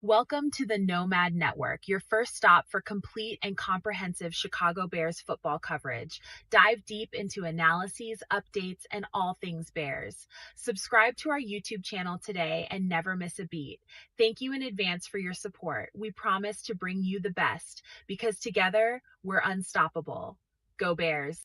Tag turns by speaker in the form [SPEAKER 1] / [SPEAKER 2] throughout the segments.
[SPEAKER 1] Welcome to the Nomad Network, your first stop for complete and comprehensive Chicago Bears football coverage. Dive deep into analyses, updates, and all things Bears. Subscribe to our YouTube channel today and never miss a beat. Thank you in advance for your support. We promise to bring you the best because together we're unstoppable. Go Bears.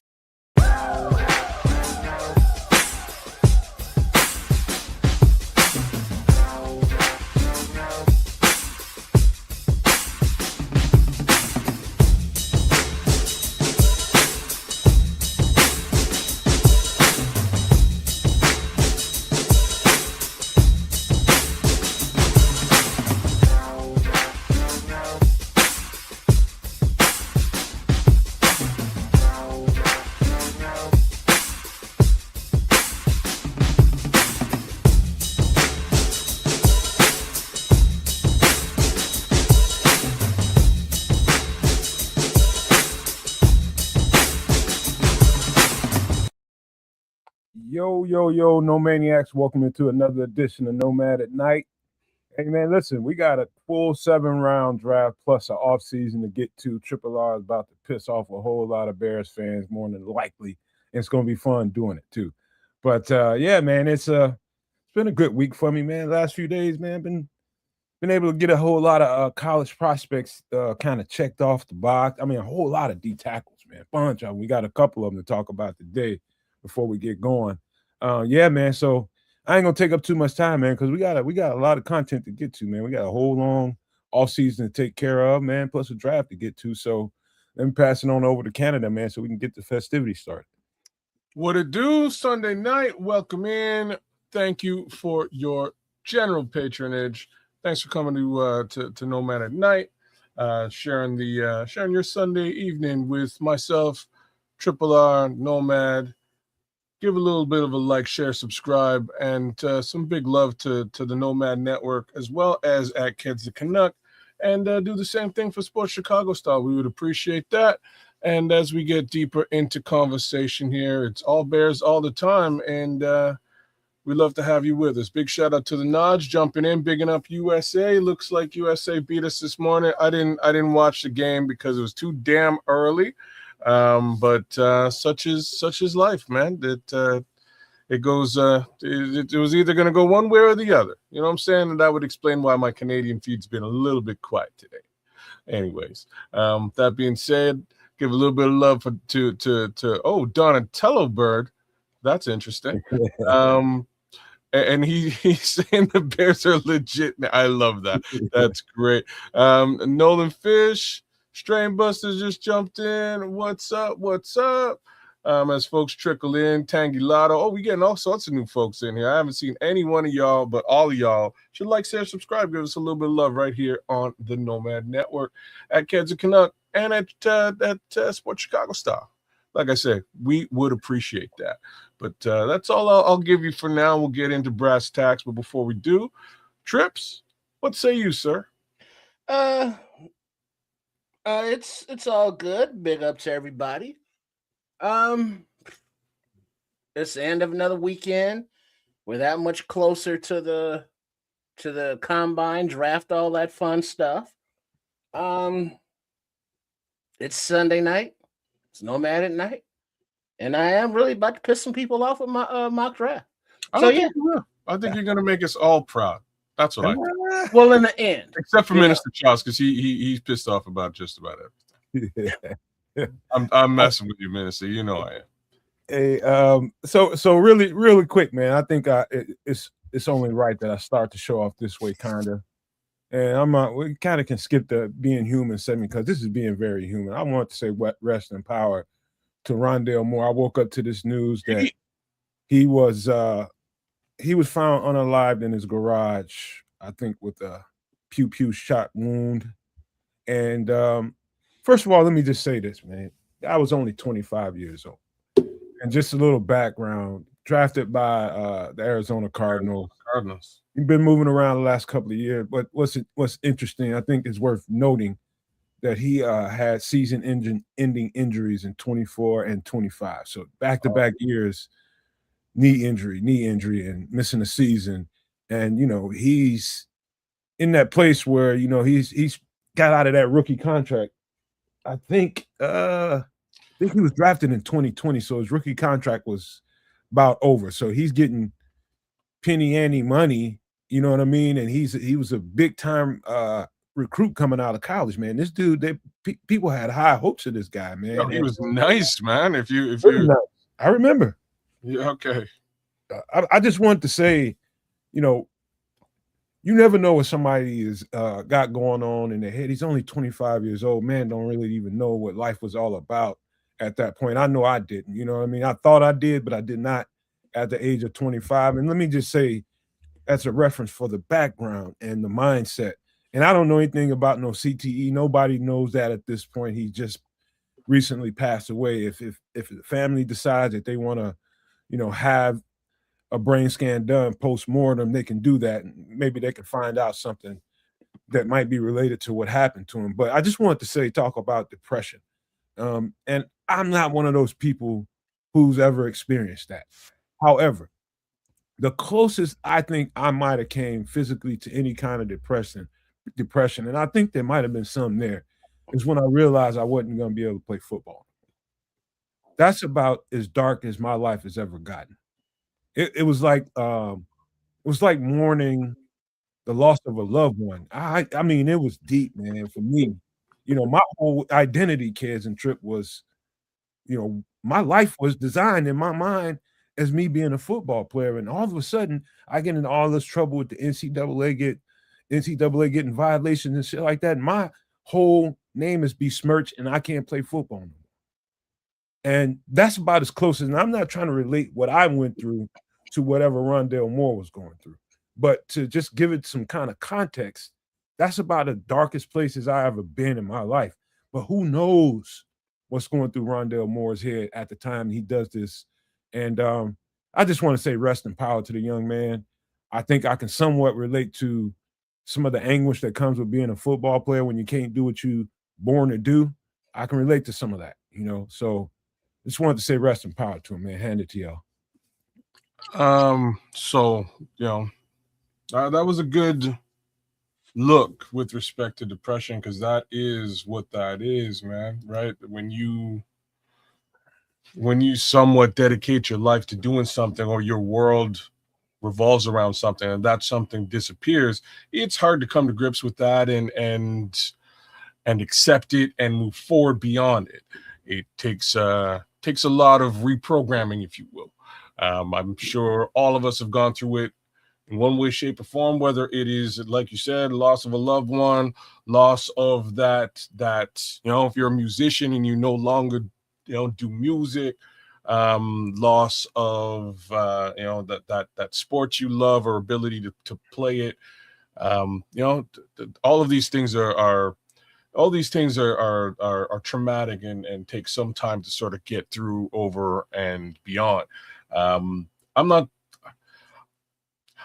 [SPEAKER 2] Yo, No Maniacs. Welcome into another edition of Nomad at Night. Hey, man, listen, we got a full 7-round draft plus an offseason to get to. Triple R is about to piss off a whole lot of Bears fans, more than likely. And it's going to be fun doing it, too. But, yeah, man, it's been a good week for me, man. Last few days, man, been able to get a whole lot of college prospects kind of checked off the box. I mean, a whole lot of D tackles, man. Bunch of them. We got a couple of them to talk about today before we get going. Yeah, man. So I ain't gonna take up too much time, man, because we got a lot of content to get to, man. We got a whole long off season to take care of, man, plus a draft to get to. So let me pass it on over to Canada, man, so we can get the festivities started.
[SPEAKER 3] What it do? Sunday night. Welcome in. Thank you for your general patronage. Thanks for coming to Nomad at Night, sharing your Sunday evening with myself, Triple R, Nomad. Give a little bit of a like, share, subscribe, and some big love to the Nomad Network, as well as at Kids the Canuck, and do the same thing for Sports Chicago Style. We would appreciate that. And as we get deeper into conversation here, it's all Bears all the time, and we'd love to have you with us. Big shout out to the Nods jumping in, bigging up USA. Looks like USA beat us this morning. I didn't watch the game because it was too damn early. But such is life, man. That it goes. It was either going to go one way or the other. You know what I'm saying? And that would explain why my Canadian feed's been a little bit quiet today. Anyways, that being said, give a little bit of love to Donatello Bird. That's interesting. And he's saying the Bears are legit. I love that. That's great. Nolan Fish. Strain Busters just jumped in. What's up? As folks trickle in, Tangy Lotto. Oh, we getting all sorts of new folks in here. I haven't seen any one of y'all, but all of y'all should like, share, subscribe. Give us a little bit of love right here on the Nomad Network at Kids Canuck and at Sports Chicago Style. Like I said, we would appreciate that. But that's all I'll give you for now. We'll get into brass tacks. But before we do, Trips, what say you, sir?
[SPEAKER 4] It's all good. Big up to everybody. It's the end of another weekend. We're that much closer to the combine, draft, all that fun stuff. It's Sunday night. It's Nomad at Night, and I am really about to piss some people off with my mock draft.
[SPEAKER 3] I think you're gonna make us all proud. That's what I think.
[SPEAKER 4] Well, in the end,
[SPEAKER 3] except for Minister Charles, because he's pissed off about just about everything. I'm messing with you, Minister. You know I am.
[SPEAKER 2] Hey, so really quick, man. I think it's only right that I start the show off this way, kinda. And we kind of can skip the being human segment because this is being very human. I want to say rest and power to Rondale Moore. I woke up to this news that he was found unalived in his garage, I think with a pew shot wound. And first of all, let me just say this, man. I was only 25 years old. And just a little background, drafted by the Arizona Cardinals. He's been moving around the last couple of years. But what's interesting, I think it's worth noting that he had season-ending injuries in 24 and 25. So back-to-back years, knee injury, and missing a season. And, you know, he's in that place where he's got out of that rookie contract. I think he was drafted in 2020, so his rookie contract was about over. So he's getting penny ante money, you know what I mean? And he was a big time recruit coming out of college, man. This dude, people had high hopes of this guy, man.
[SPEAKER 3] Yo, he was nice, man. If you
[SPEAKER 2] nice. I remember.
[SPEAKER 3] Yeah, okay.
[SPEAKER 2] I just wanted to say, you never know what somebody is got going on in their head. He's only 25 years old. Man, don't really even know what life was all about at that point. I know I didn't. You know what I mean? I thought I did, but I did not at the age of 25. And let me just say, that's a reference for the background and the mindset. And I don't know anything about no CTE. Nobody knows that at this point. He just recently passed away. If the family decides that they want to, have a brain scan done post-mortem, they can do that. And maybe they can find out something that might be related to what happened to him. But I just wanted to talk about depression. And I'm not one of those people who's ever experienced that. However, the closest I think I might have came physically to any kind of depression, and I think there might have been some there, is when I realized I wasn't going to be able to play football. That's about as dark as my life has ever gotten. It was like mourning the loss of a loved one. I mean, it was deep, man. For me, my whole identity, Kids and Trip, was, my life was designed in my mind as me being a football player, and all of a sudden I get in all this trouble with the NCAA getting violations and shit like that. And my whole name is besmirched, and I can't play football anymore. And that's about as close as, and I'm not trying to relate what I went through to whatever Rondale Moore was going through, but to just give it some kind of context, that's about the darkest places I ever been in my life. But who knows what's going through Rondale Moore's head at the time he does this. And I just want to say rest in power to the young man. I think I can somewhat relate to some of the anguish that comes with being a football player when you can't do what you born to do. I can relate to some of that, So just wanted to say rest in power to him, man. Hand it to y'all.
[SPEAKER 3] So that was a good look with respect to depression, because that is what that is, man. Right? When you somewhat dedicate your life to doing something, or your world revolves around something, and that something disappears, it's hard to come to grips with that and accept it and move forward beyond it. It takes a lot of reprogramming, if you will. I'm sure all of us have gone through it in one way, shape, or form, whether it is, like you said, loss of a loved one, loss of that, if you're a musician and you no longer, do music, loss of, that sport you love or ability to play it. All of these things are traumatic and take some time to sort of get through, over and beyond.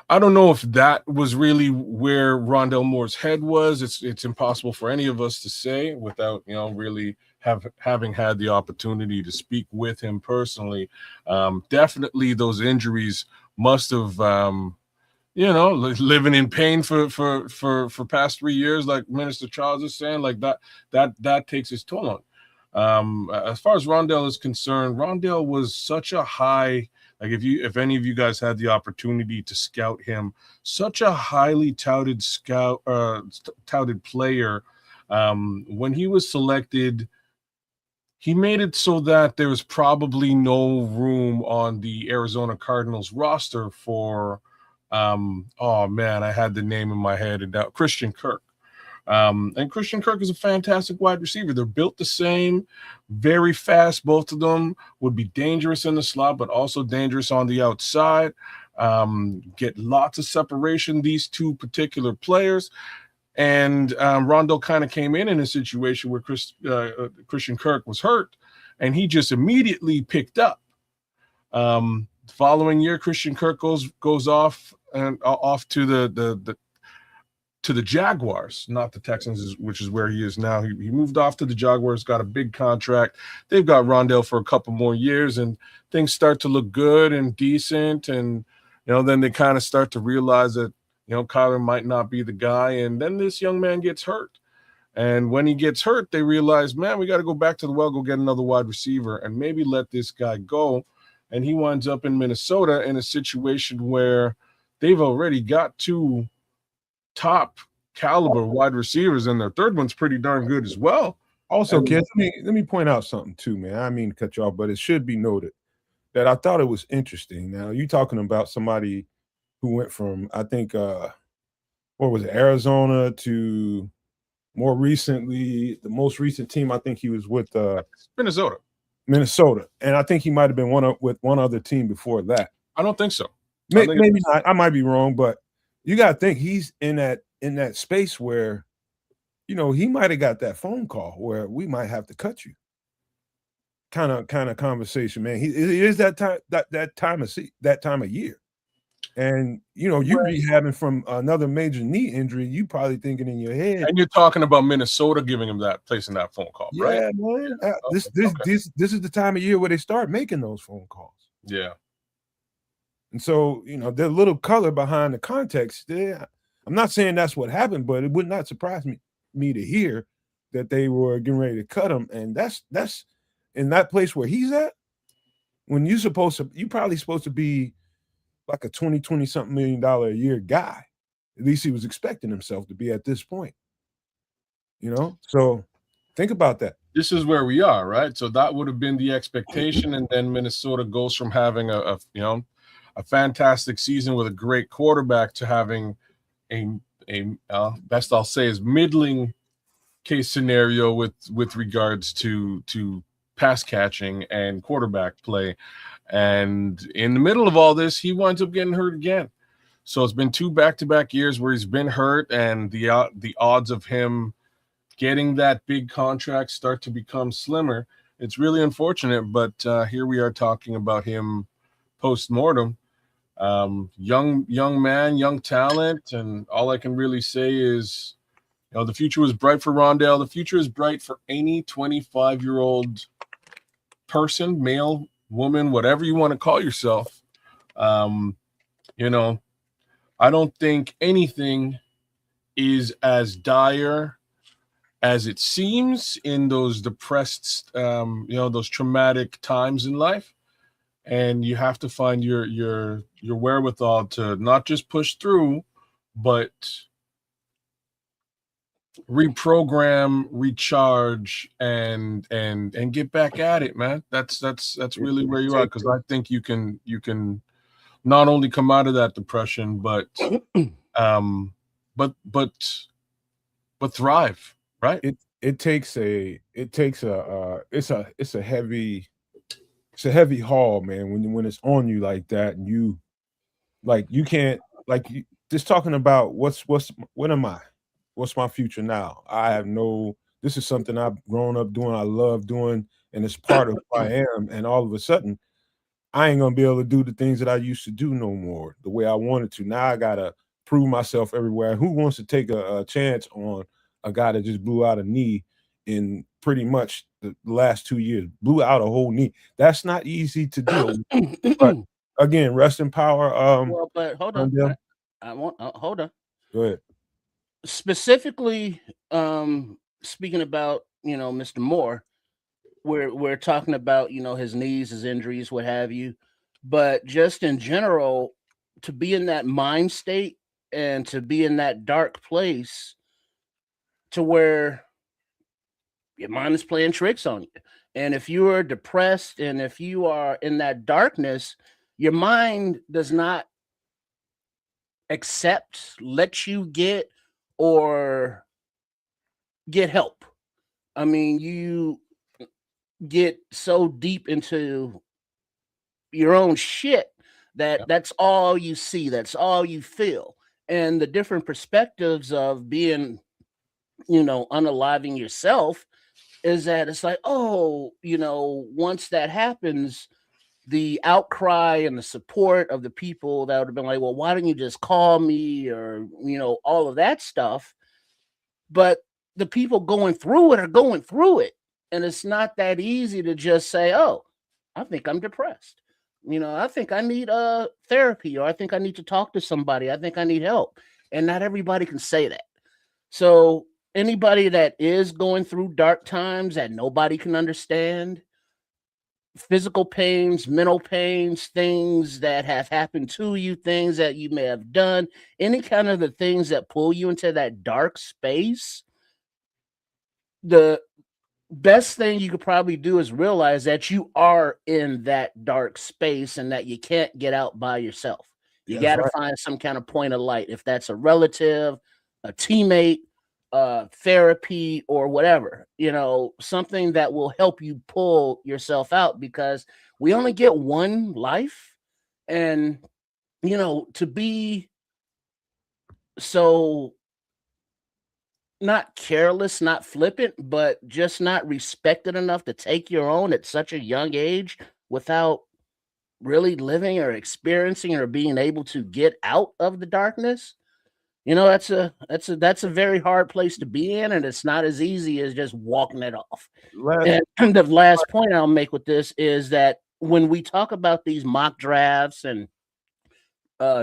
[SPEAKER 3] I don't know if that was really where Rondale Moore's head was. It's impossible for any of us to say without, really having had the opportunity to speak with him personally. Definitely those injuries must have, living in pain for past 3 years, like Minister Charles is saying, like that takes its toll on. As far as Rondale is concerned, Rondale was such a high, like if any of you guys had the opportunity to scout him, such a highly touted touted player. When he was selected, he made it so that there was probably no room on the Arizona Cardinals roster for, oh man, I had the name in my head, and Christian Kirk. And Christian Kirk is a fantastic wide receiver. They're built the same, very fast. Both of them would be dangerous in the slot, but also dangerous on the outside. Get lots of separation, these two particular players. And Rondale kind of came in a situation where Christian Kirk was hurt, and he just immediately picked up. The following year, Christian Kirk goes off to the Jaguars, not the Texans, which is where he is now. He moved off to the Jaguars, got a big contract. They've got Rondale for a couple more years, and things start to look good and decent. And then they kind of start to realize that Kyler might not be the guy. And then this young man gets hurt. And when he gets hurt, they realize, man, we got to go back to the well, go get another wide receiver and maybe let this guy go. And he winds up in Minnesota in a situation where they've already got 2 top caliber wide receivers, and their third one's pretty darn good as well.
[SPEAKER 2] Also, kids, let me point out something too, man. I mean to cut you off, but it should be noted that I thought it was interesting. Now, you talking about somebody who went from, I think, what was it, Arizona to more recently, the most recent team, I think he was with
[SPEAKER 3] Minnesota.
[SPEAKER 2] And I think he might have been with one other team before that.
[SPEAKER 3] I don't think so.
[SPEAKER 2] Maybe not. I might be wrong, but you got to think he's in that space where, he might have got that phone call where we might have to cut you. Kind of conversation, man. It is that time of year. And you rehabbing from another major knee injury, you probably thinking in your head.
[SPEAKER 3] And you're talking about Minnesota giving him placing that phone call, right?
[SPEAKER 2] Yeah, man. This is the time of year where they start making those phone calls.
[SPEAKER 3] Yeah.
[SPEAKER 2] And so, there's a little color behind the context there. I'm not saying that's what happened, but it would not surprise me to hear that they were getting ready to cut him. And that's in that place where he's at. When you're probably supposed to be like a 20 something $1 million a year guy. At least he was expecting himself to be at this point. So think about that.
[SPEAKER 3] This is where we are, right? So that would have been the expectation, and then Minnesota goes from having a fantastic season with a great quarterback to having a best I'll say is middling case scenario with regards to pass catching and quarterback play. And in the middle of all this, he winds up getting hurt again. So it's been 2 back-to-back years where he's been hurt, and the odds of him getting that big contract start to become slimmer. It's really unfortunate, but here we are talking about him post-mortem. Young man, young talent, and all I can really say is, the future was bright for Rondale. The future is bright for any 25-year-old person, male, woman, whatever you want to call yourself. I don't think anything is as dire as it seems in those depressed, those traumatic times in life. And you have to find your wherewithal to not just push through, but reprogram, recharge, and get back at it, man. That's really where you are, because I think you can not only come out of that depression, but thrive, right?
[SPEAKER 2] It's a heavy haul, man, when it's on you like that, and you can't just talking about what am I? What's my future now? This is something I've grown up doing, I love doing, and it's part of who I am. And all of a sudden, I ain't gonna be able to do the things that I used to do no more the way I wanted to. Now I gotta prove myself everywhere. Who wants to take a chance on a guy that just blew out a knee in pretty much the last 2 years? Blew out a whole knee. That's not easy to do. But again, rest in power.
[SPEAKER 4] Well, but hold on. I want hold on.
[SPEAKER 2] Go ahead.
[SPEAKER 4] Specifically, speaking about Mr. Moore, we're talking about his knees, his injuries, what have you, but just in general, to be in that mind state and to be in that dark place to where your mind is playing tricks on you, and if you are depressed and if you are in that darkness, your mind does not let you get help. I mean, you get so deep into your own shit that that's all you see, that's all you feel. And the different perspectives of being, unaliving yourself is that it's like, once that happens, the outcry and the support of the people that would have been like, well, why didn't you just call me, or, all of that stuff. But the people going through it are going through it. And it's not that easy to just say, oh, I think I'm depressed. I think I need therapy, or I think I need to talk to somebody. I think I need help. and not everybody can say that. So anybody that is going through dark times that nobody can understand, physical pains, mental pains, things that have happened to you, things that you may have done, any kind of the things that pull you into that dark space, the best thing you could probably do is realize that you are in that dark space and that you can't get out by yourself. You
[SPEAKER 2] That's
[SPEAKER 4] got to
[SPEAKER 2] right.
[SPEAKER 4] find some kind of point of light, if that's a relative, a teammate, therapy, or whatever, something that will help you pull yourself out, because we only get one life. And, to be so not careless, not flippant, but just not respected enough to take your own at such a young age without really living or experiencing or being able to get out of the darkness. That's a very hard place to be in, and it's not as easy as just walking it off.
[SPEAKER 2] Last,
[SPEAKER 4] And the last point I'll make with this is that when we talk about these mock drafts and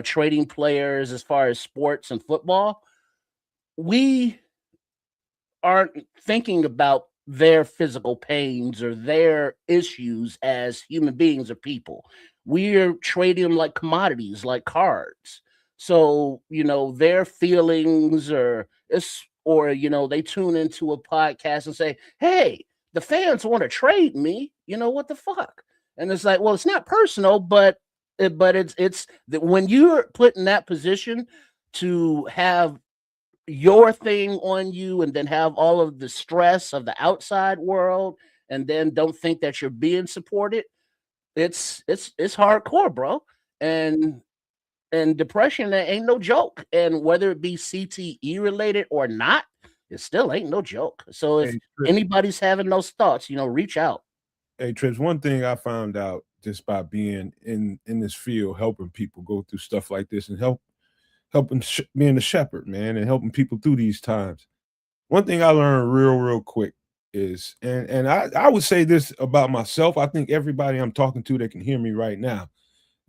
[SPEAKER 4] trading players as far as sports and football, we aren't thinking about their physical pains or their issues as human beings or people. We're trading them like commodities, like cards. So, their feelings they tune into a podcast and say, "Hey, the fans want to trade me. What the fuck?" And it's like, well, it's not personal, but it's that when you're put in that position to have your thing on you and then have all of the stress of the outside world and then don't think that you're being supported, it's hardcore, bro. And depression, that ain't no joke, and whether it be CTE related or not, it still ain't no joke. So if
[SPEAKER 2] hey,
[SPEAKER 4] anybody's having those thoughts, reach out.
[SPEAKER 2] Trips, one thing I found out just by being in this field, helping people go through stuff like this and helping being a shepherd, man, and helping people through these times. One thing I learned real quick is, and I would say this about myself. I think everybody I'm talking to that can hear me right now,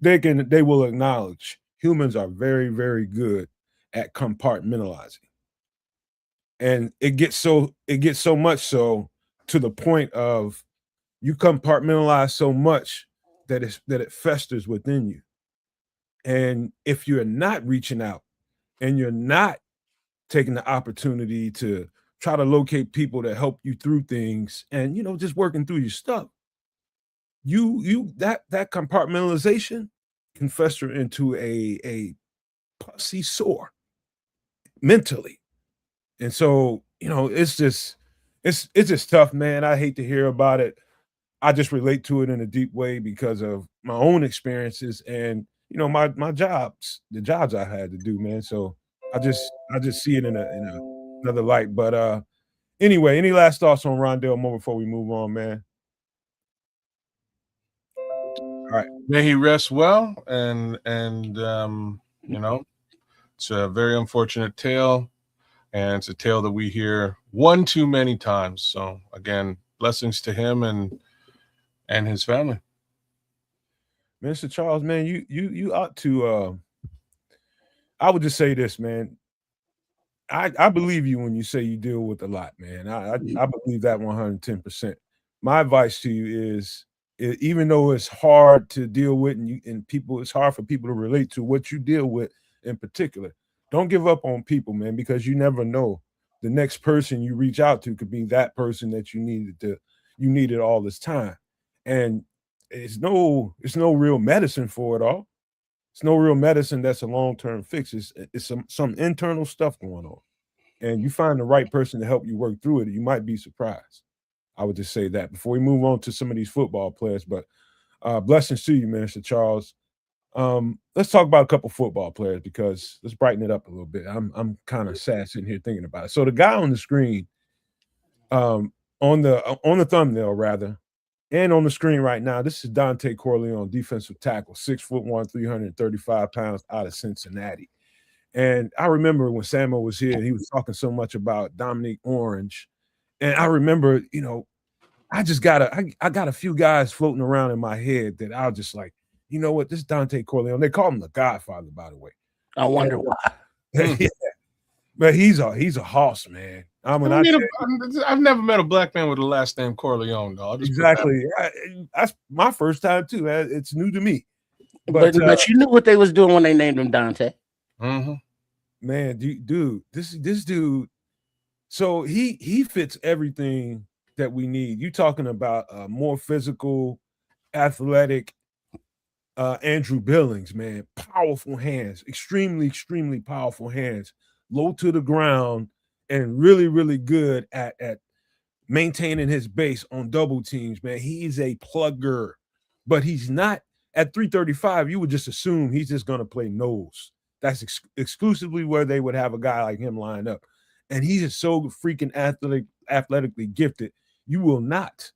[SPEAKER 2] they will acknowledge humans are very good at compartmentalizing. And it gets so much so to the point of you compartmentalize so much that it festers within you. And if you're not reaching out and you're not taking the opportunity to try to locate people that help you through things and just working through your stuff, that compartmentalization can fester into a pussy sore mentally. And so, it's just tough, man. I hate to hear about it. I just relate to it in a deep way because of my own experiences and my jobs, the jobs I had to do, man. So I just see it in another light. But anyway, any last thoughts on Rondell Moore before we move on, man? All right.
[SPEAKER 3] May he rest well, and it's a very unfortunate tale, and it's a tale that we hear one too many times. So again, blessings to him and his family.
[SPEAKER 2] Mr. Charles, man, you ought to I would just say this, man. I believe you when you say you deal with a lot, man. I believe that 110%. My advice to you is, even though it's hard to deal with and people, it's hard for people to relate to what you deal with in particular. Don't give up on people, man, because you never know. The next person you reach out to could be that person that you needed all this time. And it's no real medicine for it all. It's no real medicine that's a long-term fix. It's some internal stuff going on. And you find the right person to help you work through it, you might be surprised. I would just say that before we move on to some of these football players. But blessings to you, Minister Charles. Let's talk about a couple football players because let's brighten it up a little bit. I'm kind of sad sitting here thinking about it. So the guy on the screen, on the thumbnail rather, and on the screen right now, this is Dante Corleone, defensive tackle, 6'1", 335 pounds, out of Cincinnati. And I remember when Samuel was here, and he was talking so much about Dominique Orange. And I remember, I got a few guys floating around in my head that I was just like, you know what, this Dante Corleone, they call him the Godfather, by the way.
[SPEAKER 4] I wonder why.
[SPEAKER 2] Yeah. But he's a hoss, man. I mean,
[SPEAKER 3] I've never met a black man with the last name Corleone, though.
[SPEAKER 2] exactly. That's my first time too. It's new to me.
[SPEAKER 4] But you knew what they was doing when they named him Dante.
[SPEAKER 3] Mm-hmm.
[SPEAKER 2] Man, dude, this dude. So he fits everything that we need. You talking about a more physical, athletic Andrew Billings, man. Powerful hands, extremely powerful hands, low to the ground, and really, really good at maintaining his base on double teams, man. He's a plugger, but he's not at 335. You would just assume he's just going to play nose. That's exclusively where they would have a guy like him line up. And he's just so freaking athletically gifted. You will not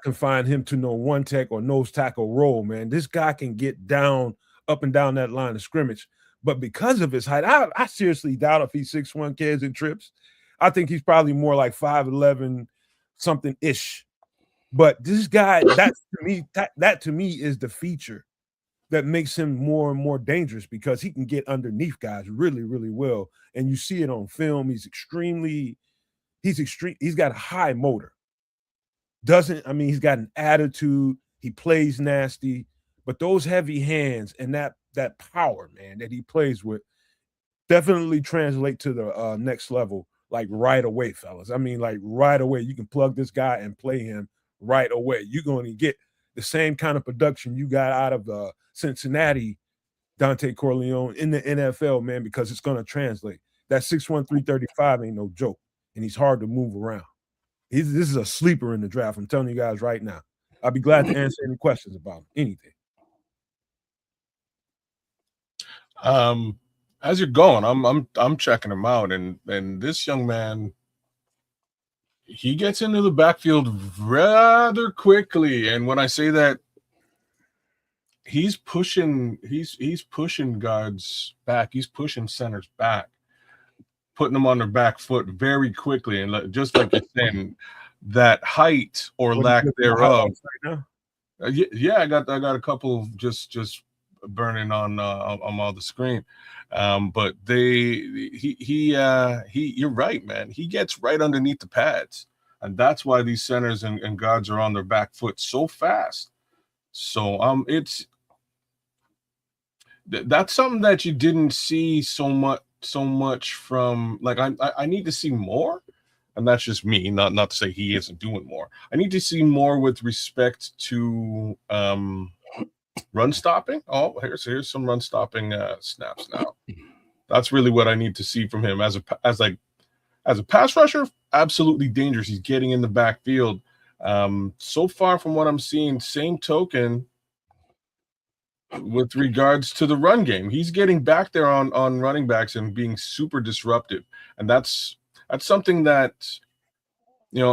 [SPEAKER 2] confine him to no one tech or nose tackle role, man. This guy can get down, up and down that line of scrimmage. But because of his height, I seriously doubt if he's 6'1" kids and trips. I think he's probably more like 5'11" something ish. But this guy, that to me is the feature that makes him more and more dangerous, because he can get underneath guys really, really well. And you see it on film. He's got a high motor. He's got an attitude. He plays nasty, but those heavy hands and that power, man, that he plays with definitely translate to the next level, like right away, fellas. I mean, like right away. You can plug this guy and play him right away. You're going to get the same kind of production you got out of Cincinnati, Dante Corleone, in the NFL, man, because it's going to translate. That 6'1", 335 ain't no joke, and he's hard to move around. This is a sleeper in the draft. I'm telling you guys right now. I'll be glad to answer any questions about him. Anything.
[SPEAKER 3] As you're going, I'm checking him out, and this young man, he gets into the backfield rather quickly. And when I say that, he's pushing guards back, he's pushing centers back, putting them on their back foot very quickly. And just like you're saying, that height or lack thereof. Yeah, I got a couple just burning on the screen. But you're right, man. He gets right underneath the pads, and that's why these centers and guards are on their back foot so fast. So that's something that you didn't see so much from. Like, I need to see more, and that's just me. Not to say he isn't doing more. I need to see more with respect to run stopping. Oh, here's some run stopping snaps now. That's really what I need to see from him as a pass rusher. Absolutely dangerous. He's getting in the backfield. So far from what I'm seeing, same token with regards to the run game. He's getting back there on running backs and being super disruptive. And that's something that,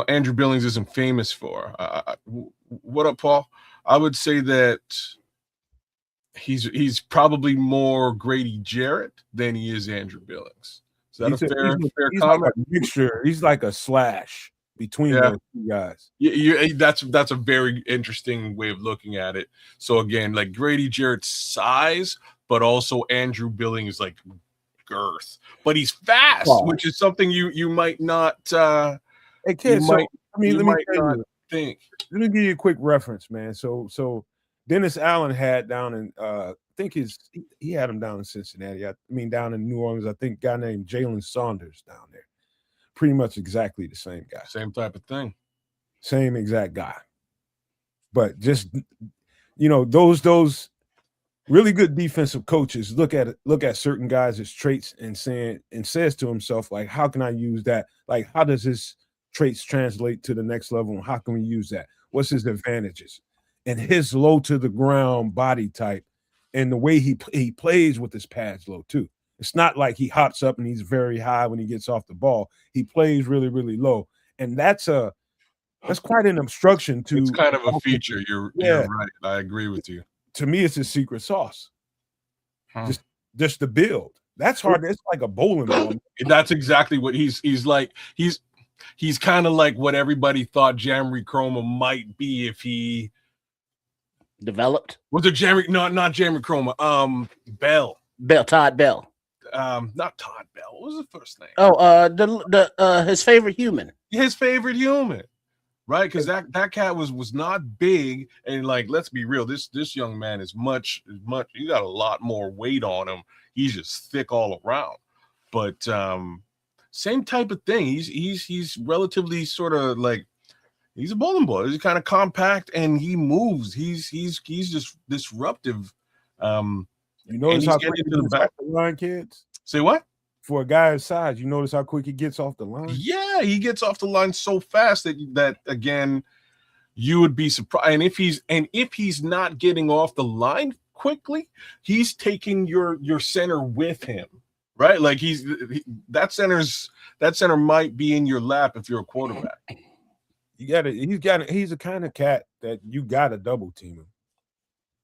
[SPEAKER 3] Andrew Billings isn't famous for. What up, Paul? I would say that he's probably more Grady Jarrett than he is Andrew Billings. Is that a fair comment?
[SPEAKER 2] Like a mixture. He's like a slash between those two guys.
[SPEAKER 3] Yeah, that's a very interesting way of looking at it. So again, like Grady Jarrett's size, but also Andrew Billings like girth. But he's fast, which is something you might not
[SPEAKER 2] hey kid, let me
[SPEAKER 3] think.
[SPEAKER 2] Let me give you a quick reference, man. So Dennis Allen had down in I think he had him down in Cincinnati. Down in New Orleans, I think a guy named Jalen Saunders down there. Pretty much exactly the same guy.
[SPEAKER 3] Same type of thing.
[SPEAKER 2] Same exact guy. But just those really good defensive coaches look at certain guys' traits and says to himself, like, how can I use that? Like, how does his traits translate to the next level? And how can we use that? What's his advantages? And his low to the ground body type and the way he plays with his pads low too. It's not like he hops up and he's very high when he gets off the ball. He plays really, really low. And that's quite an obstruction to.
[SPEAKER 3] It's kind of a feature. You're right. I agree with you.
[SPEAKER 2] To me, it's his secret sauce. Just the build. That's hard. It's like a bowling ball.
[SPEAKER 3] That's exactly what he's like. He's kind of like what everybody thought Jamry Chroma might be if he
[SPEAKER 4] developed.
[SPEAKER 3] Was it Jamry? No, not Jamry Chroma. Bell.
[SPEAKER 4] Todd Bell.
[SPEAKER 3] not Todd Bell. What was his first name?
[SPEAKER 4] Oh, his favorite human.
[SPEAKER 3] His favorite human, right? Because that cat was not big, and like, let's be real, this young man is much. He got a lot more weight on him. He's just thick all around. But same type of thing. He's relatively sort of like, he's a bowling ball. He's kind of compact and he moves. He's just disruptive.
[SPEAKER 2] You notice how quick he gets off the line, kids?
[SPEAKER 3] Say what?
[SPEAKER 2] For a guy his size, you notice how quick he gets off the line?
[SPEAKER 3] Yeah, he gets off the line so fast that again, you would be surprised. And if he's not getting off the line quickly, he's taking your center with him, right? Like that center might be in your lap if you're a quarterback.
[SPEAKER 2] He's the kind of cat that you gotta double team him.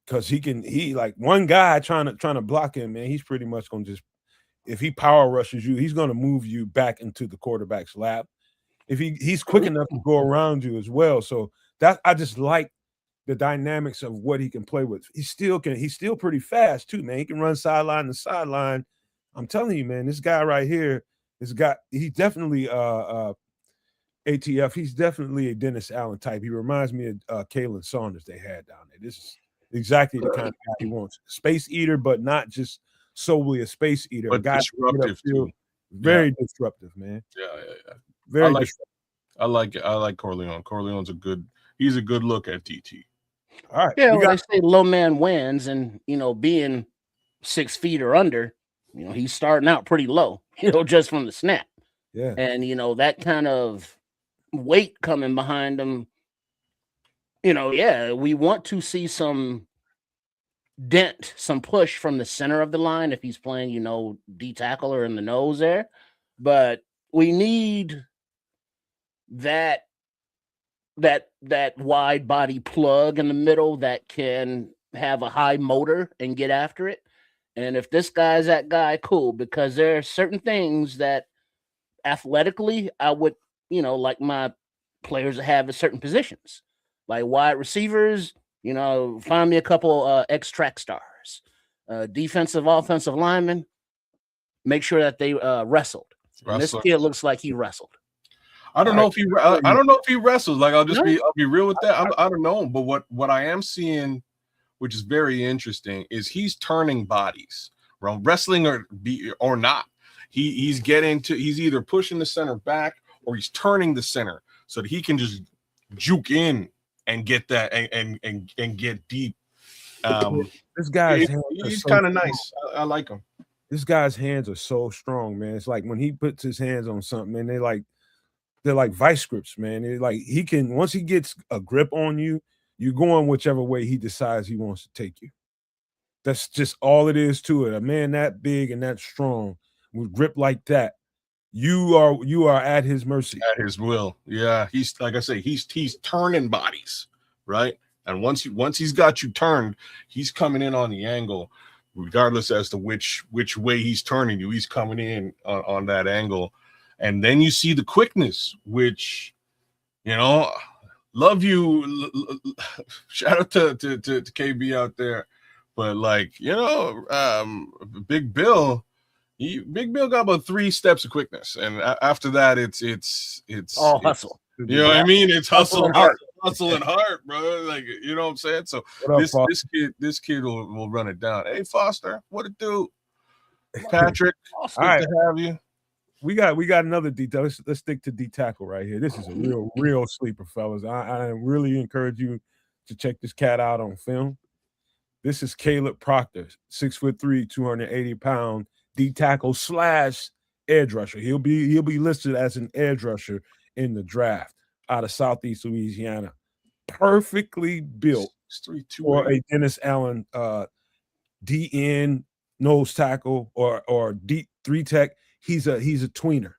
[SPEAKER 2] Because he like one guy trying to block him, man, he's pretty much gonna just, if he power rushes you, he's gonna move you back into the quarterback's lap. If he's quick enough to go around you as well. So that, I just like the dynamics of what he can play with. He's still pretty fast too, man. He can run sideline to sideline. I'm telling you, man, this guy right here he's definitely ATF. He's definitely a Dennis Allen type. He reminds me of Kalen Saunders they had down there. This is exactly the kind of guy he wants. Space eater, but not just solely a space eater.
[SPEAKER 3] But
[SPEAKER 2] a guy
[SPEAKER 3] disruptive too.
[SPEAKER 2] Very disruptive, man.
[SPEAKER 3] Yeah.
[SPEAKER 2] Very
[SPEAKER 3] disruptive.
[SPEAKER 2] I
[SPEAKER 3] like Corleone. Corleone's he's a good look at DT.
[SPEAKER 2] All right.
[SPEAKER 4] Yeah, they say low man wins, and being 6 feet or under, he's starting out pretty low, just from the snap.
[SPEAKER 2] Yeah.
[SPEAKER 4] And that kind of weight coming behind him, we want to see some dent, some push from the center of the line if he's playing, D tackle or in the nose there. But we need that wide body plug in the middle that can have a high motor and get after it. And if this guy's that guy, cool, because there are certain things that athletically I would, like my players that have at certain positions. Like wide receivers, find me a couple ex-track stars. Defensive, offensive linemen, make sure that they wrestled. And this kid looks like he wrestled.
[SPEAKER 3] I don't know if he wrestles. Like I'll be real with that. I don't know, but what I am seeing, which is very interesting, is he's turning bodies, wrestling or not. He's either pushing the center back or he's turning the center so that he can just juke in and get that and get deep.
[SPEAKER 2] This guy's
[SPEAKER 3] he's kind of nice. I like him.
[SPEAKER 2] This guy's hands are so strong, man. It's like when he puts his hands on something, man, they're like vice grips, man. They're like he can, once he gets a grip on you, you're going whichever way he decides he wants to take you. That's just all it is to it. A man that big and that strong with grip like that, you are at his mercy,
[SPEAKER 3] at his will. Yeah, he's, like I say, he's turning bodies, right? And once he's got you turned, he's coming in on the angle, regardless as to which way he's turning you. He's coming in on that angle, and then you see the quickness, which, love you. Shout out to KB out there, but Big Bill. Big Bill got about 3 steps of quickness, and after that, it's
[SPEAKER 4] all hustle.
[SPEAKER 3] You know what I mean? It's hustle and heart, bro. Like, you know what I'm saying? So this kid will run it down. Hey, Foster, what it do? Patrick, good to have you.
[SPEAKER 2] We got another detail. Let's stick to D tackle right here. This is a real sleeper, fellas. I really encourage you to check this cat out on film. This is Caleb Proctor, 6'3", 280 pound. D tackle / edge rusher. He'll be listed as an edge rusher in the draft out of Southeast Louisiana. Perfectly built for a Dennis Allen DN nose tackle or D3 tech. He's a tweener.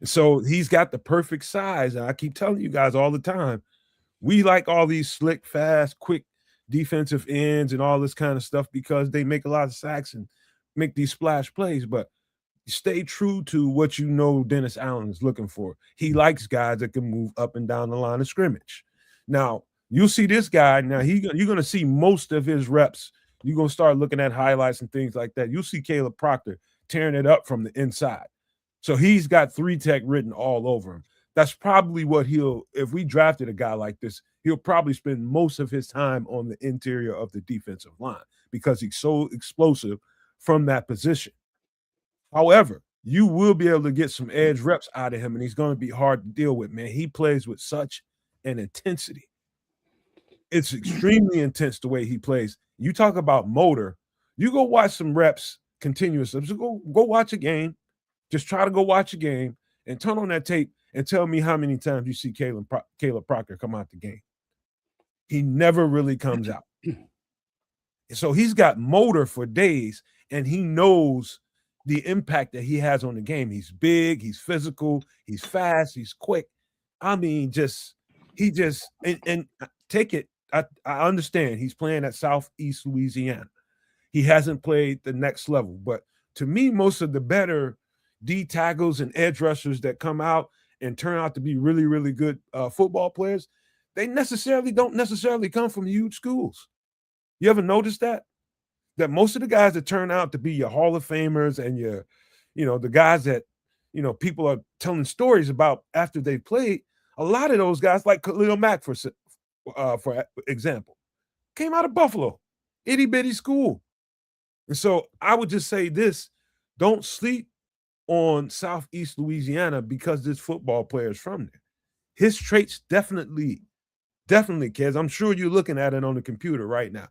[SPEAKER 2] So he's got the perfect size. And I keep telling you guys all the time, we like all these slick, fast, quick defensive ends and all this kind of stuff because they make a lot of sacks and make these splash plays, but stay true to what Dennis Allen is looking for. He likes guys that can move up and down the line of scrimmage. Now, you'll see this guy. Now, you're going to see most of his reps. You're going to start looking at highlights and things like that. You'll see Caleb Proctor tearing it up from the inside. So he's got 3-tech written all over him. That's probably what if we drafted a guy like this, he'll probably spend most of his time on the interior of the defensive line because he's so explosive from that position. However, you will be able to get some edge reps out of him, and he's going to be hard to deal with, man. He plays with such an intensity. It's extremely intense the way he plays. You talk about motor. You go watch some reps continuously. So go watch a game. Just try to go watch a game and turn on that tape and tell me how many times you see Caleb Proctor come out the game. He never really comes out. So he's got motor for days, and he knows the impact that he has on the game. He's big, he's physical, he's fast, he's quick. I mean, and take it. I understand he's playing at Southeast Louisiana. He hasn't played the next level, but to me, most of the better D tackles and edge rushers that come out and turn out to be really, really good football players, they don't necessarily come from huge schools. You ever notice that? That most of the guys that turn out to be your Hall of Famers and the guys that, people are telling stories about after they played, a lot of those guys, like Khalil Mack, for example, came out of Buffalo, itty bitty school. And so I would just say this: don't sleep on Southeast Louisiana because this football player is from there. His traits definitely, kids. I'm sure you're looking at it on the computer right now.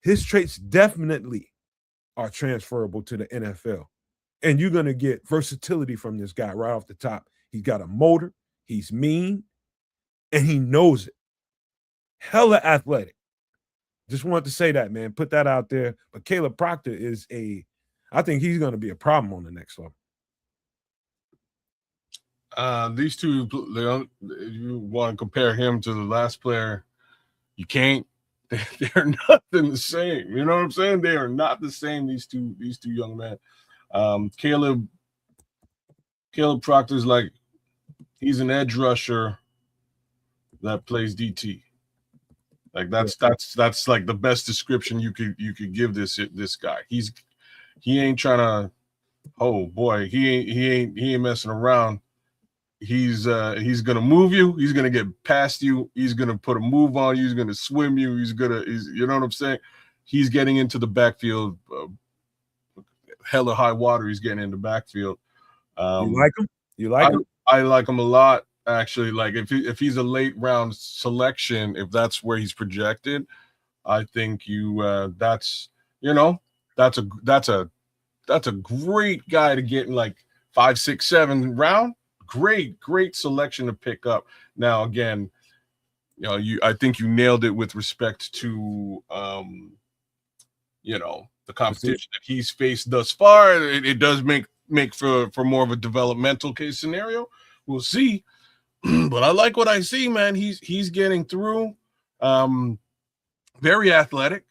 [SPEAKER 2] His traits definitely are transferable to the NFL. And you're going to get versatility from this guy right off the top. He's got a motor, he's mean, and he knows it. Hella athletic. Just wanted to say that, man. Put that out there. But Caleb Proctor I think he's going to be a problem on the next level.
[SPEAKER 3] These two, you want to compare him to the last player, you can't. They're nothing the same. You know what I'm saying? They are not the same. These two young men. Caleb Proctor's like, he's an edge rusher that plays DT. Like that's like the best description you could give this guy. He ain't trying to. Oh boy, he ain't messing around. He's gonna move you. He's gonna get past you. He's gonna put a move on you. He's gonna swim you. He's you know what I'm saying? He's getting into the backfield. Hella high water. He's getting in the backfield.
[SPEAKER 2] You like him? You like him?
[SPEAKER 3] I like him a lot, actually. Like if he's a late round selection, if that's where he's projected, I think that's a great guy to get in like 5, 6, 7 round. Great selection to pick up. Now, again, I think you nailed it with respect to, the competition that he's faced thus far. It does make for more of a developmental case scenario. We'll see. But I like what I see, man. He's getting through. Very athletic,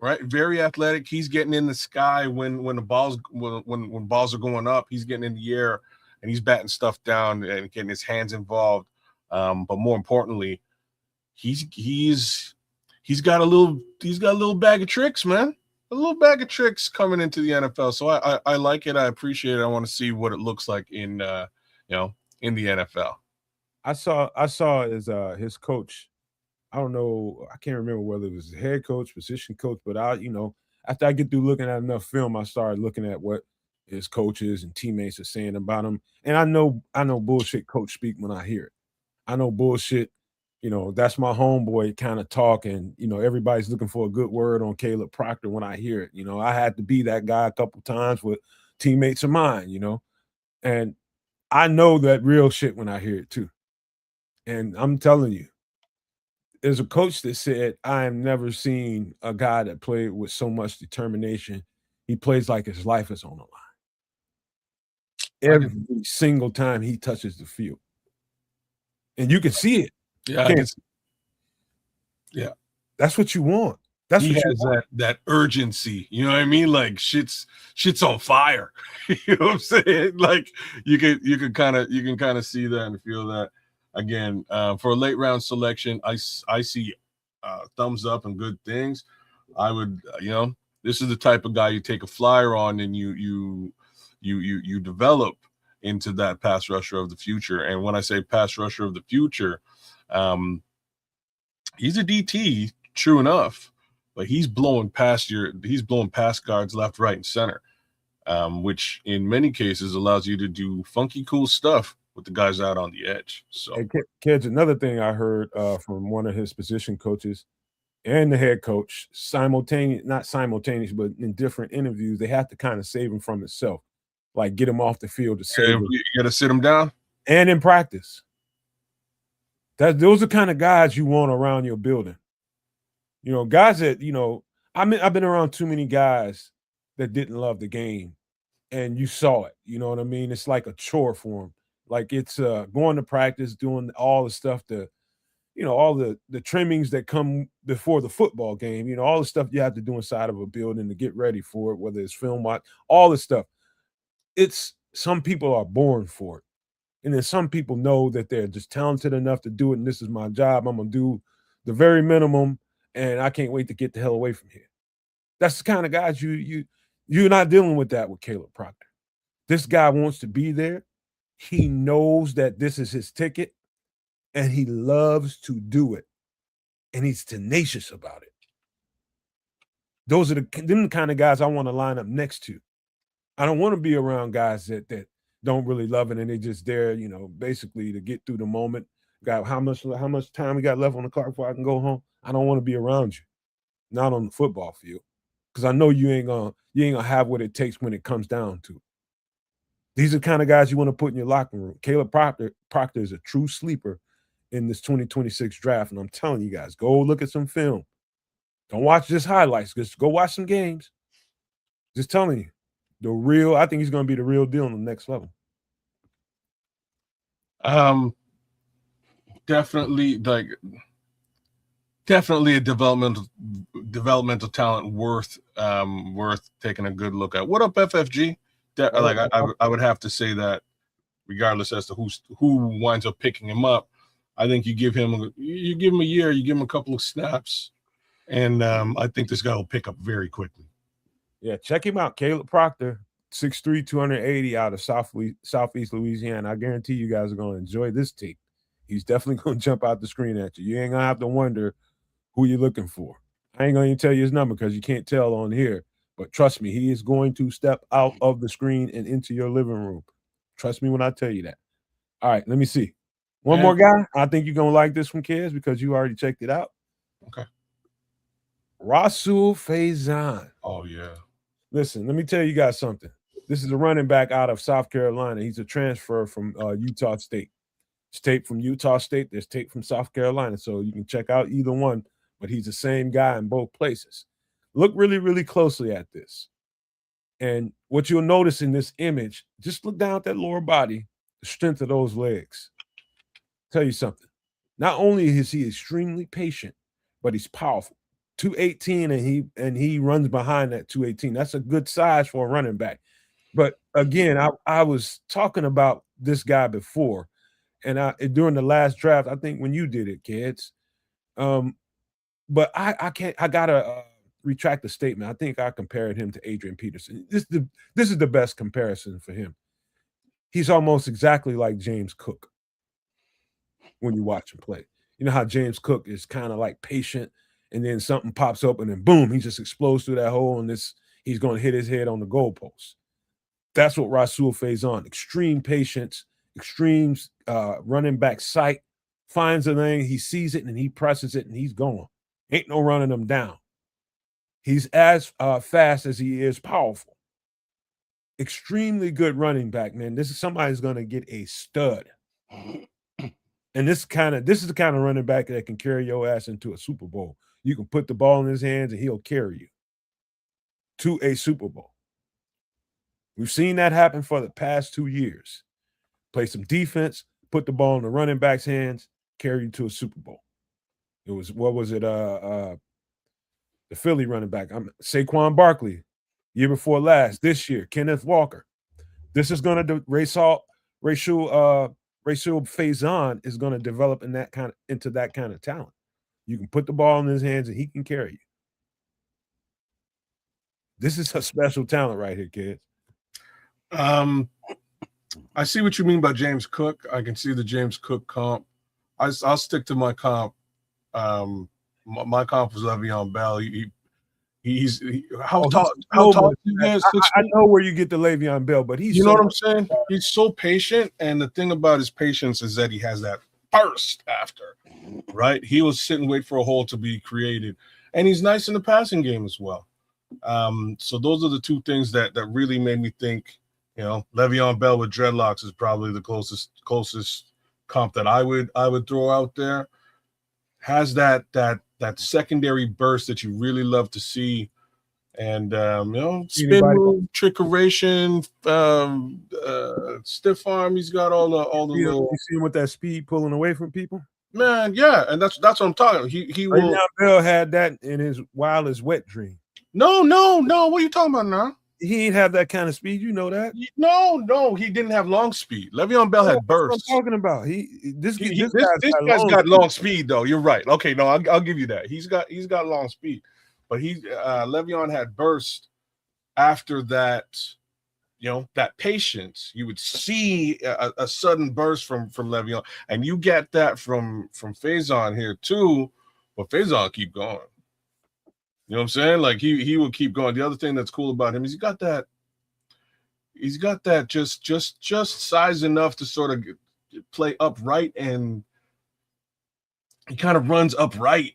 [SPEAKER 3] right? Very athletic. He's getting in the sky when the balls when balls are going up. He's getting in the air. And he's batting stuff down and getting his hands involved. But more importantly, he's got a little bag of tricks, man. A little bag of tricks coming into the NFL. So I like it. I appreciate it. I want to see what it looks like in the NFL.
[SPEAKER 2] I saw his coach. I don't know. I can't remember whether it was the head coach, position coach, but after I get through looking at enough film, I started looking at what his coaches and teammates are saying about him. And I know bullshit coach speak when I hear it. I know bullshit, that's my homeboy kind of talk. And, everybody's looking for a good word on Caleb Proctor when I hear it. I had to be that guy a couple times with teammates of mine, and I know that real shit when I hear it too. And I'm telling you, there's a coach that said, I have never seen a guy that played with so much determination. He plays like his life is on the line. Every single time he touches the field. And you can see it.
[SPEAKER 3] Yeah.
[SPEAKER 2] That's what you want. That's
[SPEAKER 3] he
[SPEAKER 2] what
[SPEAKER 3] has that urgency. You know what I mean? Like shit's on fire. You know what I'm saying? Like you can kind of see that and feel that. Again, for a late round selection, I see thumbs up and good things. I would, this is the type of guy you take a flyer on and you you develop into that pass rusher of the future. And when I say pass rusher of the future, he's a DT, true enough, but he's blowing past guards left, right, and center, which in many cases allows you to do funky, cool stuff with the guys out on the edge. So,
[SPEAKER 2] hey, kids, another thing I heard from one of his position coaches and the head coach, not simultaneous, but in different interviews, they have to kind of save him from himself, like get him off the field to save him.
[SPEAKER 3] You got to sit him down.
[SPEAKER 2] And in practice, those are kind of guys you want around your building. You know, guys that, you know, I've been around too many guys that didn't love the game, and you saw it. You know what I mean? It's like a chore for them. Like it's going to practice, doing all the stuff all the trimmings that come before the football game, you know, all the stuff you have to do inside of a building to get ready for it, whether it's film watch, all the stuff. Some people are born for it. And then some people know that they're just talented enough to do it. And this is my job. I'm going to do the very minimum. And I can't wait to get the hell away from here. That's the kind of guys you're not dealing with that with Caleb Proctor. This guy wants to be there. He knows that this is his ticket. And he loves to do it. And he's tenacious about it. Those are the kind of guys I want to line up next to. I don't want to be around guys that don't really love it and they just there, you know, basically to get through the moment. Got how much time we got left on the clock before I can go home? I don't want to be around you. Not on the football field. Because I know you ain't gonna have what it takes when it comes down to it. These are the kind of guys you want to put in your locker room. Caleb Proctor is a true sleeper in this 2026 draft. And I'm telling you guys, go look at some film. Don't watch just highlights. Just go watch some games. Just telling you. I think he's going to be the real deal on the next level.
[SPEAKER 3] Definitely a developmental talent worth taking a good look at. What up, FFG? I would have to say that regardless as to who winds up picking him up, I think you give him a year, you give him a couple of snaps, and I think this guy will pick up very quickly.
[SPEAKER 2] Yeah, check him out. Caleb Proctor, 6'3", 280 out of Southeast Louisiana. I guarantee you guys are going to enjoy this tape. He's definitely going to jump out the screen at you. You ain't going to have to wonder who you're looking for. I ain't going to even tell you his number because you can't tell on here. But trust me, he is going to step out of the screen and into your living room. Trust me when I tell you that. All right, let me see. One more guy. I think you're going to like this one, kids, because you already checked it out.
[SPEAKER 3] Okay.
[SPEAKER 2] Rasul Faison.
[SPEAKER 3] Oh, yeah.
[SPEAKER 2] Listen, let me tell you guys something. This is a running back out of South Carolina. He's a transfer from Utah State. It's tape from Utah State. There's tape from South Carolina. So you can check out either one, but he's the same guy in both places. Look really, really closely at this. And what you'll notice in this image, just look down at that lower body, the strength of those legs. Tell you something. Not only is he extremely patient, but he's powerful. 218 and he runs behind that 218. That's a good size for a running back. But again, I was talking about this guy before, and during the last draft, I think when you did it, kids. But I gotta retract the statement. I think I compared him to Adrian Peterson. This is the best comparison for him. He's almost exactly like James Cook when you watch him play. You know how James Cook is kind of like patient, and then something pops up, and then boom, he just explodes through that hole, and he's going to hit his head on the goalpost. That's what Rasul Faison. Extreme patience, extreme running back sight, finds a lane, he sees it, and he presses it, and he's going. Ain't no running him down. He's as fast as he is powerful. Extremely good running back, man. This is somebody's going to get a stud. And this is the kind of running back that can carry your ass into a Super Bowl. You can put the ball in his hands and he'll carry you to a Super Bowl. We've seen that happen for the past 2 years. Play some defense, put the ball in the running back's hands, carry you to a Super Bowl. It was, the Philly running back. Saquon Barkley, year before last. This year, Kenneth Walker. This is going to Rasul Faison is going to develop into that kind of talent. You can put the ball in his hands and he can carry you. This is a special talent right here, kids.
[SPEAKER 3] I see what you mean by James Cook. I can see the James Cook comp. I'll stick to my comp. My comp was Le'Veon Bell. How tall? How tall is he?
[SPEAKER 2] I know where you get the Le'Veon Bell, but he's
[SPEAKER 3] you know what I'm saying? He's so patient, and the thing about his patience is that he has that burst after, right? He will sit and wait for a hole to be created, and he's nice in the passing game as well. So those are the two things that really made me think, you know, Le'Veon Bell with dreadlocks is probably the closest comp that I would throw out there. Has that secondary burst that you really love to see. And you know, spin move, trickeration, stiff arm. He's got all the little.
[SPEAKER 2] You see him with that speed pulling away from people,
[SPEAKER 3] man. Yeah, and that's what I'm talking. He will.
[SPEAKER 2] Bell had that in his wildest wet dream.
[SPEAKER 3] No. What are you talking about now?
[SPEAKER 2] He ain't have that kind of speed. You know that?
[SPEAKER 3] No. He didn't have long speed. Le'Veon Bell had bursts.
[SPEAKER 2] What I'm talking about. This
[SPEAKER 3] guy's got long speed though. You're right. Okay, no, I'll give you that. He's got long speed. But Le'Veon had burst after that, you know, that patience. You would see a sudden burst from Le'Veon, and you get that from Faison here too. But Faison keep going. You know what I'm saying? Like he will keep going. The other thing that's cool about him is he's got that just size enough to sort of play upright, and he kind of runs upright.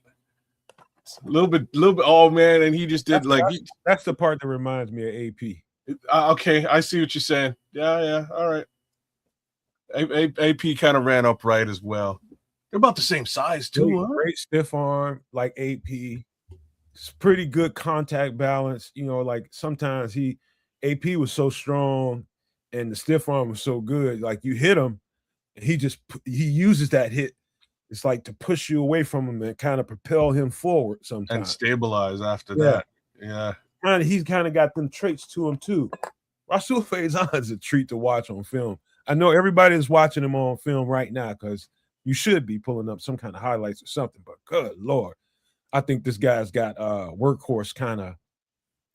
[SPEAKER 3] A little bit. Oh man, and he just did
[SPEAKER 2] that's the part that reminds me of AP.
[SPEAKER 3] Okay, I see what you're saying. Yeah. All right. AP kind of ran upright as well. They're about the same size too. Huh?
[SPEAKER 2] Great stiff arm, like AP. It's pretty good contact balance. You know, like sometimes AP was so strong, and the stiff arm was so good. Like you hit him, and he uses that hit. It's like to push you away from him and kind of propel him forward sometimes. And
[SPEAKER 3] stabilize after that. Yeah.
[SPEAKER 2] And he's kind of got them traits to him too. Rasul Faison is a treat to watch on film. I know everybody is watching him on film right now because you should be pulling up some kind of highlights or something. But good Lord, I think this guy's got workhorse kind of,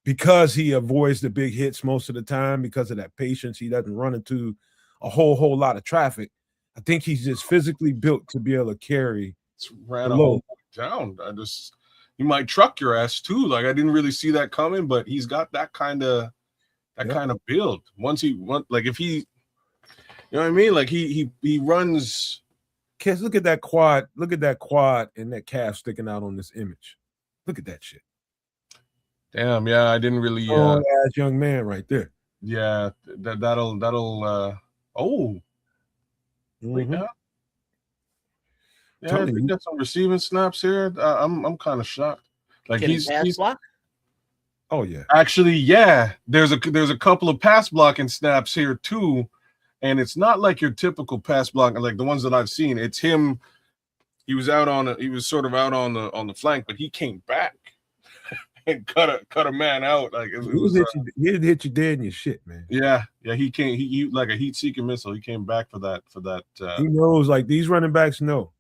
[SPEAKER 2] because he avoids the big hits most of the time because of that patience. He doesn't run into a whole lot of traffic. I think he's just physically built to be able to carry.
[SPEAKER 3] Ran a whole down. You might truck your ass too. Like I didn't really see that coming, but he's got that kind of build. If he, you know what I mean? Like he runs.
[SPEAKER 2] Kids, look at that quad. Look at that quad and that calf sticking out on this image. Look at that shit.
[SPEAKER 3] Damn. Yeah, I didn't really.
[SPEAKER 2] Ass young man right there.
[SPEAKER 3] Yeah, that'll. Oh.
[SPEAKER 2] Mm-hmm.
[SPEAKER 3] Yeah, we got some receiving snaps here. I'm kind of shocked. Like he's
[SPEAKER 4] block.
[SPEAKER 2] Oh yeah.
[SPEAKER 3] Actually, yeah. There's a couple of pass blocking snaps here too, and it's not like your typical pass blocking like the ones that I've seen. It's him. He was sort of out on the flank, but he came back and cut a man out. Like
[SPEAKER 2] he'd hit you dead in your shit, man.
[SPEAKER 3] Yeah. He came. He like a heat-seeking missile. He came back for that.
[SPEAKER 2] He knows, like these running backs know.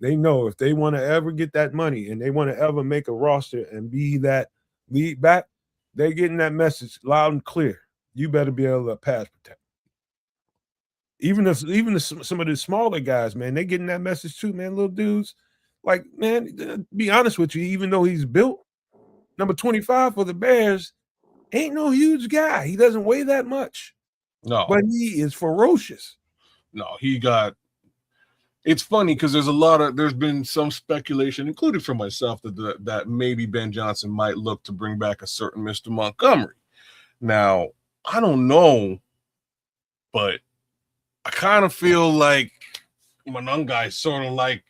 [SPEAKER 2] They know if they want to ever get that money and they want to ever make a roster and be that lead back, they're getting that message loud and clear. You better be able to pass protect. Even some of the smaller guys, man, they getting that message too, man. Little dudes, like, man, be honest with you, even though he's built, number 25 for the Bears ain't no huge guy. He doesn't weigh that much.
[SPEAKER 3] No.
[SPEAKER 2] But he is ferocious.
[SPEAKER 3] No, it's funny because there's been some speculation, including for myself, that maybe Ben Johnson might look to bring back a certain Mr. Montgomery. Now, I don't know, but I kind of feel like Monunga is sort of like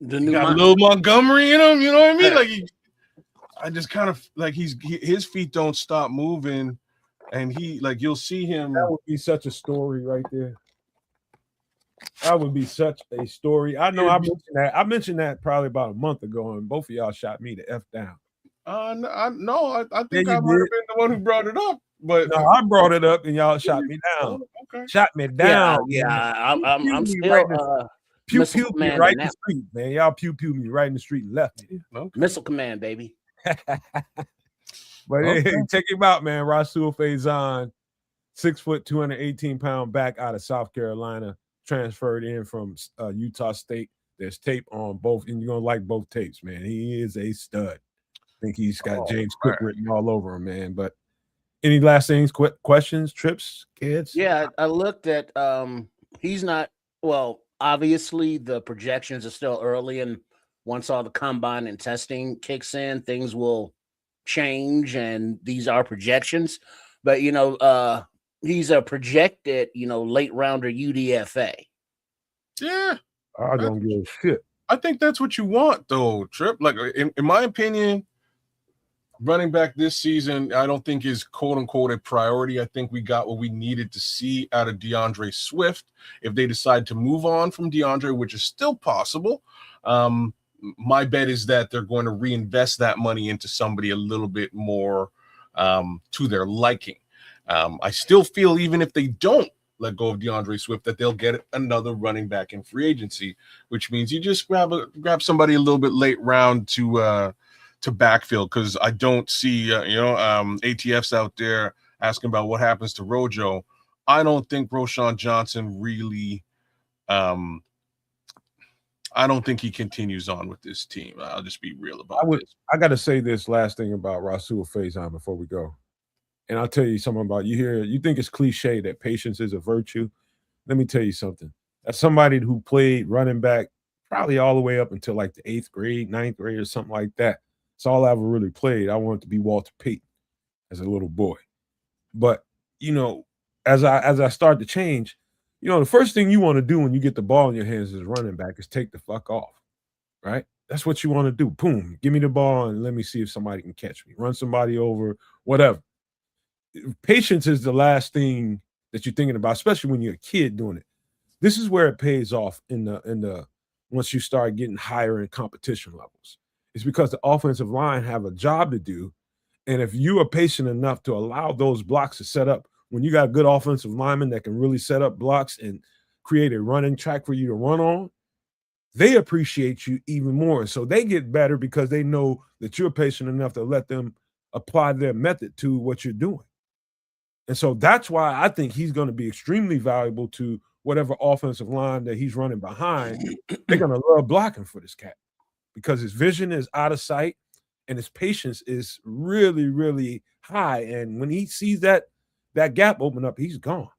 [SPEAKER 3] the new little Montgomery in him. You know what I mean? Yeah. Like I just kind of like his feet don't stop moving, and you'll see him.
[SPEAKER 2] That would be such a story right there. That would be such a story. I know I mentioned that probably about a month ago, and both of y'all shot me the F down.
[SPEAKER 3] I think I might have been the one who brought it up. But
[SPEAKER 2] no, I brought it up and y'all shot me down.
[SPEAKER 3] Okay.
[SPEAKER 2] Shot me down.
[SPEAKER 4] Yeah, I'm still
[SPEAKER 2] pew pew me right in the street, man. Y'all pew pew me right in the street and left me.
[SPEAKER 4] Okay. Missile command, baby.
[SPEAKER 2] But hey, check him out, man. Rasul Faison. 6 foot, 218-pound back out of South Carolina, transferred in from Utah State. There's tape on both, and you're gonna like both tapes, man. He is a stud. I think he's got James Cook written all over him, man. But any last things, questions, trips, kids?
[SPEAKER 4] Yeah, I looked at he's not well, obviously the projections are still early, and once all the combine and testing kicks in, things will change, and these are projections. But he's a projected, late rounder UDFA.
[SPEAKER 3] Yeah.
[SPEAKER 2] I don't give a shit.
[SPEAKER 3] I think that's what you want, though, Trip. Like, in my opinion, running back this season, I don't think is quote unquote a priority. I think we got what we needed to see out of DeAndre Swift. If they decide to move on from DeAndre, which is still possible, my bet is that they're going to reinvest that money into somebody a little bit more to their liking. I still feel even if they don't let go of DeAndre Swift, that they'll get another running back in free agency, which means you just grab somebody a little bit late round to backfill, because I don't see ATFs out there asking about what happens to Rojo. I don't think Roschon Johnson really I don't think he continues on with this team. I'll just be real about this.
[SPEAKER 2] I got to say this last thing about Rasul Faison before we go. And I'll tell you something about you think it's cliche that patience is a virtue. Let me tell you something. As somebody who played running back probably all the way up until like the 8th grade, 9th grade or something like that. It's all I ever really played. I wanted to be Walter Payton as a little boy. But, as I start to change, the first thing you want to do when you get the ball in your hands as a running back is take the fuck off, right? That's what you want to do. Boom, give me the ball and let me see if somebody can catch me. Run somebody over, whatever. Patience is the last thing that you're thinking about, especially when you're a kid doing it. This is where it pays off in the once you start getting higher in competition levels. It's because the offensive line have a job to do, and if you are patient enough to allow those blocks to set up, when you got good offensive linemen that can really set up blocks and create a running track for you to run on, they appreciate you even more. And so they get better because they know that you're patient enough to let them apply their method to what you're doing. And so that's why I think he's going to be extremely valuable to whatever offensive line that he's running behind. They're going to love blocking for this cat because his vision is out of sight and his patience is really, really high. And when he sees that gap open up, he's gone.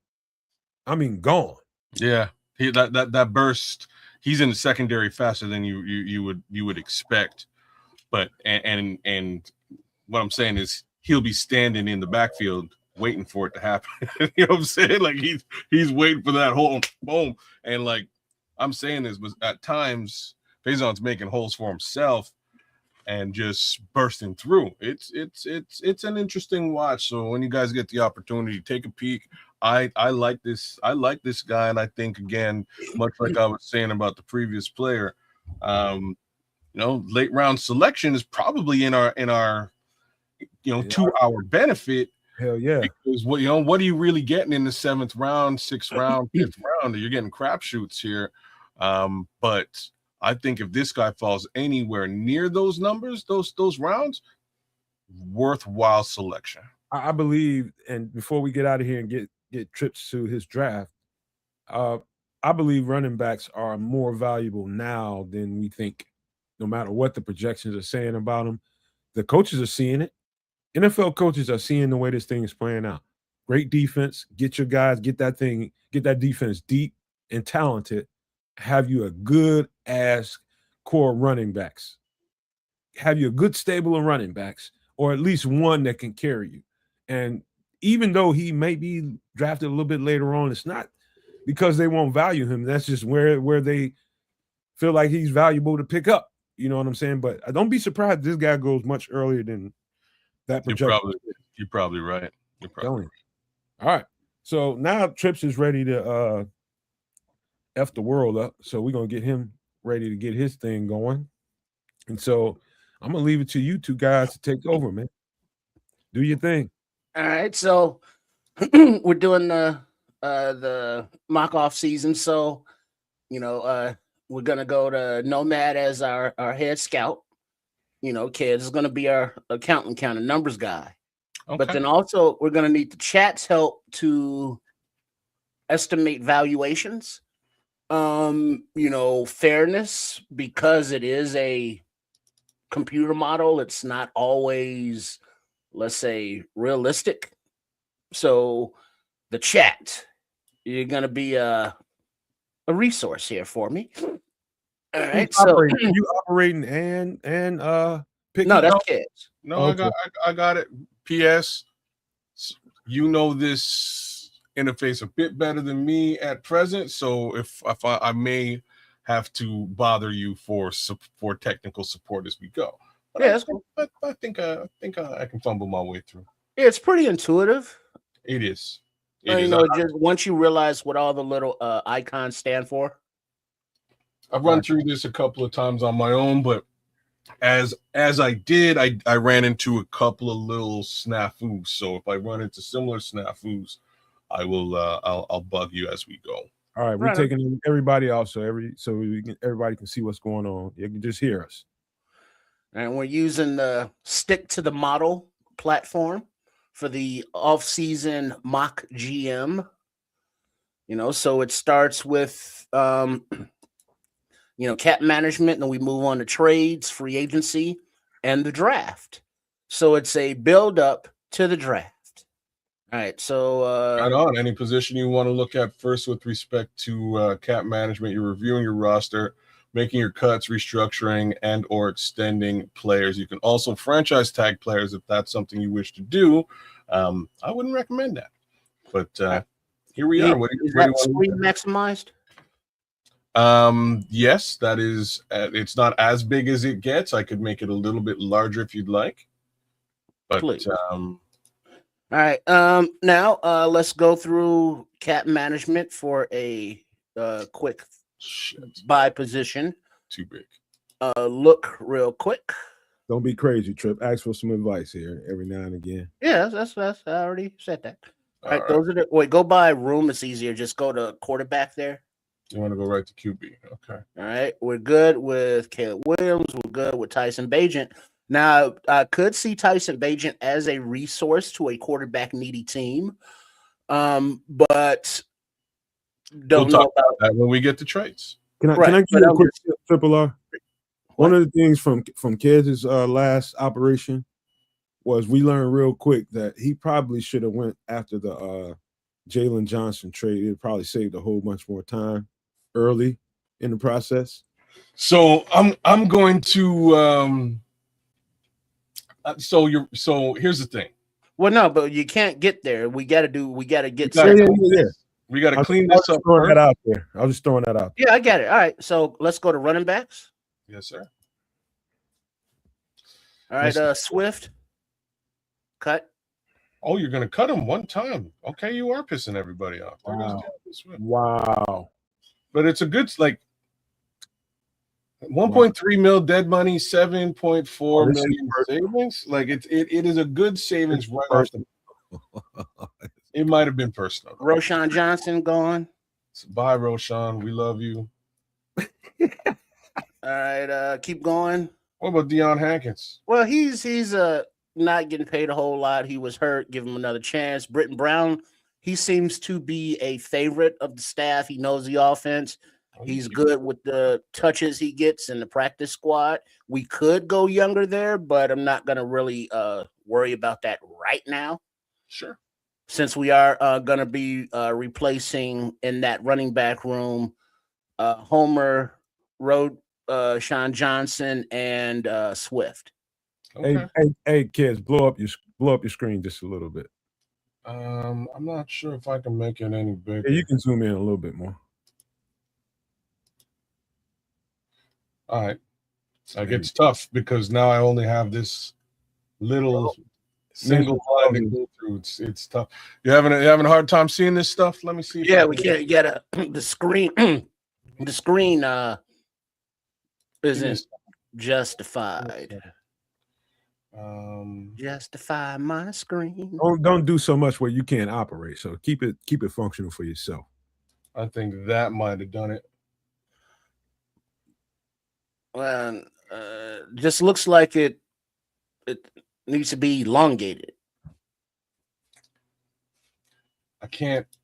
[SPEAKER 2] I mean, gone.
[SPEAKER 3] Yeah, that burst. He's in the secondary faster than you would expect. But and what I'm saying is he'll be standing in the backfield waiting for it to happen. You know what I'm saying? Like he's waiting for that hole, boom. And like I'm saying this, but at times Faison's making holes for himself and just bursting through. It's an interesting watch. So when you guys get the opportunity, take a peek. I like this. I like this guy, and I think again, much like I was saying about the previous player, late round selection is probably in our 2 hour benefit.
[SPEAKER 2] Hell yeah.
[SPEAKER 3] Because what are you really getting in the 7th round, 6th round, 5th round? You're getting crapshoots here. But I think if this guy falls anywhere near those numbers, those rounds, worthwhile selection.
[SPEAKER 2] I believe, and before we get out of here and get trips to his draft, I believe running backs are more valuable now than we think, no matter what the projections are saying about them. The coaches are seeing it. NFL coaches are seeing the way this thing is playing out. Great defense. Get your guys, get that defense deep and talented. Have you a good ass core running backs. Have you a good stable of running backs, or at least one that can carry you. And even though he may be drafted a little bit later on, it's not because they won't value him. That's just where they feel like he's valuable to pick up. You know what I'm saying? But don't be surprised this guy goes much earlier than that projection.
[SPEAKER 3] You're probably right.
[SPEAKER 2] All right. So now Trips is ready to F the world up. So we're going to get him ready to get his thing going. And so I'm going to leave it to you two guys to take over, man. Do your thing.
[SPEAKER 4] All right. So we're doing the mock-off season. So, we're going to go to Nomad as our head scout. Kids is going to be our accountant, numbers guy.
[SPEAKER 3] Okay.
[SPEAKER 4] But then also we're going to need the chat's help to estimate valuations. Fairness, because it is a computer model, it's not always, let's say, realistic. So the chat, you're going to be a resource here for me. All right. So
[SPEAKER 2] You operating and picking?
[SPEAKER 4] no, that's kids.
[SPEAKER 3] No,
[SPEAKER 2] Okay.
[SPEAKER 3] I got it. P.S. You know this interface a bit better than me at present, so if I may have to bother you for technical support as we go. But
[SPEAKER 4] Yeah, that's cool.
[SPEAKER 3] I think I can fumble my way through.
[SPEAKER 4] Yeah, it's pretty intuitive.
[SPEAKER 3] It is.
[SPEAKER 4] Just once you realize what all the little icons stand for.
[SPEAKER 3] I've run through this a couple of times on my own, but as I did, I ran into a couple of little snafus. So if I run into similar snafus, I will I'll bug you as we go.
[SPEAKER 2] All right, we're taking everybody out so everybody can see what's going on. You can just hear us.
[SPEAKER 4] And we're using the stick to the model platform for the off-season mock GM. So it starts with cap management, and then we move on to trades, free agency, and the draft. So it's a build up to the draft. All right. So
[SPEAKER 3] right on. Any position you want to look at first with respect to cap management, you're reviewing your roster, making your cuts, restructuring, and or extending players. You can also franchise tag players if that's something you wish to do. I wouldn't recommend that. But here we are.
[SPEAKER 4] Is that screen maximized?
[SPEAKER 3] Yes, that is. It's not as big as it gets. I could make it a little bit larger if you'd like. But
[SPEAKER 4] please. All right. Now let's go through cap management for a quick buy position.
[SPEAKER 3] Too big.
[SPEAKER 4] Look real quick.
[SPEAKER 2] Don't be crazy, Trip. Ask for some advice here every now and again.
[SPEAKER 4] Yeah, that's I already said that. All right, those are the go by room. It's easier. Just go to quarterback there.
[SPEAKER 3] You want to go right to QB. Okay.
[SPEAKER 4] All right. We're good with Caleb Williams. We're good with Tyson Bagent. Now, I could see Tyson Bagent as a resource to a quarterback needy team. But
[SPEAKER 3] we'll talk about that when we get to trades.
[SPEAKER 2] Can I give you a quick Triple R? One of the things from Kedz's last operation was we learned real quick that he probably should have went after the Jalen Johnson trade. It probably saved a whole bunch more time early in the process.
[SPEAKER 3] So I'm going to so here's the thing.
[SPEAKER 4] Well, no, but you can't get there. We got to get
[SPEAKER 3] we got to clean this up.
[SPEAKER 2] Throwing that out there. I was just throwing that out there.
[SPEAKER 4] Yeah, I get it. All right. So let's go to running backs.
[SPEAKER 3] Yes, sir.
[SPEAKER 4] All right, Swift. Cut.
[SPEAKER 3] Oh, you're gonna cut him one time. Okay, you are pissing everybody off.
[SPEAKER 2] Wow.
[SPEAKER 3] But it's a good 1.3 mil dead money, 7.4 million savings. Like it is a good savings right off the. It might have been personal.
[SPEAKER 4] Roshan Johnson gone.
[SPEAKER 3] Bye, Roshan. We love you.
[SPEAKER 4] All right, keep going.
[SPEAKER 3] What about Deion Hankins?
[SPEAKER 4] Well, he's not getting paid a whole lot. He was hurt. Give him another chance. Britton Brown, he seems to be a favorite of the staff. He knows the offense. He's good with the touches he gets in the practice squad. We could go younger there, but I'm not going to really worry about that right now.
[SPEAKER 3] Sure.
[SPEAKER 4] Since we are going to be replacing in that running back room Homer, Sean Johnson, and Swift.
[SPEAKER 3] Okay.
[SPEAKER 2] Hey, kids, blow up your screen just a little bit.
[SPEAKER 3] I'm not sure if I can make it any bigger.
[SPEAKER 2] Yeah, you can zoom in a little bit more.
[SPEAKER 3] All right. Like it's tough because now I only have this little single line to go through. It's tough. You having a hard time seeing this stuff? Let me see.
[SPEAKER 4] Yeah, we can't get the screen. The screen isn't justified. Justify my screen.
[SPEAKER 2] Don't do so much where you can't operate. So keep it functional for yourself.
[SPEAKER 3] I think that might have done it.
[SPEAKER 4] Well, just looks like it needs to be elongated.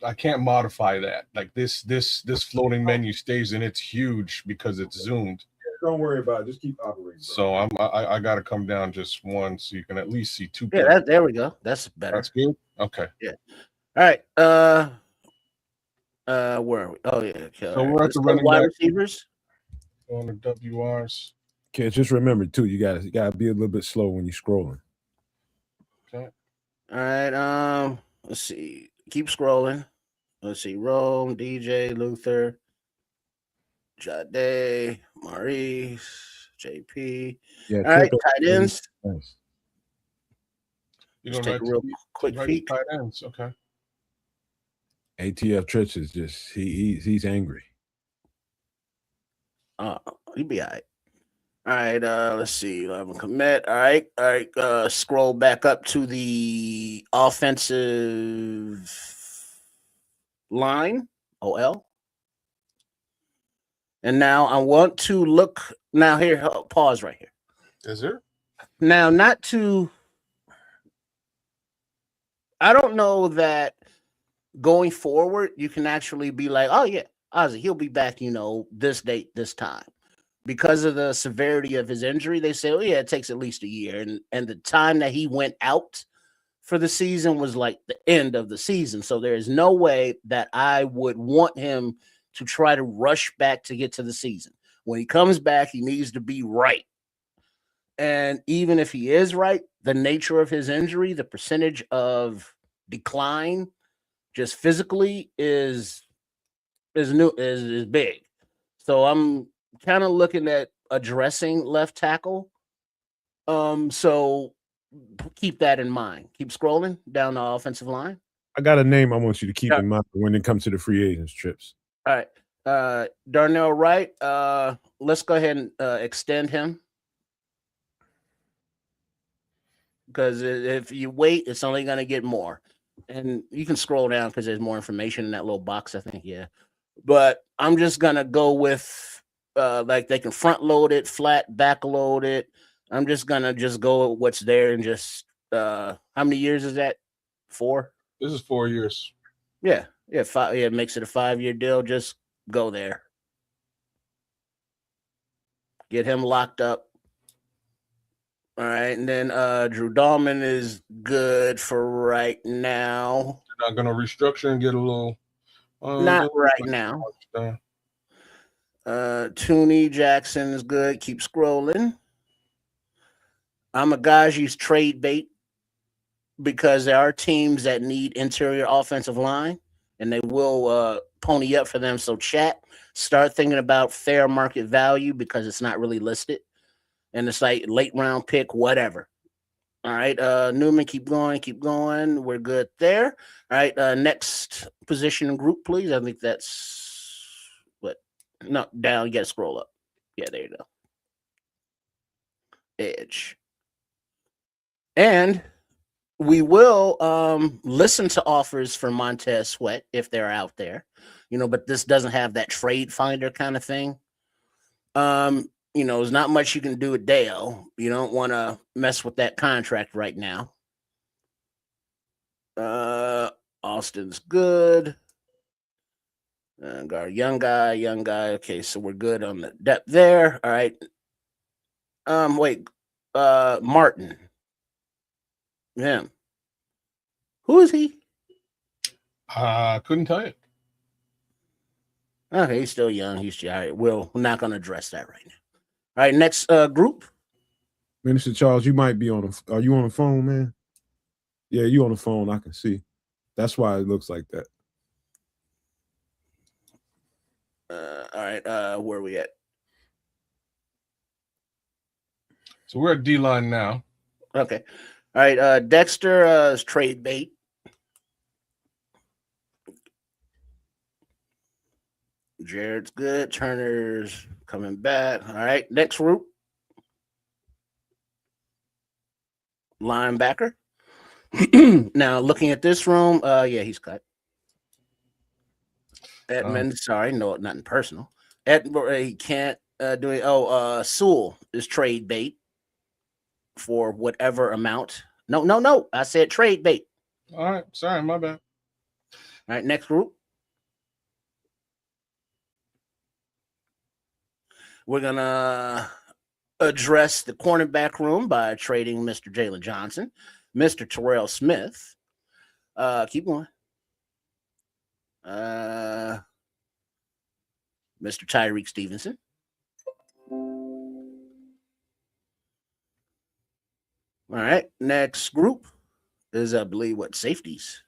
[SPEAKER 3] I can't modify that. Like this floating menu stays and it's huge because it's zoomed.
[SPEAKER 2] Don't worry about it. Just keep operating.
[SPEAKER 3] So I got to come down just one so you can at least see 2
[SPEAKER 4] Yeah,
[SPEAKER 3] players.
[SPEAKER 4] there we go. That's better.
[SPEAKER 3] That's good. Okay.
[SPEAKER 4] Yeah. All right. Where are we? Oh yeah. Okay.
[SPEAKER 3] So we're at the
[SPEAKER 4] Let's go
[SPEAKER 3] running
[SPEAKER 4] wide
[SPEAKER 3] back.
[SPEAKER 4] receivers.
[SPEAKER 3] On the WRs.
[SPEAKER 2] Okay, just remember too, you gotta be a little bit slow when you're scrolling.
[SPEAKER 3] Okay.
[SPEAKER 4] All right. Let's see. Keep scrolling. Let's see. Rome, DJ, Luther, Jade, Maurice, JP.
[SPEAKER 2] Yeah.
[SPEAKER 4] All right. Tight ends.
[SPEAKER 2] Nice.
[SPEAKER 3] You
[SPEAKER 4] Just
[SPEAKER 3] go
[SPEAKER 4] take
[SPEAKER 3] right
[SPEAKER 4] a real
[SPEAKER 3] to
[SPEAKER 4] quick
[SPEAKER 3] right
[SPEAKER 4] peek.
[SPEAKER 3] to tight ends. Okay.
[SPEAKER 2] ATF Trish is just he's angry.
[SPEAKER 4] He'll be all right. All right, let's see. I have a commit. All right. Scroll back up to the offensive line, OL. And now I want to look now here. Pause right here.
[SPEAKER 3] Is there?
[SPEAKER 4] Now, I don't know that going forward, you can actually be like, oh yeah, Ozzy, he'll be back, this date, this time. Because of the severity of his injury, they say, oh yeah, it takes at least a year. And the time that he went out for the season was like the end of the season. So there is no way that I would want him to try to rush back to get to the season. When he comes back, he needs to be right. And even if he is right, the nature of his injury, the percentage of decline just physically is big. So I'm kind of looking at addressing left tackle. So keep that in mind. Keep scrolling down the offensive line.
[SPEAKER 2] I got a name I want you to keep in mind when it comes to the free agents trips.
[SPEAKER 4] All right. Darnell Wright. Let's go ahead and extend him. Because if you wait, it's only going to get more. And you can scroll down because there's more information in that little box, I think. Yeah. But I'm just going to go with like they can front load it, flat back load it. I'm just going to go with what's there and just how many years is that? 4?
[SPEAKER 3] This is 4 years.
[SPEAKER 4] Yeah. Yeah. 5. Yeah. It makes it a 5-year deal. Just go there. Get him locked up. All right, and then Drew Dahlman is good for right now.
[SPEAKER 3] You're not gonna restructure and get a little.
[SPEAKER 4] Not right now. Tooney Jackson is good. Keep scrolling. Amagaji's trade bait because there are teams that need interior offensive line, and they will pony up for them. So, chat, start thinking about fair market value because it's not really listed. And it's like late round pick, whatever. All right. Newman, keep going. We're good there. All right. Next position and group, please. I think that's what? No, down. You got to scroll up. Yeah, there you go. Edge. And we will listen to offers for Montez Sweat if they're out there, but this doesn't have that trade finder kind of thing. There's not much you can do with Dale. You don't want to mess with that contract right now. Austin's good. Got a young guy. Okay, so we're good on the depth there. All right. Wait. Martin. Him. Who is he?
[SPEAKER 3] Couldn't tell you.
[SPEAKER 4] Okay, he's still young. All right. We're not going to address that right now. All right, next group.
[SPEAKER 2] Minister Charles, you might be are you on the phone, man? Yeah, you on the phone. I can see. That's why it looks like that.
[SPEAKER 4] All right, where are we at?
[SPEAKER 3] So we're at D-line now.
[SPEAKER 4] Okay. All right, Dexter is trade bait. Jared's good. Turner's coming back. All right, next group. Linebacker. Now, looking at this room, yeah, he's cut. Edmund, sorry, no, nothing personal. Edmund, he can't do it. Oh, Sewell is trade bait for whatever amount. No. I said trade bait.
[SPEAKER 3] All right, sorry, my bad.
[SPEAKER 4] All right, next group. We're gonna address the cornerback room by trading Mr. Jalen Johnson, Mr. Terrell Smith. Keep going. Mr. Tyreek Stevenson. All right, next group is, I believe, what, safeties.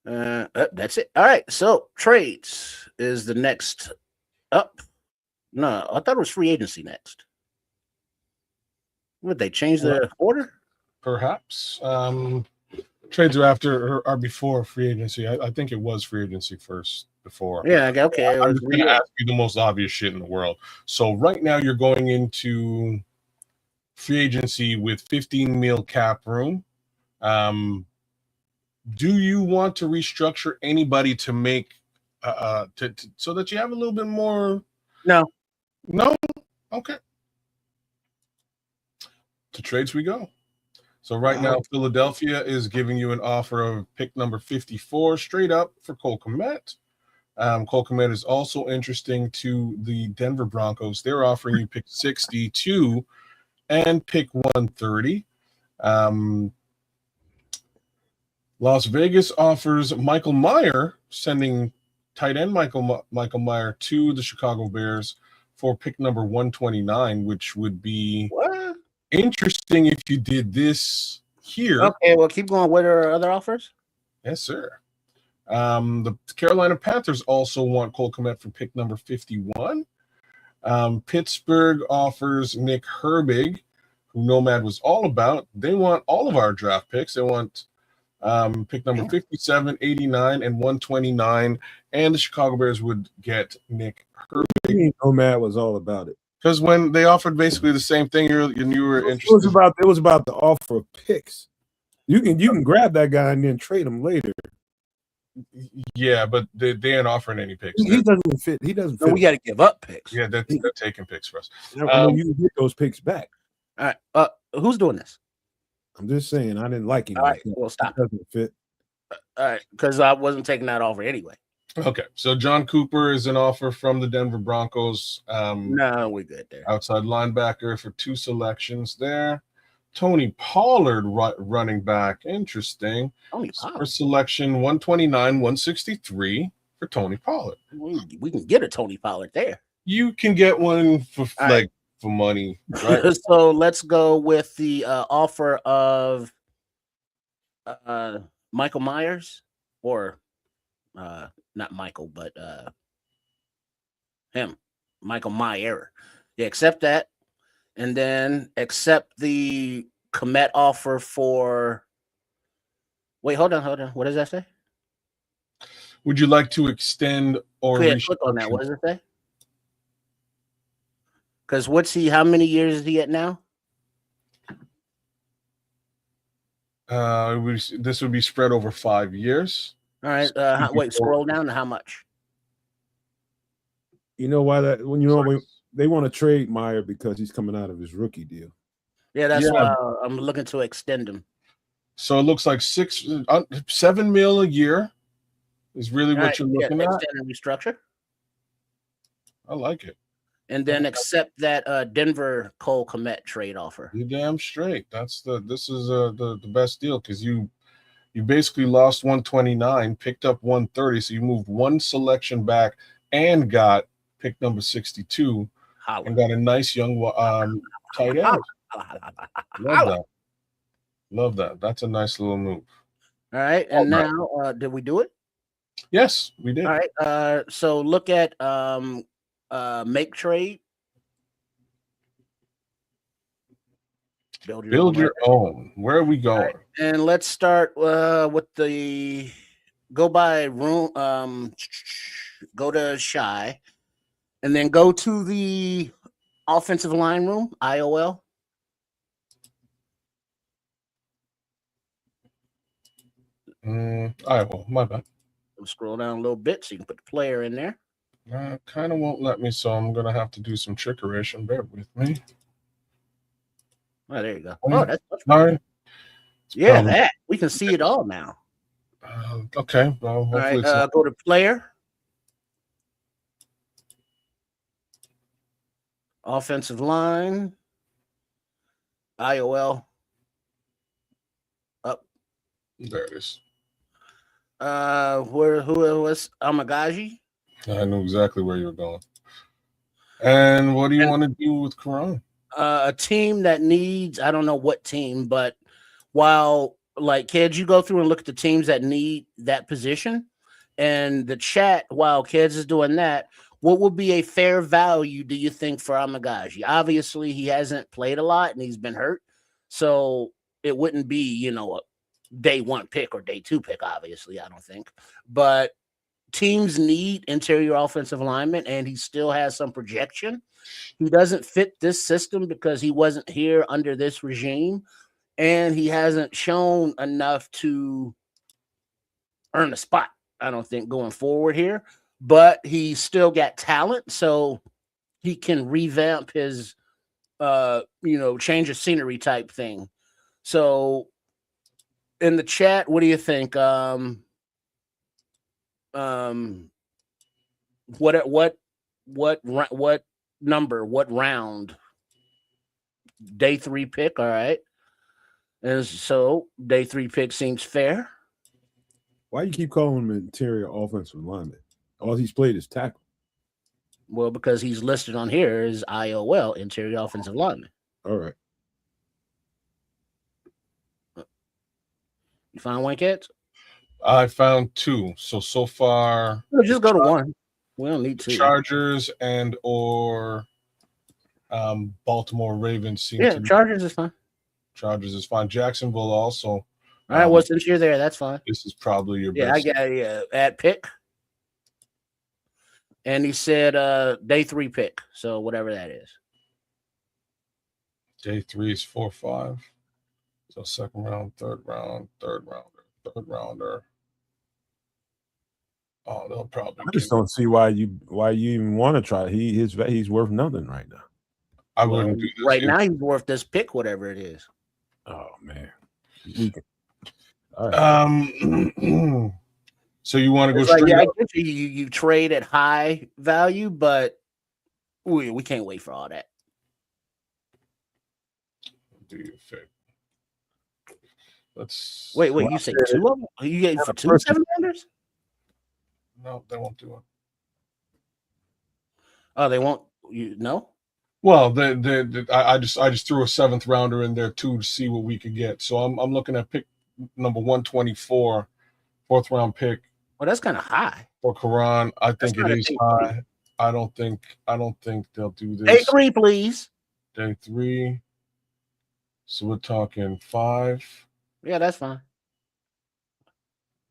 [SPEAKER 4] That's it. All right, so trades is the next up. No, I thought it was free agency next. Would they change the order?
[SPEAKER 3] Perhaps. Trades are before free agency. I think it was free agency first before.
[SPEAKER 4] Yeah, okay.
[SPEAKER 3] I'm just going to ask you the most obvious shit in the world. So right now you're going into free agency with 15 mil cap room. Do you want to restructure anybody to make so that you have a little bit more?
[SPEAKER 4] No.
[SPEAKER 3] Okay. To trades we go. So right now, Philadelphia is giving you an offer of pick number 54 straight up for Cole Kmet. Cole Kmet is also interesting to the Denver Broncos. They're offering you pick 62 and pick 130. Las Vegas offers Michael Mayer, sending tight end Michael Mayer to the Chicago Bears for pick number 129, which would be interesting if you did this here.
[SPEAKER 4] Okay, well, keep going. What are other offers?
[SPEAKER 3] Yes, sir. The Carolina Panthers also want Cole Kmet for pick number 51. Pittsburgh offers Nick Herbig, who Nomad was all about. They want all of our draft picks. They want pick number 57, 89, and 129. And the Chicago Bears would get Nick Herbig.
[SPEAKER 2] Nomad was all about it.
[SPEAKER 3] Because when they offered basically the same thing, you were interested.
[SPEAKER 2] It was about the offer of picks. You can grab that guy and then trade him later.
[SPEAKER 3] Yeah, but they ain't offering any picks.
[SPEAKER 2] He doesn't fit. He doesn't fit.
[SPEAKER 4] We got to give up picks.
[SPEAKER 3] Yeah, they're taking picks for us.
[SPEAKER 2] You can get those picks back.
[SPEAKER 4] All right. Who's doing this?
[SPEAKER 2] I'm just saying I didn't like him.
[SPEAKER 4] All right, well, stop.
[SPEAKER 2] It doesn't fit.
[SPEAKER 4] All right, because I wasn't taking that offer anyway.
[SPEAKER 3] Okay, so John Cooper is an offer from the Denver Broncos.
[SPEAKER 4] No, we're good there.
[SPEAKER 3] Outside linebacker for 2 selections there. Tony Pollard, running back. Interesting.
[SPEAKER 4] Tony Pollard.
[SPEAKER 3] First selection, 129, 163 for Tony Pollard.
[SPEAKER 4] We can get a Tony Pollard there.
[SPEAKER 3] You can get one for for money. Right?
[SPEAKER 4] So let's go with the offer of Michael Myers, or not Michael, but him, Michael Mayer. Yeah, accept that, and then accept the Kmet offer for. Wait, hold on. What does that say?
[SPEAKER 3] Would you like to extend or
[SPEAKER 4] click on that? What does it say? Because how many years is he at now?
[SPEAKER 3] This would be spread over 5 years.
[SPEAKER 4] All right. Wait, scroll down to how much?
[SPEAKER 2] You know why when they want to trade Meyer because he's coming out of his rookie deal.
[SPEAKER 4] Yeah, that's why I'm looking to extend him.
[SPEAKER 3] So it looks like 7 mil a year is really what you're looking at.
[SPEAKER 4] Extend and restructure.
[SPEAKER 3] I like it.
[SPEAKER 4] And then accept that Denver Cole Kmet trade offer.
[SPEAKER 3] You're damn straight. This is the best deal, because you basically lost 129, picked up 130, so you moved 1 selection back and got pick number 62 and got a nice young tight end. Love that. That's a nice little move.
[SPEAKER 4] All right, and now did we do it?
[SPEAKER 3] Yes, we did.
[SPEAKER 4] All right, so look at make trade.
[SPEAKER 3] Build your own. Where are we going? Right.
[SPEAKER 4] And let's start with the go by room. Go to Shy, and then go to the offensive line room. IOL.
[SPEAKER 3] IOL. My bad.
[SPEAKER 4] We'll scroll down a little bit so you can put the player in there.
[SPEAKER 3] Kind of won't let me, so I'm gonna have to do some trickeration. Bear with me.
[SPEAKER 4] Oh, there you go.
[SPEAKER 3] Oh, that's much better.
[SPEAKER 4] Yeah, that we can see it all now.
[SPEAKER 3] Okay. Well,
[SPEAKER 4] All
[SPEAKER 3] hopefully
[SPEAKER 4] right,
[SPEAKER 3] it's not.
[SPEAKER 4] go to player, offensive line, IOL, up.
[SPEAKER 3] There it is.
[SPEAKER 4] Who was Amagaji?
[SPEAKER 3] I knew exactly where you were going. And what do you want to do with Quran?
[SPEAKER 4] A team that needs, I don't know what team, but while like kids, you go through and look at the teams that need that position, and the chat while kids is doing that. What would be a fair value, do you think, for Amagaji? Obviously, he hasn't played a lot and he's been hurt, so it wouldn't be a day one pick or day two pick. Obviously, I don't think, but teams need interior offensive linemen, and he still has some projection. He doesn't fit this system because he wasn't here under this regime, and he hasn't shown enough to earn a spot, I don't think, going forward here. But he's still got talent, so he can revamp his change of scenery type thing. So in the chat, what do you think? What number, what round? Day 3 pick, all right. And so day 3 pick seems fair.
[SPEAKER 2] Why you keep calling him interior offensive lineman? All he's played is tackle.
[SPEAKER 4] Well, because he's listed on here as IOL, interior offensive lineman.
[SPEAKER 2] All right.
[SPEAKER 4] You find one, kids?
[SPEAKER 3] I found 2. So far,
[SPEAKER 4] Just go to 1. We don't need 2.
[SPEAKER 3] Chargers and or Baltimore Ravens seem to be.
[SPEAKER 4] Chargers is fine.
[SPEAKER 3] Chargers is fine. Jacksonville also.
[SPEAKER 4] All right, well, since you're there, that's fine.
[SPEAKER 3] This is probably your
[SPEAKER 4] I
[SPEAKER 3] best.
[SPEAKER 4] got at pick. And he said day 3 pick. So whatever that is.
[SPEAKER 3] Day 3 is 4-5. So second round, third rounder, third rounder. Oh, they'll probably.
[SPEAKER 2] I just don't see why you even want to try. He's worth nothing right now.
[SPEAKER 3] I wouldn't do this.
[SPEAKER 4] Right now, he's worth this pick, whatever it is.
[SPEAKER 2] Oh man. All
[SPEAKER 3] right. So you want to go straight?
[SPEAKER 4] I get you trade at high value, but we can't wait for all that.
[SPEAKER 3] Do you fit? Let's
[SPEAKER 4] wait. You say 2 of them? You gave for 2 7-rounders?
[SPEAKER 3] No, they won't do it.
[SPEAKER 4] Oh, they won't. You no?
[SPEAKER 3] Well, I just threw a 7th rounder in there too to see what we could get. So I'm looking at pick number 124, 4th round pick.
[SPEAKER 4] Well, that's kind of high
[SPEAKER 3] for Quran. I think it is high. I don't think they'll do this.
[SPEAKER 4] Day 3, please.
[SPEAKER 3] Day 3. So we're talking 5.
[SPEAKER 4] Yeah, that's fine.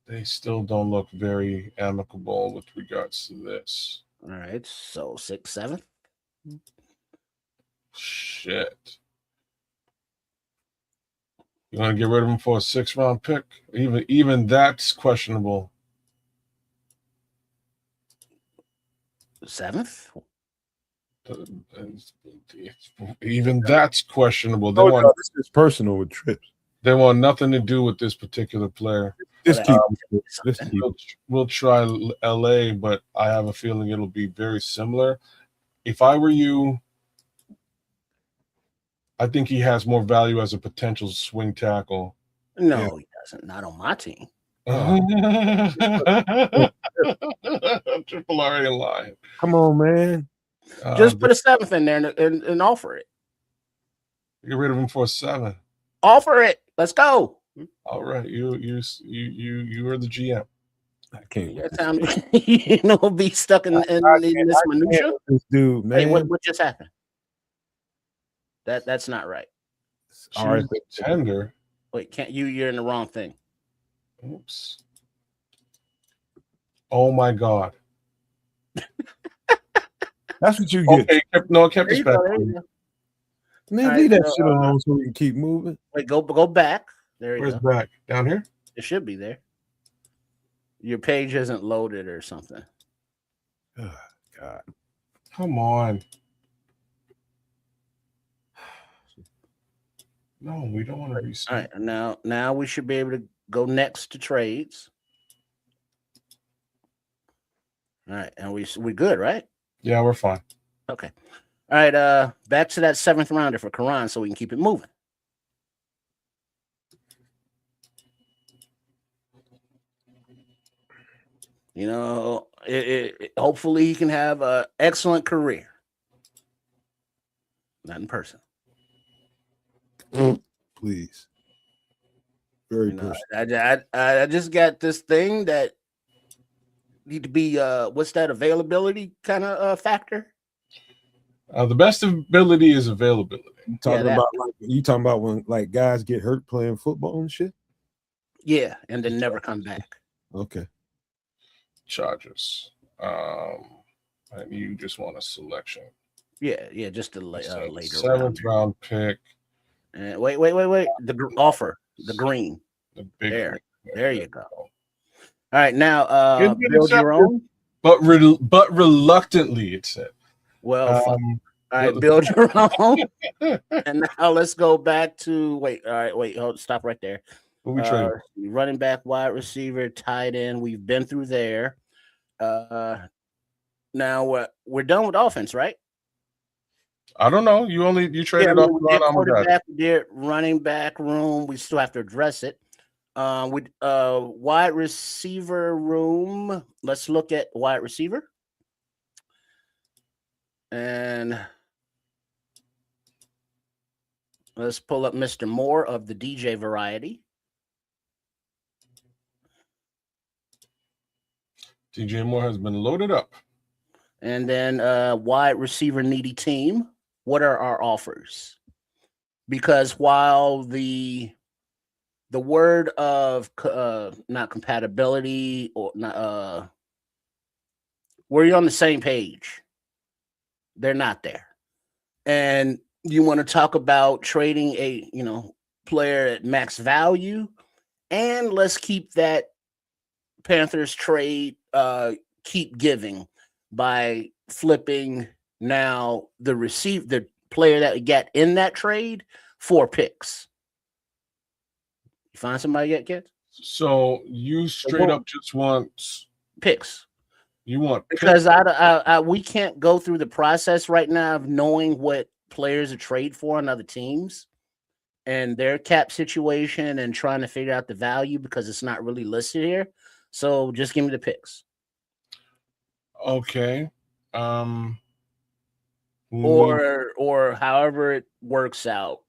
[SPEAKER 3] They still don't look very amicable with regards to this.
[SPEAKER 4] All right, so 6, 7.
[SPEAKER 3] Shit. You want to get rid of him for a 6th round pick? Even that's questionable.
[SPEAKER 4] 7th?
[SPEAKER 3] Even that's questionable.
[SPEAKER 2] This is personal with trips.
[SPEAKER 3] They want nothing to do with this particular player. We'll try LA, but I have a feeling it'll be very similar. If I were you, I think he has more value as a potential swing tackle.
[SPEAKER 4] No, he doesn't. Not on my team.
[SPEAKER 3] Triple R in line.
[SPEAKER 2] Come on, man.
[SPEAKER 4] Just put a 7th in there and offer it.
[SPEAKER 3] Get rid of him for a 7.
[SPEAKER 4] Offer it. Let's go.
[SPEAKER 3] All right, you are the GM.
[SPEAKER 2] I can't.
[SPEAKER 4] Be stuck in this minutia.
[SPEAKER 2] This dude, man.
[SPEAKER 4] Hey, what just happened? That's not right.
[SPEAKER 3] All right, tender.
[SPEAKER 4] Wait, you're in the wrong thing.
[SPEAKER 3] Oops. Oh my God.
[SPEAKER 2] That's what you get.
[SPEAKER 3] Okay, I kept this back.
[SPEAKER 2] Man, leave that shit alone so we can keep moving.
[SPEAKER 4] Wait, go back. There you go.
[SPEAKER 3] Where's back? Down here?
[SPEAKER 4] It should be there. Your page isn't loaded or something.
[SPEAKER 2] Oh, God.
[SPEAKER 3] Come on. No, we don't want to
[SPEAKER 4] All
[SPEAKER 3] reset.
[SPEAKER 4] right, now we should be able to go next to trades. All right, and we good, right?
[SPEAKER 3] Yeah, we're fine.
[SPEAKER 4] Okay. All right, back to that 7th rounder for Karan so we can keep it moving. You know, hopefully he can have an excellent career. Not in person.
[SPEAKER 2] Please. Very
[SPEAKER 4] You know,
[SPEAKER 2] personal.
[SPEAKER 4] I just got this thing that need to be what's that availability kind of factor?
[SPEAKER 3] The best ability is availability.
[SPEAKER 2] You talking
[SPEAKER 4] that.
[SPEAKER 2] about when like guys get hurt playing football and shit?
[SPEAKER 4] Yeah, and then never come back.
[SPEAKER 2] Okay.
[SPEAKER 3] Charges. And you just want a selection.
[SPEAKER 4] Yeah, just a later
[SPEAKER 3] 7th round pick.
[SPEAKER 4] And wait. The offer, the green.
[SPEAKER 3] The big
[SPEAKER 4] there you go. All right, now build your own.
[SPEAKER 3] But reluctantly, it said.
[SPEAKER 4] Well, all right, build your own. And now let's go back to hold, stop right there.
[SPEAKER 3] What we trading?
[SPEAKER 4] Running back, wide receiver, tight end. We've been through there. Now we're done with offense, right?
[SPEAKER 3] I don't know. You traded off
[SPEAKER 4] quarterback, we did running back room. We still have to address it. With wide receiver room, let's look at wide receiver. And let's pull up Mr. Moore of the DJ variety.
[SPEAKER 3] DJ Moore has been loaded up.
[SPEAKER 4] And then wide receiver needy team. What are our offers? Because while the word of not compatibility or not we're on the same page, they're not there. And you want to talk about trading a player at max value, and let's keep that Panthers trade keep giving by flipping now the player that we get in that trade 4 picks. You find somebody yet, kids?
[SPEAKER 3] So you straight up just want
[SPEAKER 4] picks.
[SPEAKER 3] You want
[SPEAKER 4] because we can't go through the process right now of knowing what players are trade for on other teams and their cap situation and trying to figure out the value because it's not really listed here. So just give me the picks.
[SPEAKER 3] Okay.
[SPEAKER 4] Or however it works out.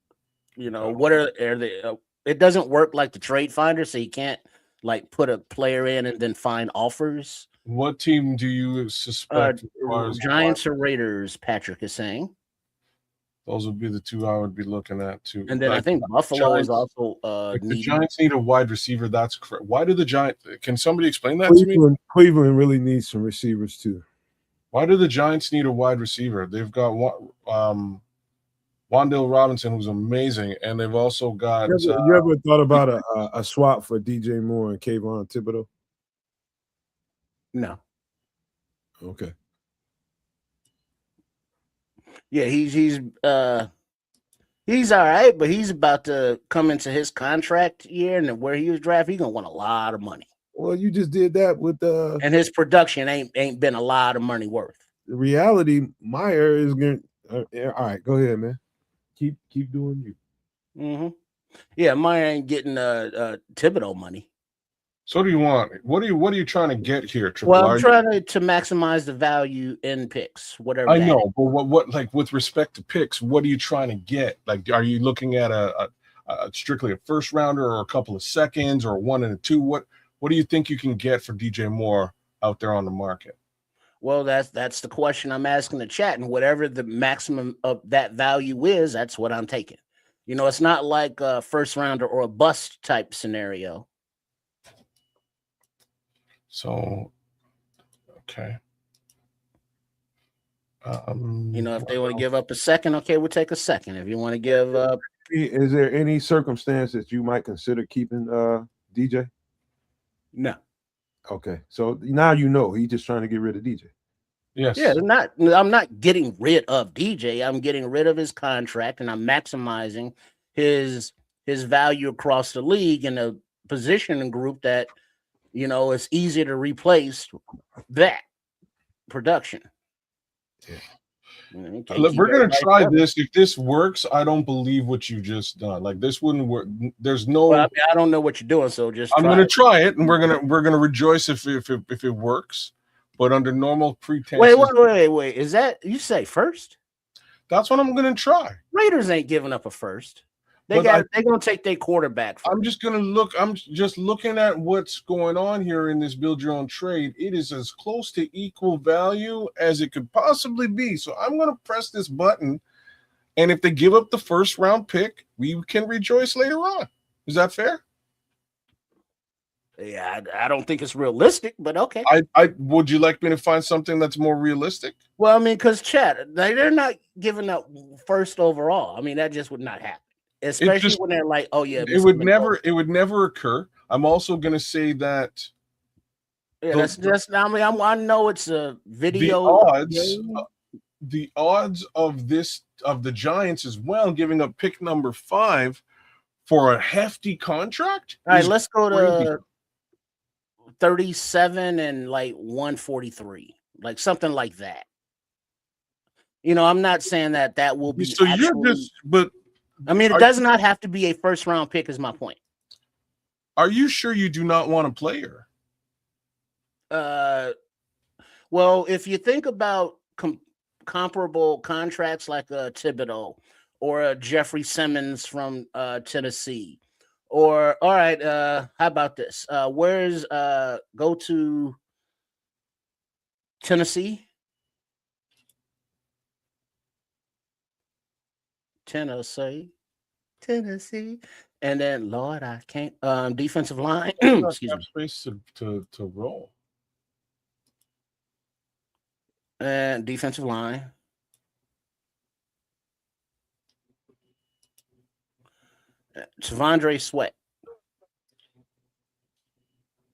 [SPEAKER 4] What are they? It doesn't work like the trade finder, so you can't like put a player in and then find offers.
[SPEAKER 3] What team do you suspect?
[SPEAKER 4] Giants or Raiders? Patrick is saying.
[SPEAKER 3] Those would be the 2 I would be looking at too.
[SPEAKER 4] And then I think Buffalo is also
[SPEAKER 3] the Giants need a wide receiver. That's correct. Why do the Giants? Can somebody explain that to me?
[SPEAKER 2] Cleveland really needs some receivers too.
[SPEAKER 3] Why do the Giants need a wide receiver? They've got Wan'Dale Robinson, who's amazing, and they've also got.
[SPEAKER 2] You ever thought about a swap for DJ Moore and Kayvon Thibodeau?
[SPEAKER 4] No.
[SPEAKER 2] Okay.
[SPEAKER 4] Yeah, he's all right, but he's about to come into his contract year, and where he was drafted, he's gonna want a lot of money.
[SPEAKER 2] Well, you just did that with
[SPEAKER 4] and his production ain't been a lot of money worth.
[SPEAKER 2] The reality, Meyer is gonna. All right, go ahead, man. Keep doing you.
[SPEAKER 4] Mm-hmm. Yeah, Meyer ain't getting Thibodeau money.
[SPEAKER 3] So what do you want? What are you trying to get here?
[SPEAKER 4] Well, I'm trying to maximize the value in picks, whatever.
[SPEAKER 3] I know, but what like with respect to picks, what are you trying to get? Like, are you looking at a strictly a first rounder or a couple of seconds or a 1 and a 2? What do you think you can get for DJ Moore out there on the market?
[SPEAKER 4] Well, that's the question I'm asking the chat, and whatever the maximum of that value is, that's what I'm taking. It's not like a first rounder or a bust type scenario.
[SPEAKER 3] So, okay.
[SPEAKER 4] If they want to give up a second, okay, we'll take a second. If you want to give up,
[SPEAKER 2] is there any circumstance that you might consider keeping DJ?
[SPEAKER 4] No.
[SPEAKER 2] Okay, so now he's just trying to get rid of DJ.
[SPEAKER 3] Yes.
[SPEAKER 4] Yeah, I'm not getting rid of DJ. I'm getting rid of his contract, and I'm maximizing his value across the league in a positioning group that, you know, it's easier to replace that production.
[SPEAKER 2] Yeah.
[SPEAKER 3] Look, we're gonna try this. If this works, I don't believe what you just done. Like this wouldn't work. There's no.
[SPEAKER 4] Well, I mean, I don't know what you're doing, so just.
[SPEAKER 3] I'm gonna try it, and we're gonna rejoice if it works. But under normal pretenses.
[SPEAKER 4] Wait. Is that you say first?
[SPEAKER 3] That's what I'm gonna try.
[SPEAKER 4] Raiders ain't giving up a first. They're gonna take their quarterback first.
[SPEAKER 3] I'm just looking at what's going on here in this build your own trade. It is as close to equal value as it could possibly be. So I'm gonna press this button, and if they give up the first round pick, we can rejoice later on. Is that fair?
[SPEAKER 4] Yeah, I don't think it's realistic, but okay.
[SPEAKER 3] I would you like me to find something that's more realistic?
[SPEAKER 4] Well, I mean, because Chad, they're not giving up first overall. I mean, that just would not happen. Especially when they're like, oh yeah,
[SPEAKER 3] it would never occur. I'm also gonna say that
[SPEAKER 4] that's just I mean, I know it's a video.
[SPEAKER 3] The odds of the Giants as well giving up pick number 5 for a hefty contract.
[SPEAKER 4] All right, let's go to 37 and like 143, like something like that. You know, I'm not saying that will be.
[SPEAKER 3] So but
[SPEAKER 4] I mean, it does not have to be a first round pick. Is my point.
[SPEAKER 3] Are you sure you do not want a player?
[SPEAKER 4] Well, if you think about comparable contracts like a Thibodeau or a Jeffrey Simmons from Tennessee, or all right, how about this? Where's go to Tennessee? Tennessee, and then Lord, I can't. Defensive line. Excuse me.
[SPEAKER 3] Space to roll.
[SPEAKER 4] And defensive line. T'Vondre Sweat.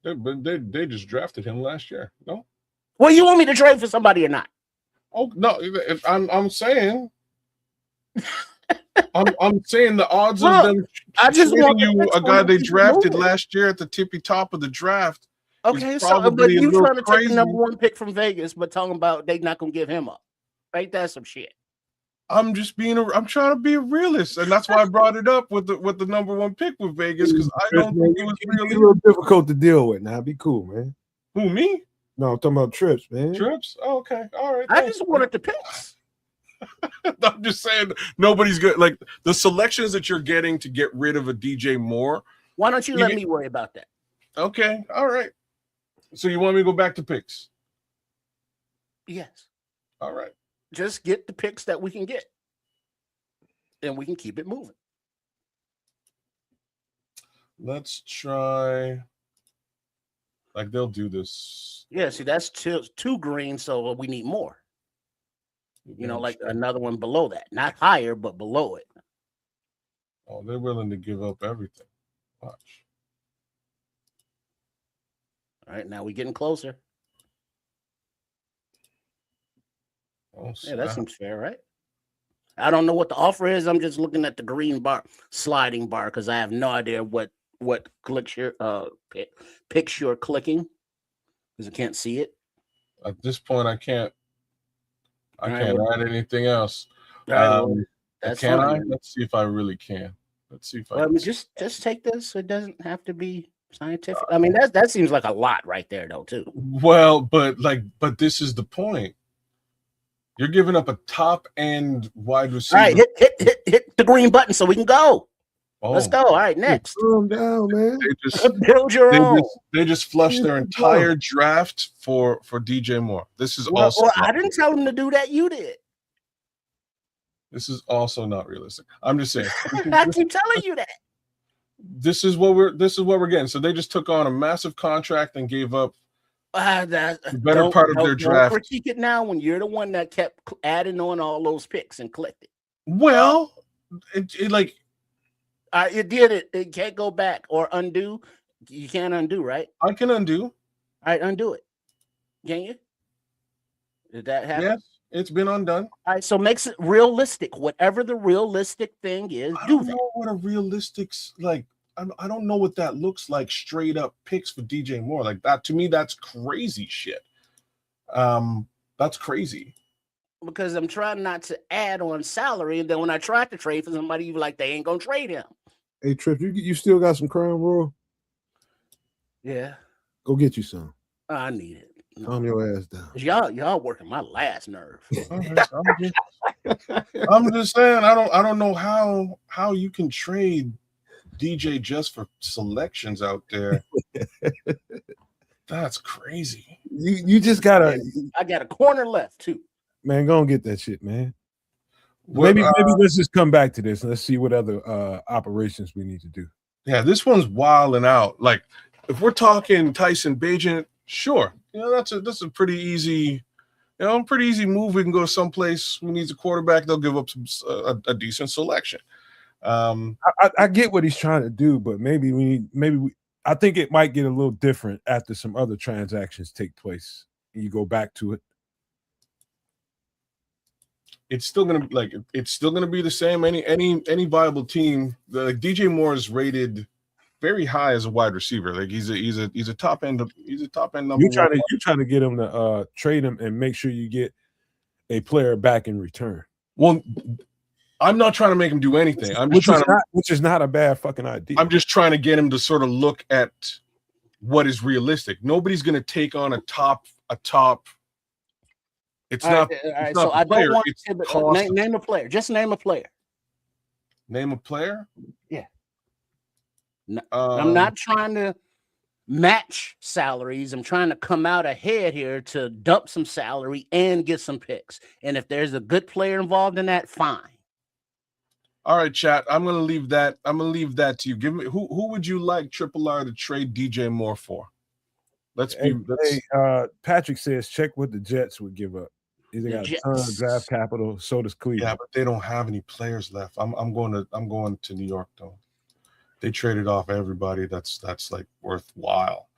[SPEAKER 3] They just drafted him last year. No.
[SPEAKER 4] Well, you want me to trade for somebody or not?
[SPEAKER 3] Oh no, I'm saying. I'm saying the odds of them trading you a guy they drafted last year at the tippy top of the draft.
[SPEAKER 4] Okay, so but you trying to take the number 1 pick from Vegas, but talking about they not gonna give him up. Right? That's some shit.
[SPEAKER 3] I'm trying to be a realist, and that's why I brought it up with the number 1 pick with Vegas, because I don't think it was really
[SPEAKER 2] real difficult to deal with. Now be cool, man.
[SPEAKER 3] Who, me?
[SPEAKER 2] No, I'm talking about Trips, man.
[SPEAKER 3] Trips? Oh, okay, all right.
[SPEAKER 4] I just wanted the picks.
[SPEAKER 3] I'm just saying nobody's good. Like the selections that you're getting to get rid of a DJ Moore.
[SPEAKER 4] Why don't you let me worry about that?
[SPEAKER 3] Okay, all right. So you want me to go back to picks?
[SPEAKER 4] Yes.
[SPEAKER 3] All right.
[SPEAKER 4] Just get the picks that we can get, and we can keep it moving.
[SPEAKER 3] Let's try. Like they'll do this.
[SPEAKER 4] Yeah. See, that's two green, so we need more. You know, like another one below that, not higher, but below it.
[SPEAKER 3] Oh, they're willing to give up everything. Watch.
[SPEAKER 4] All right, now we're getting closer.
[SPEAKER 3] Oh,
[SPEAKER 4] yeah, that seems fair, right? I don't know what the offer is. I'm just looking at the green bar, sliding bar, because I have no idea what picks you're clicking, because I can't see it.
[SPEAKER 3] At this point, I can't add anything else.
[SPEAKER 4] That's
[SPEAKER 3] can
[SPEAKER 4] fine.
[SPEAKER 3] I? Let's see if I really can. Let's see if I.
[SPEAKER 4] Well, just take this. It doesn't have to be scientific. I mean, that seems like a lot right there, though, too.
[SPEAKER 3] Well, but this is the point. You're giving up a top end wide receiver.
[SPEAKER 4] All right, hit the green button so we can go. Oh. Let's go. All right, next.
[SPEAKER 2] Calm down, man.
[SPEAKER 4] Build your own.
[SPEAKER 3] They just flushed their entire draft for DJ Moore. This is also.
[SPEAKER 4] Well, I didn't tell them to do that. You did.
[SPEAKER 3] This is also not realistic. I'm just saying.
[SPEAKER 4] I keep telling you that.
[SPEAKER 3] This is what we're getting. So they just took on a massive contract and gave up the better part of their draft.
[SPEAKER 4] Don't critique it now when you're the one that kept adding on all those picks and clicked it.
[SPEAKER 3] Well, it did
[SPEAKER 4] it. It can't go back or undo. You can't undo, right?
[SPEAKER 3] I can undo.
[SPEAKER 4] All right, undo it. Can you? Did that happen?
[SPEAKER 3] Yes. It's been undone.
[SPEAKER 4] All right, so makes it realistic. Whatever the realistic thing is,
[SPEAKER 3] I
[SPEAKER 4] do
[SPEAKER 3] don't
[SPEAKER 4] that.
[SPEAKER 3] know what a realistic like. I don't know what that looks like. Straight up picks for DJ Moore like that. To me, that's crazy shit. That's crazy.
[SPEAKER 4] Because I'm trying not to add on salary, and then when I try to trade for somebody, you like they ain't gonna trade him.
[SPEAKER 2] Hey, Tripp, you still got some Crown Royal?
[SPEAKER 4] Yeah,
[SPEAKER 2] Go get you some.
[SPEAKER 4] I need it.
[SPEAKER 2] Calm your ass down.
[SPEAKER 4] Y'all working my last nerve.
[SPEAKER 3] I'm just saying. I don't know how you can trade DJ just for selections out there. That's crazy.
[SPEAKER 2] You just gotta.
[SPEAKER 4] I got a corner left too.
[SPEAKER 2] Man, go and get that shit, man. Maybe let's just come back to this and let's see what other operations we need to do.
[SPEAKER 3] Yeah, this one's wilding out. Like, if we're talking Tyson Bagent, sure, that's a pretty easy, pretty easy move. We can go someplace who needs a quarterback. They'll give up a decent selection.
[SPEAKER 2] I get what he's trying to do, but I think it might get a little different after some other transactions take place. And you go back to it.
[SPEAKER 3] It's still gonna be the same. Any viable team. DJ Moore is rated very high as a wide receiver. Like he's a top end number.
[SPEAKER 2] You're trying to get him to trade him and make sure you get a player back in return.
[SPEAKER 3] Well, I'm not trying to make him do anything.
[SPEAKER 2] Which is not a bad fucking idea.
[SPEAKER 3] I'm just trying to get him to sort of look at what is realistic. Nobody's going to take on a top. It's not. It's not
[SPEAKER 4] so I
[SPEAKER 3] player,
[SPEAKER 4] don't want name a player. Just name a player.
[SPEAKER 3] Name a player?
[SPEAKER 4] Yeah. No, I'm not trying to match salaries. I'm trying to come out ahead here to dump some salary and get some picks. And if there's a good player involved in that, fine.
[SPEAKER 3] All right, chat. I'm gonna leave that to you. Give me who would you like Triple R to trade DJ Moore for?
[SPEAKER 2] Patrick says check what the Jets would give up. They got a ton of draft capital. So does Cleveland.
[SPEAKER 3] Yeah, but they don't have any players left. I'm going to New York though. They traded off everybody that's like worthwhile,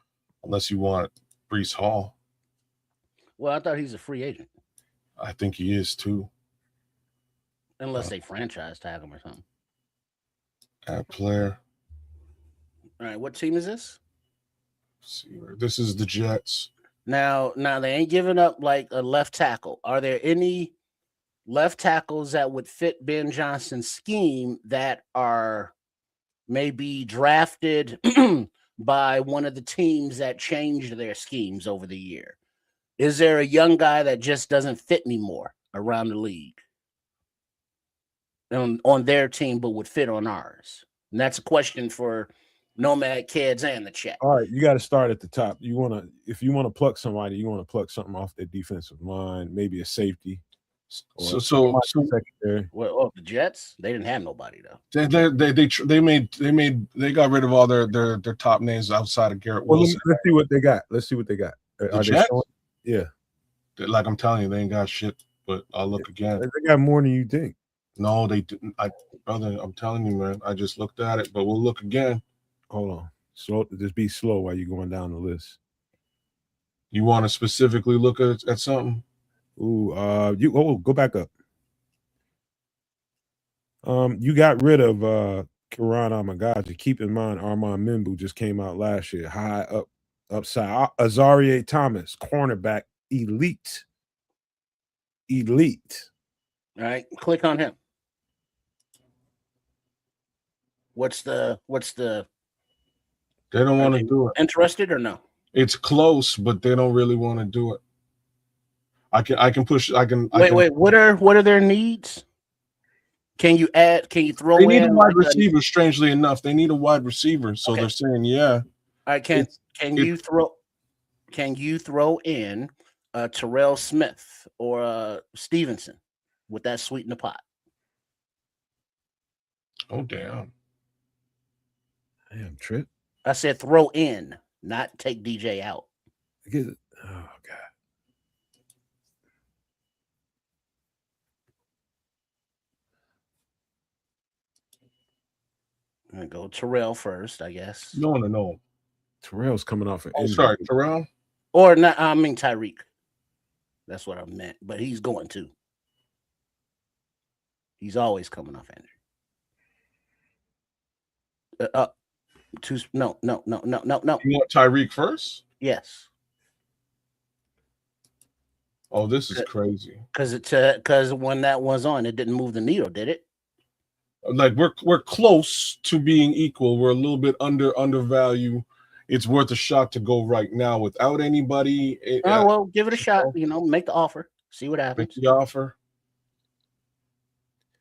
[SPEAKER 3] unless you want Breece Hall.
[SPEAKER 4] Well, I thought he's a free agent.
[SPEAKER 3] I think he is too.
[SPEAKER 4] Unless they franchise tag him or something.
[SPEAKER 3] That player.
[SPEAKER 4] All right, what team is this?
[SPEAKER 3] Let's see, this is the Jets.
[SPEAKER 4] Now they ain't giving up like a left tackle. Are there any left tackles that would fit Ben Johnson's scheme that are maybe drafted by one of the teams that changed their schemes over the year? Is there a young guy that just doesn't fit anymore around the league on their team but would fit on ours? And that's a question for Nomad Kids and the chat.
[SPEAKER 2] All right, you got to start at the top. If you want to pluck somebody, you want to pluck something off their defensive line, maybe a safety.
[SPEAKER 3] So
[SPEAKER 2] secondary.
[SPEAKER 4] Well, the Jets, they didn't have nobody though.
[SPEAKER 3] They got rid of all their top names outside of Garrett Wilson.
[SPEAKER 2] Let's see what they got. Are they showing? Yeah.
[SPEAKER 3] Like I'm telling you, they ain't got shit. But I'll look again.
[SPEAKER 2] They got more than you think.
[SPEAKER 3] No, they didn't. Brother, I'm telling you, man. I just looked at it, but we'll look again.
[SPEAKER 2] Hold on. Slow. Just be slow while you're going down the list.
[SPEAKER 3] You want to specifically look at something?
[SPEAKER 2] Go back up. You got rid of Karan Amagaji. Keep in mind, Armand Mimbu just came out last year. High upside. Azarie Thomas, cornerback, elite.
[SPEAKER 4] All right, click on him. What's the?
[SPEAKER 3] They don't want to do it.
[SPEAKER 4] Interested or no?
[SPEAKER 3] It's close, but they don't really want to do it. I can push.
[SPEAKER 4] Wait. What are their needs? Can you throw in?
[SPEAKER 3] They need a wide receiver. Strangely enough, they need a wide receiver. So they're saying, yeah.
[SPEAKER 4] All right. Can you throw in Terrell Smith or Stevenson? Would that sweeten the pot?
[SPEAKER 3] Oh damn!
[SPEAKER 2] Trip.
[SPEAKER 4] I said throw in, not take DJ out.
[SPEAKER 2] Oh God.
[SPEAKER 4] I'm gonna go Terrell first, I guess.
[SPEAKER 3] No.
[SPEAKER 2] Terrell's coming off an
[SPEAKER 3] injury. Sorry, Terrell.
[SPEAKER 4] Or not? I mean Tyreek. That's what I meant. But he's going to. He's always coming off injury. No.
[SPEAKER 3] You want Tyreek first?
[SPEAKER 4] Yes.
[SPEAKER 3] Oh, this is crazy.
[SPEAKER 4] Because when that was on, it didn't move the needle, did it?
[SPEAKER 3] Like we're close to being equal. We're a little bit undervalue. It's worth a shot to go right now without anybody.
[SPEAKER 4] Oh, well, give it a shot. Make the offer. See what happens.
[SPEAKER 3] Make the offer.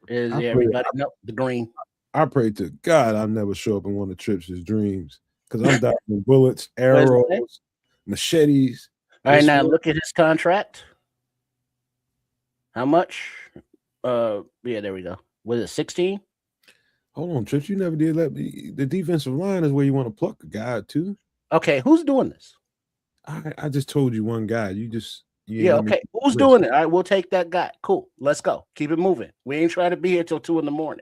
[SPEAKER 4] Is everybody the green?
[SPEAKER 2] I pray to God I never show up in one of Trips' dreams because I'm dodging bullets, arrows, machetes.
[SPEAKER 4] All right, now look at his contract. How much? Yeah, there we go. Was it 16?
[SPEAKER 2] Hold on, Trips. You never did let me. The defensive line is where you want to pluck a guy too.
[SPEAKER 4] Okay, who's doing this?
[SPEAKER 2] I just told you one guy.
[SPEAKER 4] Okay. Who's doing it? All right, we'll take that guy. Cool. Let's go. Keep it moving. We ain't trying to be here till 2 a.m.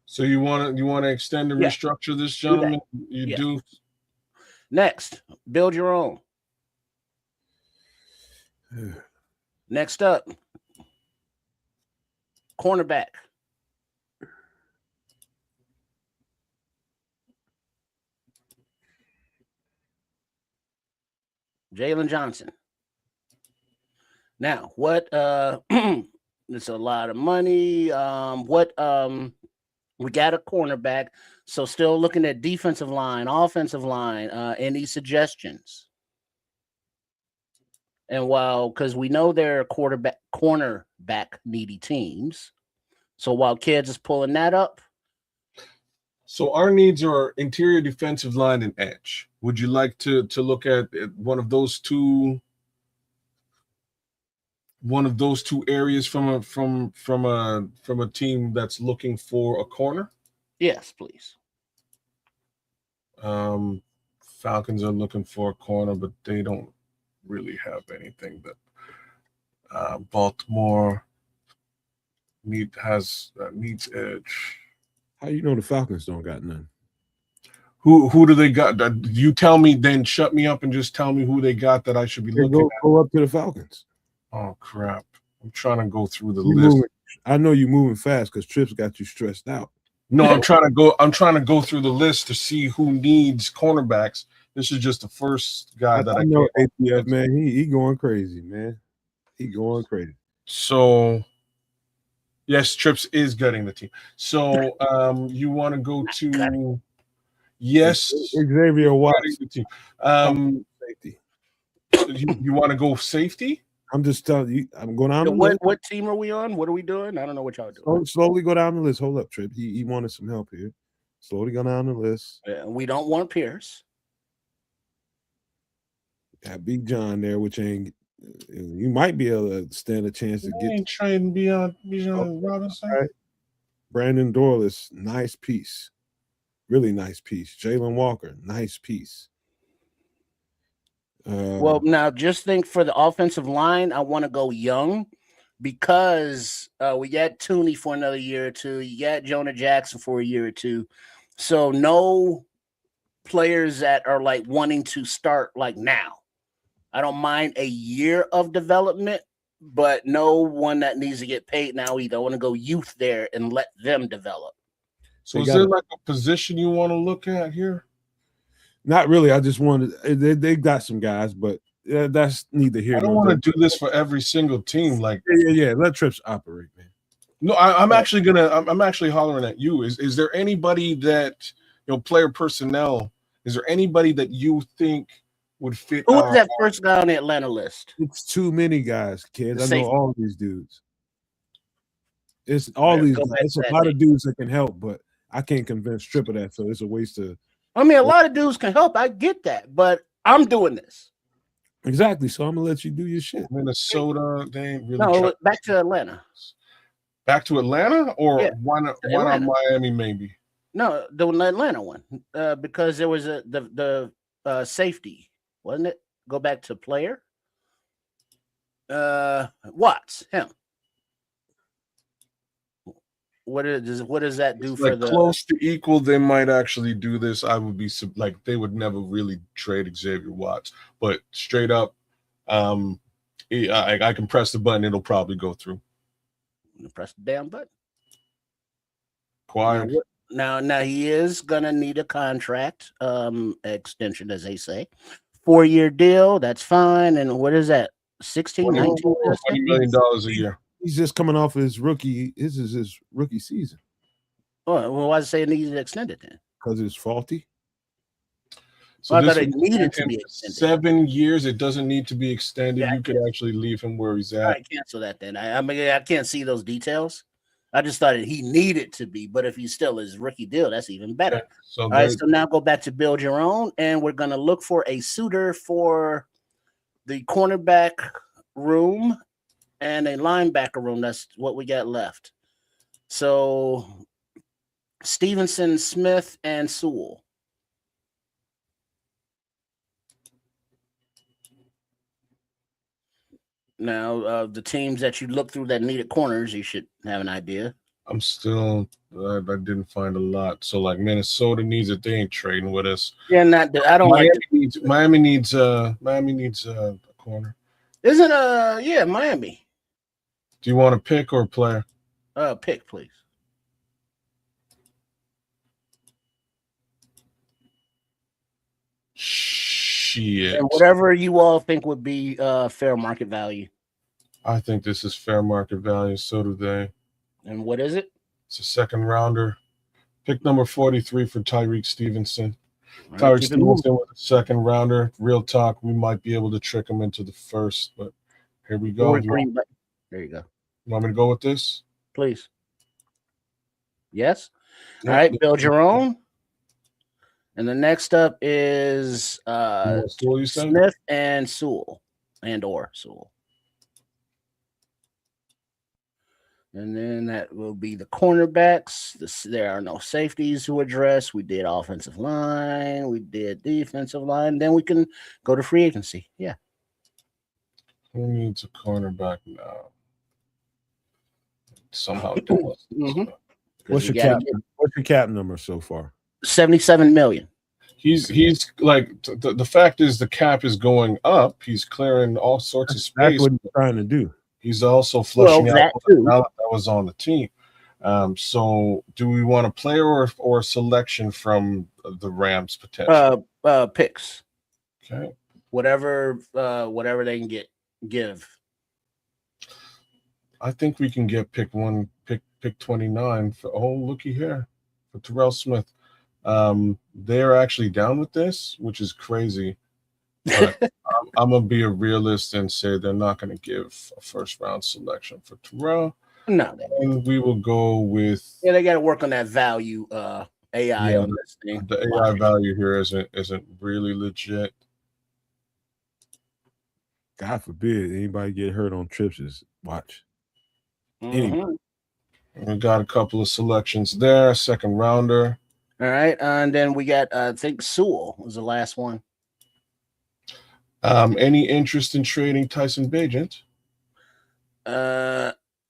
[SPEAKER 3] So you want to extend and restructure this, gentleman? You do.
[SPEAKER 4] Next, build your own. Next up, cornerback. Jalen Johnson. Now, what it's a lot of money. We got a cornerback. So still looking at defensive line, offensive line, any suggestions? And because we know they're cornerback needy teams. So while Kids is pulling that up.
[SPEAKER 3] So our needs are interior defensive line and edge. Would you like to look at one of those two areas from a team that's looking for a corner?
[SPEAKER 4] Yes, please.
[SPEAKER 3] Falcons are looking for a corner, but they don't really have anything that Baltimore needs edge.
[SPEAKER 2] How you know the Falcons don't got none?
[SPEAKER 3] Who do they got? You tell me, then shut me up and just tell me who they got that I should be looking at.
[SPEAKER 2] Go up to the Falcons.
[SPEAKER 3] Oh crap! I'm trying to go through the list.
[SPEAKER 2] I know you're moving fast because Trips got you stressed out.
[SPEAKER 3] No, I'm trying to go through the list to see who needs cornerbacks. This is just the first guy that I
[SPEAKER 2] know. ATF, man, he going crazy, man. He going crazy.
[SPEAKER 3] So, yes, Trips is getting the team. So, you want to go to
[SPEAKER 2] Xavier Watts.
[SPEAKER 3] Safety. You want to go safety?
[SPEAKER 2] I'm just telling you. I'm going down.
[SPEAKER 4] What team are we on? What are we doing? I don't know what y'all doing.
[SPEAKER 2] Slowly go down the list. Hold up, Trip. He wanted some help here. Slowly go down the list.
[SPEAKER 4] We don't want Pierce.
[SPEAKER 2] Got Big John there, which ain't. You might be able to stand a chance to get.
[SPEAKER 3] Ain't trading beyond Robinson.
[SPEAKER 2] Right. Brandon Dorless, nice piece. Really nice piece. Jalen Walker, nice piece.
[SPEAKER 4] Well, now just think for the offensive line, I want to go young because we got Tooney for another year or two. You got Jonah Jackson for a year or two. So no players that are like wanting to start like now. I don't mind a year of development, but no one that needs to get paid now either. I want to go youth there and let them develop.
[SPEAKER 3] So is there like a position you want to look at here?
[SPEAKER 2] Not really. I just wanted they got some guys, but that's neither here.
[SPEAKER 3] I don't want to do this for every single team. Like
[SPEAKER 2] yeah. Let Trips operate, man.
[SPEAKER 3] No, I'm actually hollering at you. Is there anybody that player personnel? Is there anybody that you think would fit?
[SPEAKER 4] Who was that first guy on the Atlanta list?
[SPEAKER 2] It's too many guys, kids. I know all these dudes. It's all these. It's a lot of dudes that can help, but I can't convince Trip of that, so it's a waste of.
[SPEAKER 4] I mean, a lot of dudes can help. I get that, but I'm doing this.
[SPEAKER 2] Exactly. So I'm gonna let you do your shit.
[SPEAKER 3] Minnesota, they ain't really.
[SPEAKER 4] No, back to Atlanta.
[SPEAKER 3] Back to Atlanta, or why not Miami? Maybe.
[SPEAKER 4] No, the Atlanta one, because there was the safety, wasn't it? Go back to player. Watts, him. What does that do for the
[SPEAKER 3] close to equal? They might actually do this. I would be like they would never really trade Xavier Watts, but straight up, I can press the button. It'll probably go through.
[SPEAKER 4] Press the damn button.
[SPEAKER 3] Quiet.
[SPEAKER 4] Now he is gonna need a contract extension, as they say. 4-year deal, that's fine. And what is that? 16, 19?
[SPEAKER 3] $20 million a year.
[SPEAKER 2] He's just coming off his rookie. This is his rookie season.
[SPEAKER 4] Oh, well, why does it say it needs to extend it then?
[SPEAKER 2] Because it's faulty.
[SPEAKER 3] So
[SPEAKER 4] I thought it needed to be extended.
[SPEAKER 3] 7 years. It doesn't need to be extended.
[SPEAKER 4] Yeah,
[SPEAKER 3] you could actually leave him where he's at.
[SPEAKER 4] All right, cancel that then. I mean, I can't see those details. I just thought he needed to be, but if he's still his rookie deal, that's even better.
[SPEAKER 3] Yeah, so
[SPEAKER 4] all right, so now go back to build your own, and we're gonna look for a suitor for the cornerback room and a linebacker room. That's what we got left. So Stevenson, Smith, and Sewell. Now, the teams that you look through that needed corners, you should have an idea.
[SPEAKER 3] I'm still, I didn't find a lot. So like Minnesota needs it. They ain't trading with us.
[SPEAKER 4] Yeah, I don't
[SPEAKER 3] Miami
[SPEAKER 4] like.
[SPEAKER 3] Miami needs a corner.
[SPEAKER 4] Isn't yeah, Miami.
[SPEAKER 3] Do you want a pick or a player?
[SPEAKER 4] Pick, please.
[SPEAKER 3] Shit.
[SPEAKER 4] And whatever you all think would be fair market value.
[SPEAKER 3] I think this is fair market value. So do they.
[SPEAKER 4] And what is it?
[SPEAKER 3] It's a second rounder. Pick number 43 for Tyreek Stevenson.
[SPEAKER 4] Right,
[SPEAKER 3] Tyreek Stevenson was a second rounder. Real talk, we might be able to trick him into the first, but here we go.
[SPEAKER 4] There you go.
[SPEAKER 3] You want me to go with this?
[SPEAKER 4] Please. Yes. All right, build your own. And the next up is Smith and Sewell, or Sewell. And then that will be the cornerbacks. There are no safeties to address. We did offensive line. We did defensive line. Then we can go to free agency. Yeah.
[SPEAKER 3] Who needs a cornerback now? Somehow it does.
[SPEAKER 2] What's your cap number so far?
[SPEAKER 4] 77 million.
[SPEAKER 3] He's like the fact is the cap is going up. He's clearing all sorts of space.
[SPEAKER 2] That's what he's trying to do.
[SPEAKER 3] He's also flushing out that was on the team. So do we want a player or a selection from the Rams potential?
[SPEAKER 4] Picks.
[SPEAKER 3] Okay.
[SPEAKER 4] Whatever they can give.
[SPEAKER 3] I think we can get pick 29 for looky here for Terrell Smith. They're actually down with this, which is crazy. But I'm gonna be a realist and say they're not gonna give a first round selection for Terrell.
[SPEAKER 4] No,
[SPEAKER 3] and we will go with
[SPEAKER 4] they got to work on that value AI on this thing.
[SPEAKER 3] The AI value here isn't really legit.
[SPEAKER 2] God forbid anybody get hurt on trips. Is watch.
[SPEAKER 4] Mm-hmm.
[SPEAKER 3] We got a couple of selections there, second rounder.
[SPEAKER 4] All right, and then we got I think Sewell was the last one.
[SPEAKER 3] Any interest in trading Tyson Bagent?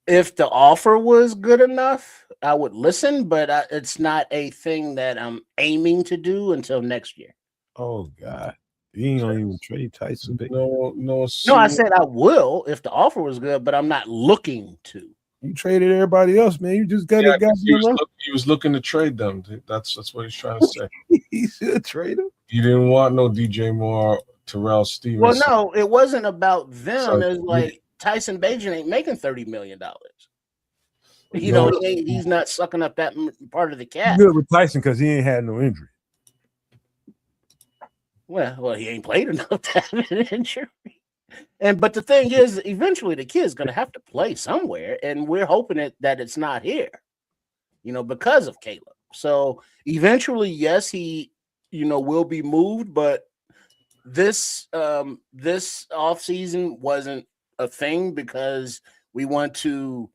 [SPEAKER 4] If the offer was good enough, I would listen, but it's not a thing that I'm aiming to do until next year.
[SPEAKER 2] Oh God, you ain't gonna even trade Tyson Bagent.
[SPEAKER 3] No.
[SPEAKER 4] I said I will if the offer was good, but I'm not looking to.
[SPEAKER 2] You traded everybody else, man. You just got
[SPEAKER 3] he was looking to trade them. That's what he's trying to say.
[SPEAKER 2] He should trade them.
[SPEAKER 3] You didn't want no DJ Moore, Terrell Stevenson.
[SPEAKER 4] Well, no, it wasn't about them. It's like Tyson Bagent ain't making $30 million. You know, he's not sucking up that part of the cap.
[SPEAKER 2] Good with Tyson because he ain't had no injury.
[SPEAKER 4] Well, he ain't played enough to have an injury. But the thing is, eventually the kid's going to have to play somewhere, and we're hoping that it's not here, because of Caleb. So eventually, yes, he, will be moved, but this offseason wasn't a thing because we want to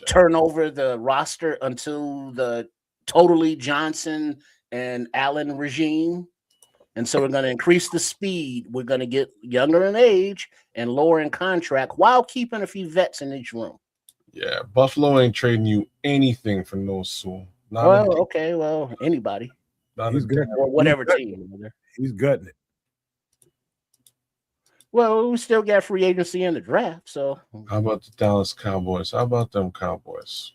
[SPEAKER 4] turn over the roster until the totally Johnson and Allen regime. And so we're going to increase the speed. We're going to get younger in age and lower in contract while keeping a few vets in each room.
[SPEAKER 3] Yeah, Buffalo ain't trading you anything for no Sewell.
[SPEAKER 4] Anybody.
[SPEAKER 3] He's
[SPEAKER 4] or whatever team.
[SPEAKER 2] He's gutting it.
[SPEAKER 4] Well, we still got free agency in the draft, so
[SPEAKER 3] How about the Dallas Cowboys? How about them Cowboys?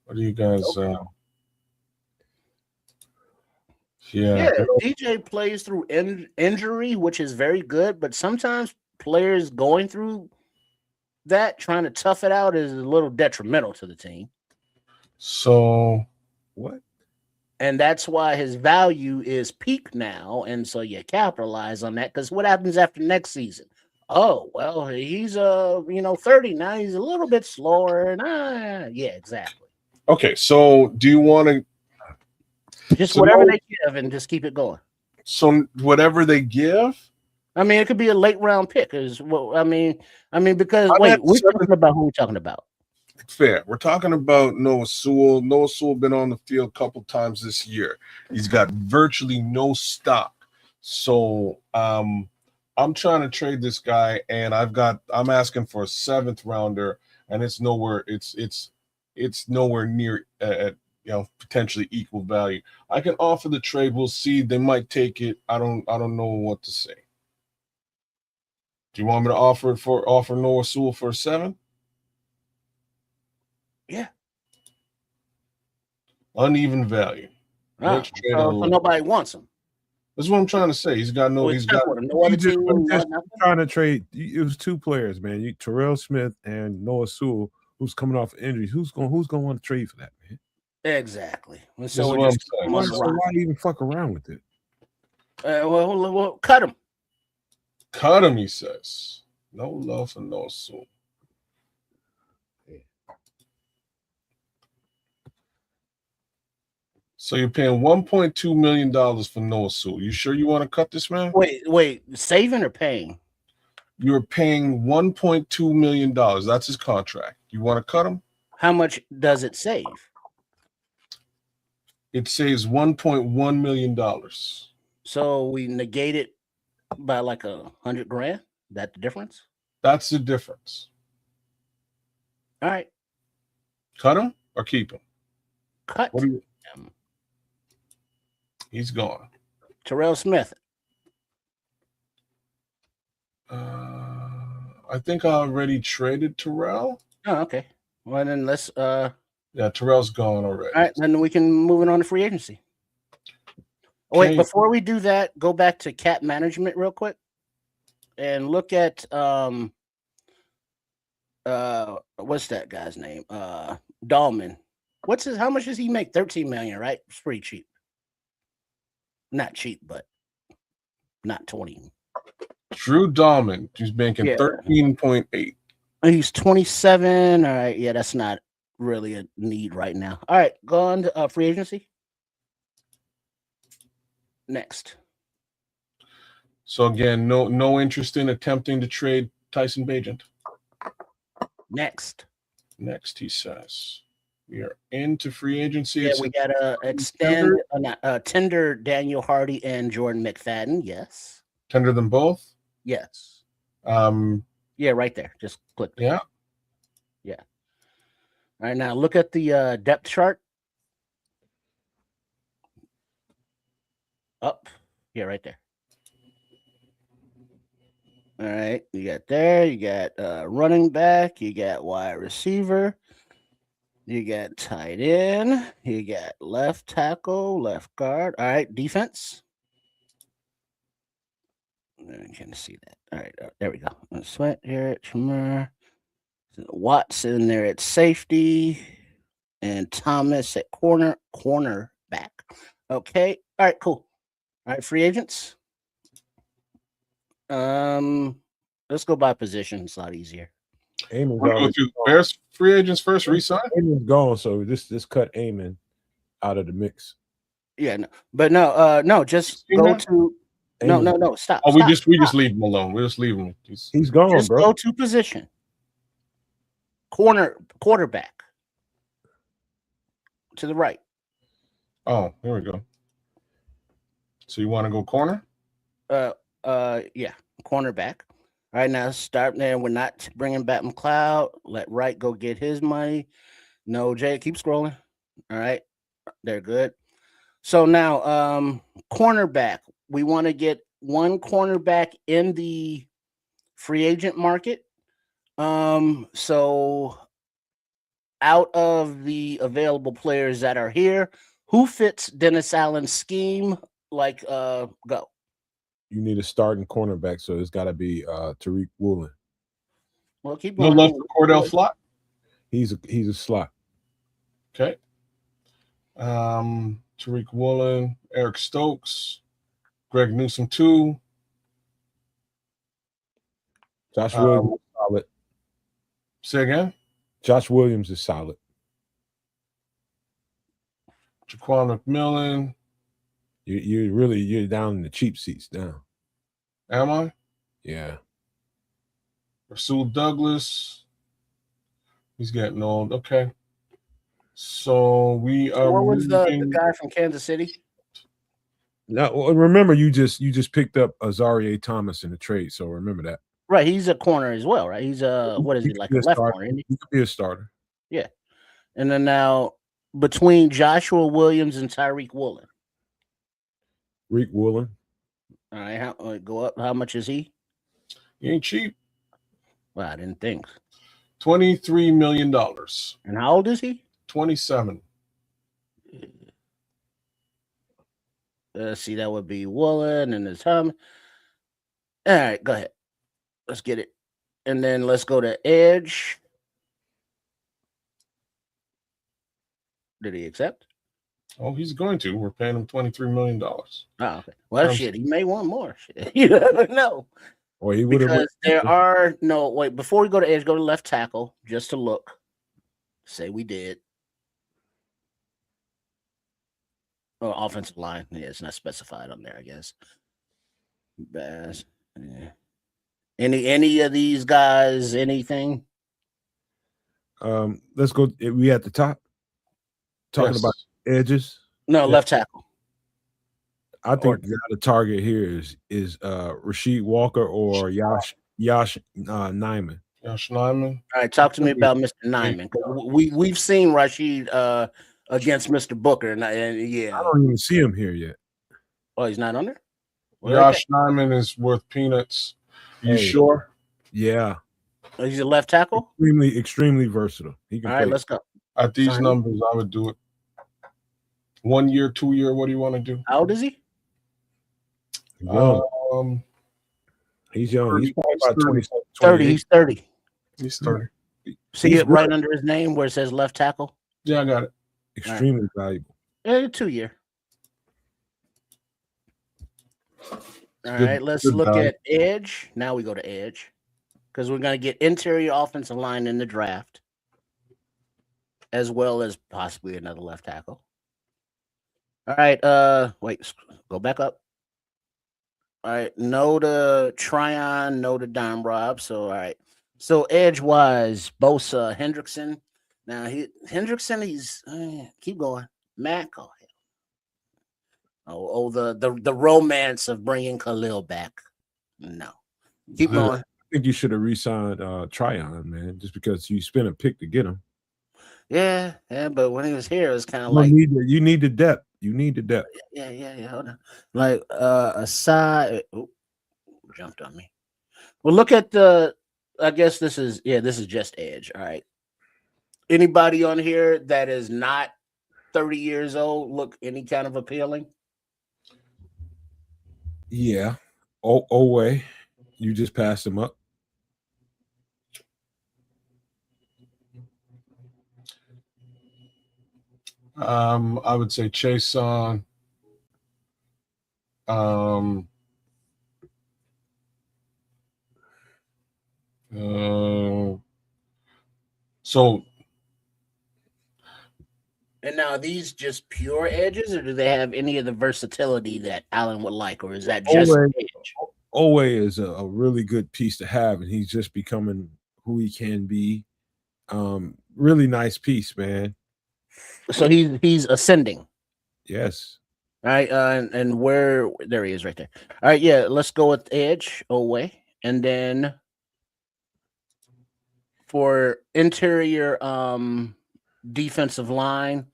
[SPEAKER 3] What do you guys?
[SPEAKER 4] yeah,
[SPEAKER 3] Yeah,
[SPEAKER 4] DJ plays through injury, which is very good, but sometimes players going through that, trying to tough it out, is a little detrimental to the team.
[SPEAKER 3] So
[SPEAKER 2] What?
[SPEAKER 4] And that's why his value is peak now. And so you capitalize on that, because what happens after next season? Oh, well, he's 30 now. He's a little bit slower. And yeah, exactly.
[SPEAKER 3] okay, so do you want to?
[SPEAKER 4] Just whatever they give and just keep it going.
[SPEAKER 3] So whatever they give.
[SPEAKER 4] I mean, it could be a late round pick. Is well, I mean, because
[SPEAKER 3] I'm
[SPEAKER 4] wait,
[SPEAKER 3] at
[SPEAKER 4] we're
[SPEAKER 3] seven-
[SPEAKER 4] talking about who we're talking about.
[SPEAKER 3] Fair. We're talking about Noah Sewell. Noah Sewell been on the field a couple times this year. He's got virtually no stock. So I'm trying to trade this guy, and I'm asking for a 7th rounder, and it's nowhere near at potentially equal value. I can offer the trade. We'll see. They might take it. I don't know what to say. Do you want me to offer Noah Sewell for a 7?
[SPEAKER 4] Yeah.
[SPEAKER 3] Uneven value. Next trade
[SPEAKER 4] So
[SPEAKER 3] on
[SPEAKER 4] nobody wants him.
[SPEAKER 3] That's what I'm trying to say. He's got no
[SPEAKER 4] No other team.
[SPEAKER 2] Just trying to trade. It was 2 players, man. Terrell Smith and Noah Sewell, who's coming off injuries. Who's going to want to trade for that, man?
[SPEAKER 4] Exactly. And
[SPEAKER 3] This
[SPEAKER 4] so
[SPEAKER 3] is
[SPEAKER 4] we're
[SPEAKER 3] what
[SPEAKER 4] just
[SPEAKER 3] I'm saying.
[SPEAKER 2] Why even fuck around with it?
[SPEAKER 4] well, cut him.
[SPEAKER 3] Cut him, he says. No love for Noah Sewell. So you're paying $1.2 million for Noah Sewell. You sure you want to cut this man?
[SPEAKER 4] Wait, saving or paying?
[SPEAKER 3] You're paying $1.2 million. That's his contract. You want to cut him?
[SPEAKER 4] How much does it save?
[SPEAKER 3] It saves $1.1 million.
[SPEAKER 4] So we negate it by like $100,000. That the difference?
[SPEAKER 3] That's the difference.
[SPEAKER 4] All right.
[SPEAKER 3] Cut him or keep him?
[SPEAKER 4] Cut.
[SPEAKER 3] What do you? He's gone.
[SPEAKER 4] Terrell Smith.
[SPEAKER 3] I think I already traded Terrell.
[SPEAKER 4] Oh, okay. Well, then let's.
[SPEAKER 3] Yeah, Terrell's gone already.
[SPEAKER 4] All right, then we can move it on to free agency. Oh, wait, before we do that, go back to cap management real quick and look at what's that guy's name? Dahlman. How much does he make? 13 million, right? It's pretty cheap. Not cheap, but not 20.
[SPEAKER 3] Drew Dahlman, he's making 13.8.
[SPEAKER 4] He's 27. All right, yeah, that's not really a need right now. All right, go on to free agency. Next.
[SPEAKER 3] So again, no interest in attempting to trade Tyson Bagent.
[SPEAKER 4] Next,
[SPEAKER 3] he says. We are into free agency.
[SPEAKER 4] Yeah, we got to extend tender Daniel Hardy and Jordan McFadden. Yes.
[SPEAKER 3] Tender them both?
[SPEAKER 4] Yes. Yeah, right there. Just click.
[SPEAKER 3] Yeah.
[SPEAKER 4] Yeah. All right, now look at the depth chart. Up. Yeah, right there. All right, you got there. You got running back. You got wide receiver. You got tight end. You got left tackle, left guard. All right, defense. I can't see that. All right, there we go. Sweat here at Chamar. Watson there at safety. And Thomas at cornerback. Okay. All right, cool. All right, free agents. Let's go by position. It's a lot easier.
[SPEAKER 3] Bears free agents first, resign.
[SPEAKER 2] Amon's gone, so just cut Amon out of the mix.
[SPEAKER 4] Yeah, no, just go to no, stop.
[SPEAKER 3] Oh, we just leave him alone. We just leave him.
[SPEAKER 2] He's gone,
[SPEAKER 4] just
[SPEAKER 2] bro.
[SPEAKER 4] Go to position. Quarterback. To the right.
[SPEAKER 3] Oh, here we go. So you want to go corner?
[SPEAKER 4] Yeah, cornerback. All right, now start there. We're not bringing back McLeod. Let Wright go get his money. No, Jay, keep scrolling. All right, they're good. So now, cornerback. We want to get one cornerback in the free agent market. So out of the available players that are here, who fits Dennis Allen's scheme? Like, go.
[SPEAKER 2] You need a starting cornerback, so it's got to be Tariq Woolen.
[SPEAKER 4] Well, keep
[SPEAKER 3] No
[SPEAKER 4] going.
[SPEAKER 3] love for Cordell Flott.
[SPEAKER 2] He's a slot.
[SPEAKER 3] Okay. Tariq Woolen, Eric Stokes, Greg Newsom too.
[SPEAKER 2] Josh Williams is solid.
[SPEAKER 3] Say again.
[SPEAKER 2] Josh Williams is solid.
[SPEAKER 3] Jaquan McMillan.
[SPEAKER 2] You're down in the cheap seats now.
[SPEAKER 3] Am I?
[SPEAKER 2] Yeah.
[SPEAKER 3] Rasul Douglas. He's getting old. Okay. So we are.
[SPEAKER 4] What was the guy from Kansas City?
[SPEAKER 2] Now remember, you just picked up Azarie Thomas in the trade, so remember that.
[SPEAKER 4] Right, he's a corner as well, right? He's what is he, like a left corner? Isn't he?
[SPEAKER 2] He could be a starter.
[SPEAKER 4] Yeah. And then now between Joshua Williams and Tyreek Woolen.
[SPEAKER 2] Tariq Woolen.
[SPEAKER 4] All right, go up. How much is he?
[SPEAKER 3] He ain't cheap.
[SPEAKER 4] Well, I didn't think.
[SPEAKER 3] $23 million.
[SPEAKER 4] And how old is he?
[SPEAKER 3] 27.
[SPEAKER 4] See, that would be Woolen and his All right, go ahead. Let's get it. And then let's go to Edge. Did he accept?
[SPEAKER 3] Oh, he's going to. We're paying him $23 million.
[SPEAKER 4] Oh, okay. Well, shit, he may want more. Shit. You never know.
[SPEAKER 2] Or he would have.
[SPEAKER 4] Because there are no wait. Before we go to Edge, go to left tackle just to look. Say we did. Oh, offensive line. Yeah, it's not specified on there, I guess. Bass. Yeah. Any of these guys? Anything?
[SPEAKER 2] Let's go. We at the top. Talking about edges.
[SPEAKER 4] No, left tackle.
[SPEAKER 2] I think the target here is Rasheed Walker or Yash Nyman.
[SPEAKER 3] Yash Nyman.
[SPEAKER 4] All right, talk to me about Mr. Nyman. We've seen Rasheed against Mr. Booker, and yeah,
[SPEAKER 2] I don't even see him here yet.
[SPEAKER 4] Oh, he's not on there.
[SPEAKER 3] Yash Nyman is worth peanuts. You sure?
[SPEAKER 2] Yeah.
[SPEAKER 4] He's a left tackle.
[SPEAKER 2] Extremely versatile. He can
[SPEAKER 4] All right,
[SPEAKER 2] play.
[SPEAKER 4] let's go.
[SPEAKER 3] At these numbers, I would do it. 1 year, 2 year. What do you want to do?
[SPEAKER 4] How old is he?
[SPEAKER 2] He's young. He's probably about
[SPEAKER 4] 30. He's 30.
[SPEAKER 3] He's 30.
[SPEAKER 4] See it right under his name where it says left tackle?
[SPEAKER 3] Yeah, I got it.
[SPEAKER 2] Extremely valuable.
[SPEAKER 4] 2 year. All right, let's look at edge. Now we go to edge because we're going to get interior offensive line in the draft, as well as possibly another left tackle. All right, wait, go back up. All right, no to Tryon, no to Dime Rob. So, all right. So, edge-wise, Bosa, Hendrickson. Now, Hendrickson, he's keep going. Mac, the romance of bringing Khalil back. No, keep going.
[SPEAKER 2] I think you should have re-signed Tryon, man, just because you spent a pick to get him.
[SPEAKER 4] Yeah, but when he was here, it was kind of
[SPEAKER 2] you need the depth. You need the depth.
[SPEAKER 4] Yeah. Hold on. Like aside, jumped on me. Well, look at the. I guess this is just edge. All right. Anybody on here that is not 30 years old look any kind of appealing?
[SPEAKER 2] Yeah. Owe, you just passed him up.
[SPEAKER 3] I would say Chase on. So.
[SPEAKER 4] And now, are these just pure edges, or do they have any of the versatility that Allen would like, or is that just edge?
[SPEAKER 2] Owe is a really good piece to have, and he's just becoming who he can be. Really nice piece, man.
[SPEAKER 4] So he's ascending.
[SPEAKER 2] Yes.
[SPEAKER 4] All right, and where there he is right there. All right, yeah, let's go with edge Owe, and then for interior defensive line.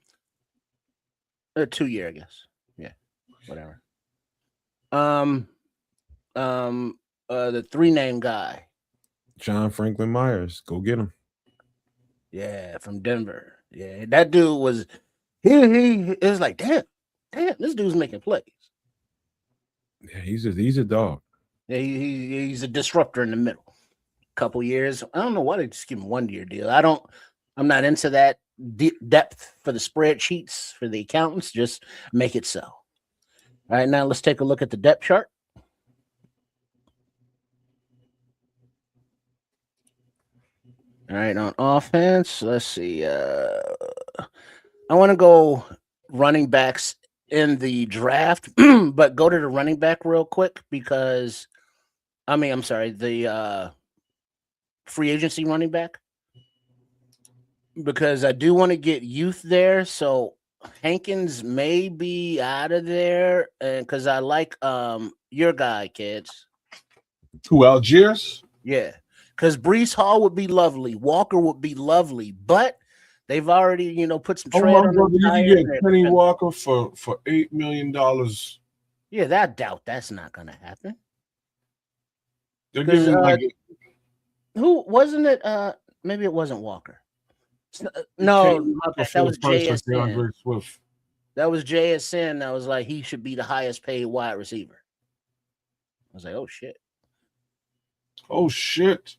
[SPEAKER 4] 2 year, I guess. Yeah, whatever. The 3-name guy.
[SPEAKER 2] John Franklin Myers. Go get him.
[SPEAKER 4] Yeah, from Denver. Yeah, that dude was he it was like, damn, this dude's making plays.
[SPEAKER 2] Yeah, he's a dog.
[SPEAKER 4] Yeah, he's a disruptor in the middle. Couple years. I don't know why they just give him 1 year deal. I'm not into that depth for the spreadsheets for the accountants. Just make it so. All right, now let's take a look at the depth chart. All right, on offense, let's see. I want to go running backs in the draft, but go to the running back real quick because I'm sorry, the free agency running back, because I do want to get youth there. So Hankins may be out of there, and because I like your guy, kids.
[SPEAKER 3] Who, Algiers?
[SPEAKER 4] Yeah, because Brees Hall would be lovely, Walker would be lovely, but they've already put some tread on
[SPEAKER 3] brother,
[SPEAKER 4] the
[SPEAKER 3] you
[SPEAKER 4] tires.
[SPEAKER 3] can get Kenny Walker for $8 million.
[SPEAKER 4] Yeah, that doubt that's not gonna happen.
[SPEAKER 3] They're giving
[SPEAKER 4] who wasn't it? Maybe it wasn't Walker. No, that was JSN.
[SPEAKER 3] Swift.
[SPEAKER 4] That was JSN. That was like he should be the highest paid wide receiver. I was like, oh shit.
[SPEAKER 3] Oh shit.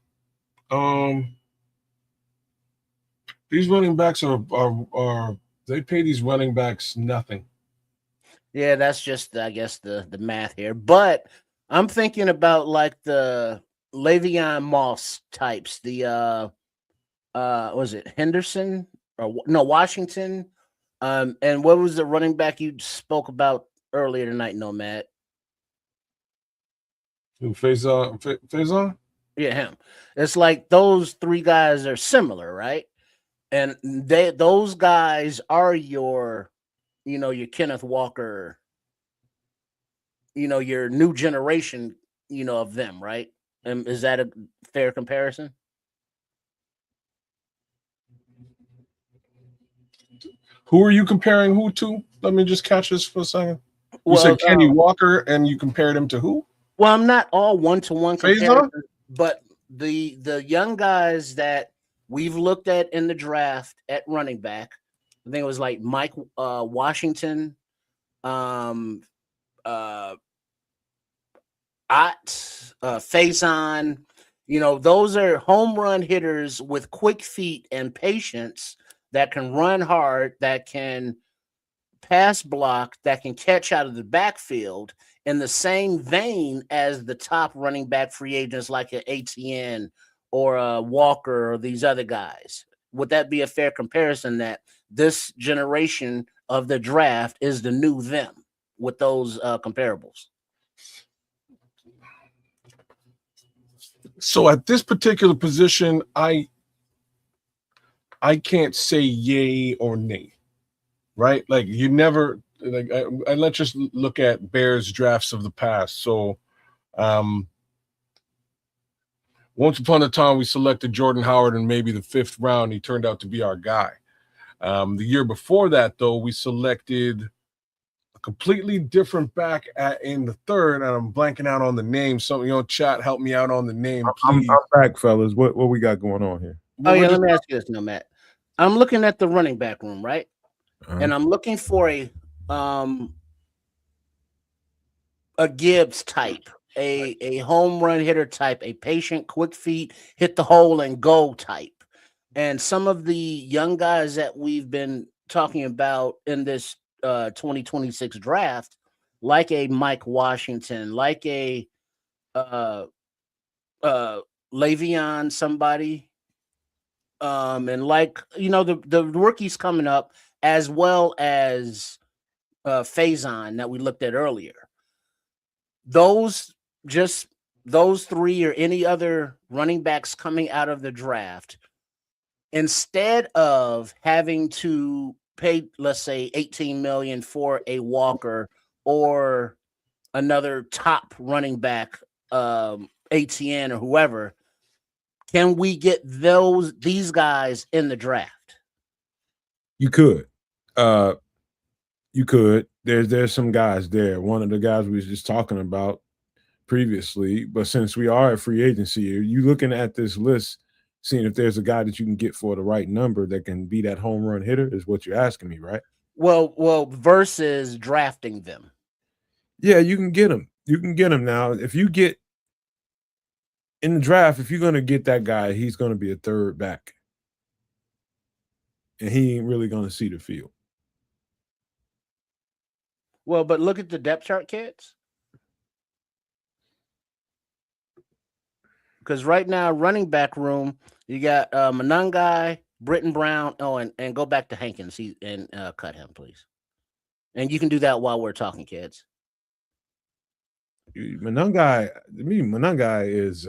[SPEAKER 3] These running backs are they pay these running backs nothing.
[SPEAKER 4] Yeah, that's just I guess the math here. But I'm thinking about like the Le'Veon Moss types, the was it Henderson or no Washington? And what was the running back you spoke about earlier tonight, Nomad?
[SPEAKER 3] Who, Faison?
[SPEAKER 4] Yeah, him. It's like those three guys are similar, right? And those guys are your Kenneth Walker, your new generation, of them, right? And is that a fair comparison?
[SPEAKER 3] Who are you comparing who to? Let me just catch this for a second. You
[SPEAKER 4] Well,
[SPEAKER 3] said Kenny Walker, and you compared him to who?
[SPEAKER 4] Well, I'm not all one-to-one comparison, but the young guys that we've looked at in the draft at running back, I think it was like Mike Washington, Faison, those are home run hitters with quick feet and patience that can run hard, that can pass block, that can catch out of the backfield in the same vein as the top running back free agents like an ATN or a Walker or these other guys. Would that be a fair comparison that this generation of the draft is the new them with those comparables?
[SPEAKER 3] So at this particular position, I can't say yay or nay, right? Like you never like. Let's just look at Bears drafts of the past. So, once upon a time, we selected Jordan Howard in maybe the 5th round. He turned out to be our guy. The year before that, though, we selected a completely different back in the 3rd, and I'm blanking out on the name. So, chat, help me out on the name, please.
[SPEAKER 2] I'm back, fellas. What we got going on here?
[SPEAKER 4] Oh, yeah, let me ask you this, no, Matt. I'm looking at the running back room, right? And I'm looking for a Gibbs type, a home run hitter type, a patient, quick feet, hit the hole and go type. And some of the young guys that we've been talking about in this 2026 draft, like a Mike Washington, like a Le'Veon somebody, and like the rookies coming up, as well as Faison that we looked at earlier. Those 3 or any other running backs coming out of the draft, instead of having to pay, let's say, $18 million for a Walker or another top running back, ATN or whoever, can we get these guys in the draft?
[SPEAKER 2] You could. You could. There's some guys there. One of the guys we was just talking about previously, but since we are at free agency, are you looking at this list, seeing if there's a guy that you can get for the right number that can be that home run hitter? Is what you're asking me, right?
[SPEAKER 4] Well, versus drafting them.
[SPEAKER 2] Yeah, you can get him. You can get him now. If you get in the draft, if you're going to get that guy, he's going to be a third back, and he ain't really going to see the field.
[SPEAKER 4] Well, but look at the depth chart, kids. Because right now, running back room, you got Monangai, Britton Brown. Oh, and go back to Hankins and cut him, please. And you can do that while we're talking, kids.
[SPEAKER 2] Monangai is.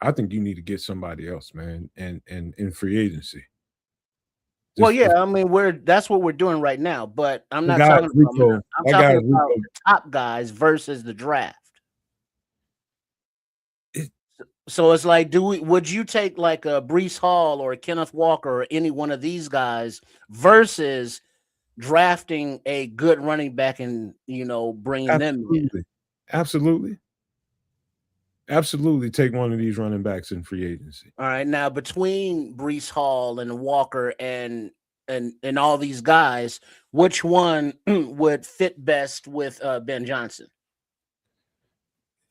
[SPEAKER 2] I think you need to get somebody else, man, and in free agency.
[SPEAKER 4] Well, yeah, I mean, that's what we're doing right now. But I'm not talking about. I'm talking about the top guys versus the draft. So it's like, would you take like a Breece Hall or a Kenneth Walker or any one of these guys versus drafting a good running back and bringing them in?
[SPEAKER 2] Absolutely take one of these running backs in free agency.
[SPEAKER 4] All right, now between Breece Hall and Walker and all these guys, which one would fit best with Ben Johnson?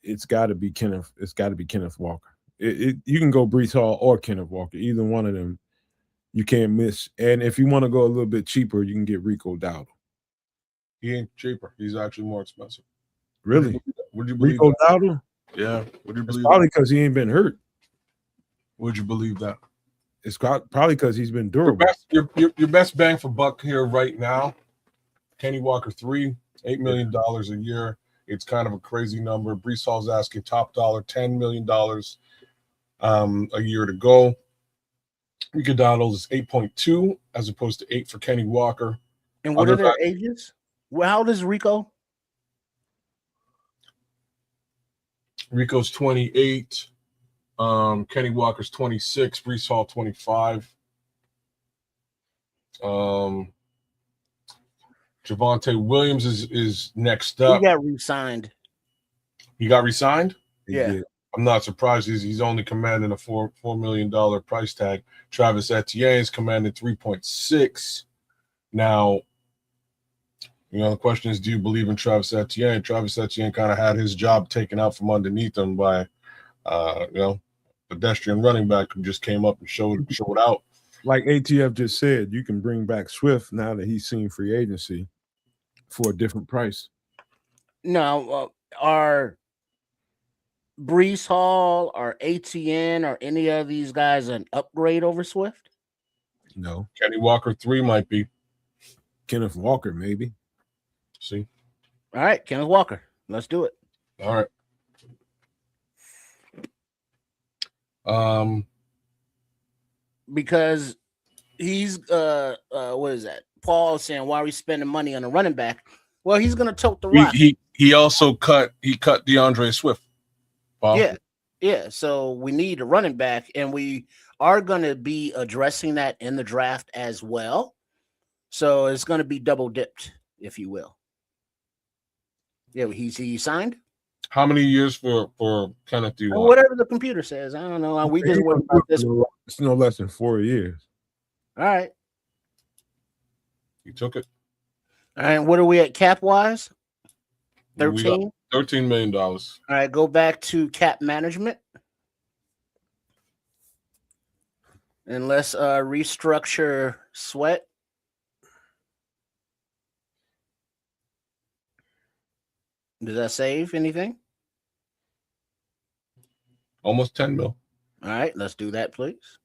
[SPEAKER 2] It's got to be Kenneth. It's got to be Kenneth Walker. You can go Breece Hall or Kenneth Walker. Either one of them, you can't miss. And if you want to go a little bit cheaper, you can get Rico Dowdle.
[SPEAKER 3] He ain't cheaper. He's actually more expensive.
[SPEAKER 2] Really?
[SPEAKER 3] Would you believe
[SPEAKER 2] Rico
[SPEAKER 3] that?
[SPEAKER 2] Dowdle?
[SPEAKER 3] Yeah. Would you believe?
[SPEAKER 2] Probably because he ain't been hurt.
[SPEAKER 3] Would you believe that?
[SPEAKER 2] It's probably because he's been durable.
[SPEAKER 3] Your best bang for buck here right now, Kenny Walker, $8 million a year. It's kind of a crazy number. Breece Hall's asking top dollar, $10 million a year to go. Rico Dowdle is 8.2 as opposed to 8 for Kenny Walker.
[SPEAKER 4] And what are their ages? Well, how old is Rico?
[SPEAKER 3] Rico's 28. Kenny Walker's 26. Breece Hall 25. Javonte Williams is next up.
[SPEAKER 4] He got re-signed.
[SPEAKER 3] He got re-signed?
[SPEAKER 4] Yeah.
[SPEAKER 3] I'm not surprised. He's only commanding a $4 million price tag. Travis Etienne is commanding 3.6. Now, the question is, do you believe in Travis Etienne? Travis Etienne kind of had his job taken out from underneath him by, pedestrian running back who just came up and showed out.
[SPEAKER 2] Like ATF just said, you can bring back Swift now that he's seen free agency for a different price.
[SPEAKER 4] No, are Breece Hall or ATN or any of these guys an upgrade over Swift?
[SPEAKER 2] No.
[SPEAKER 3] Kenny Walker 3 might be.
[SPEAKER 2] Kenneth Walker, maybe.
[SPEAKER 3] See?
[SPEAKER 4] All right, Kenneth Walker. Let's do it.
[SPEAKER 3] All right.
[SPEAKER 4] Because he's what is that? Paul saying, why are we spending money on a running back? Well, he's gonna tote the rock.
[SPEAKER 3] He also cut DeAndre Swift.
[SPEAKER 4] Paul. Yeah. So we need a running back, and we are gonna be addressing that in the draft as well. So it's gonna be double dipped, if you will. Yeah, he signed.
[SPEAKER 3] How many years for Kenneth do you want?
[SPEAKER 4] Whatever the computer says. I don't know. We just went about this.
[SPEAKER 2] It's no less than 4 years.
[SPEAKER 4] All right.
[SPEAKER 3] You took it.
[SPEAKER 4] All right. What are we at cap wise? 13?
[SPEAKER 3] $13 million.
[SPEAKER 4] All right. Go back to cap management. And let's restructure Sweat. Does that save anything?
[SPEAKER 3] Almost 10 mil.
[SPEAKER 4] All right, let's do that, please.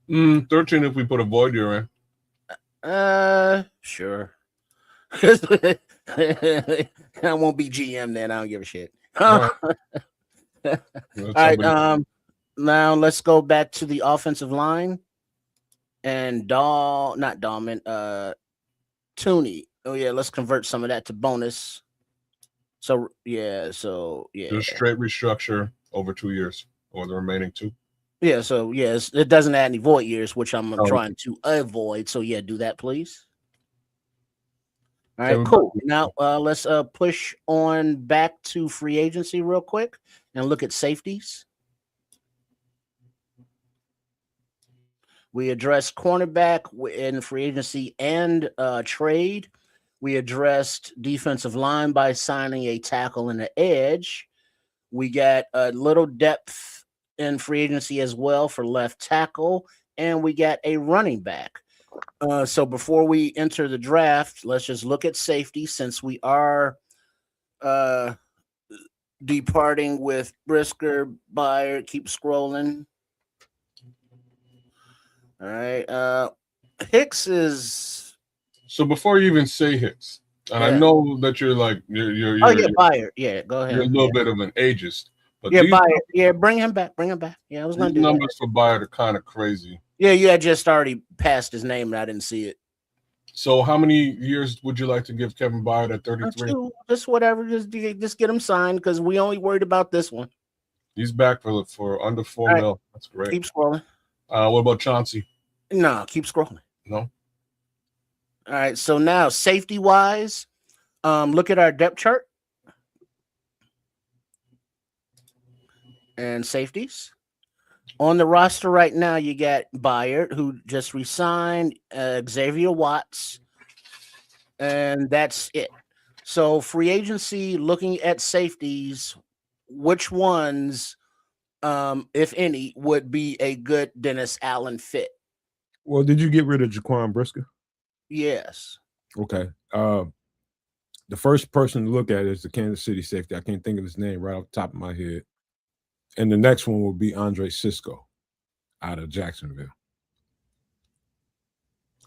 [SPEAKER 3] 13 if we put a void year in.
[SPEAKER 4] Sure. I won't be GM then. I don't give a shit. All right. Now let's go back to the offensive line. And Tooney. Oh yeah, let's convert some of that to bonus. So yeah.
[SPEAKER 3] Just straight restructure over 2 years or the remaining 2.
[SPEAKER 4] Yeah, so yes, it doesn't add any void years, which I'm trying to avoid. So yeah, do that, please. All right,
[SPEAKER 3] Kevin
[SPEAKER 4] cool.
[SPEAKER 3] Byard.
[SPEAKER 4] Now let's push on back to free agency real quick and look at safeties. We addressed cornerback in free agency and trade. We addressed defensive line by signing a tackle and an edge. We got a little depth in free agency as well for left tackle, and we got a running back. So before we enter the draft, let's just look at safety since we are departing with Brisker, Byard. Keep scrolling. All right. Hicks is.
[SPEAKER 3] So before you even say Hicks, and I
[SPEAKER 4] Yeah.
[SPEAKER 3] know that you're like you're
[SPEAKER 4] Oh yeah, Byard. Yeah, go ahead.
[SPEAKER 3] you're a little bit of an ageist, but
[SPEAKER 4] Yeah,
[SPEAKER 3] these
[SPEAKER 4] Byard. Yeah, bring him back. Bring him back. Yeah, I was gonna do that.
[SPEAKER 3] numbers for Byard are kind of crazy.
[SPEAKER 4] Yeah, you had just already passed his name and I didn't see it.
[SPEAKER 3] So how many years would you like to give Kevin Byard at 33?
[SPEAKER 4] Just whatever. Just get him signed because we only worried about this one.
[SPEAKER 3] He's back for under 4
[SPEAKER 4] All right.
[SPEAKER 3] mil. That's great.
[SPEAKER 4] Keep scrolling.
[SPEAKER 3] What about Chauncey?
[SPEAKER 4] No, keep scrolling.
[SPEAKER 3] No.
[SPEAKER 4] All right. So now safety wise, look at our depth chart and safeties. On the roster right now, you got Byard, who just resigned, Xavier Watts, and that's it. So free agency, looking at safeties, which ones, if any, would be a good Dennis Allen fit?
[SPEAKER 2] Well, did you get rid of Jaquan Brisker?
[SPEAKER 4] Yes.
[SPEAKER 2] Okay. The first person to look at is the Kansas City safety. I can't think of his name right off the top of my head. And the next one will be Andre Cisco out of Jacksonville.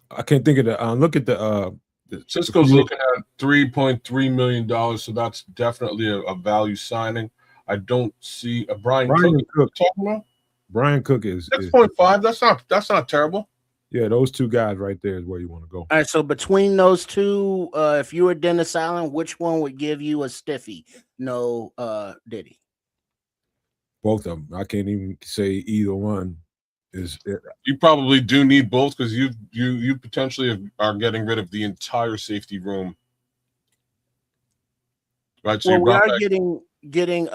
[SPEAKER 2] I can't think of the look at the
[SPEAKER 3] Cisco's looking at $3.3 million, so that's definitely a value signing. I don't see a Brian Cook talking about.
[SPEAKER 2] Brian Cook is
[SPEAKER 3] 6.5. That's not terrible.
[SPEAKER 2] Yeah, those two guys right there is where you want to go.
[SPEAKER 4] All right, so between those two, if you were Dennis Allen, which one would give you a stiffy? No, Diddy.
[SPEAKER 2] Both of them. I can't even say either one is.
[SPEAKER 3] You probably do need both because you potentially are getting rid of the entire safety room. Right. So
[SPEAKER 4] well, we are getting.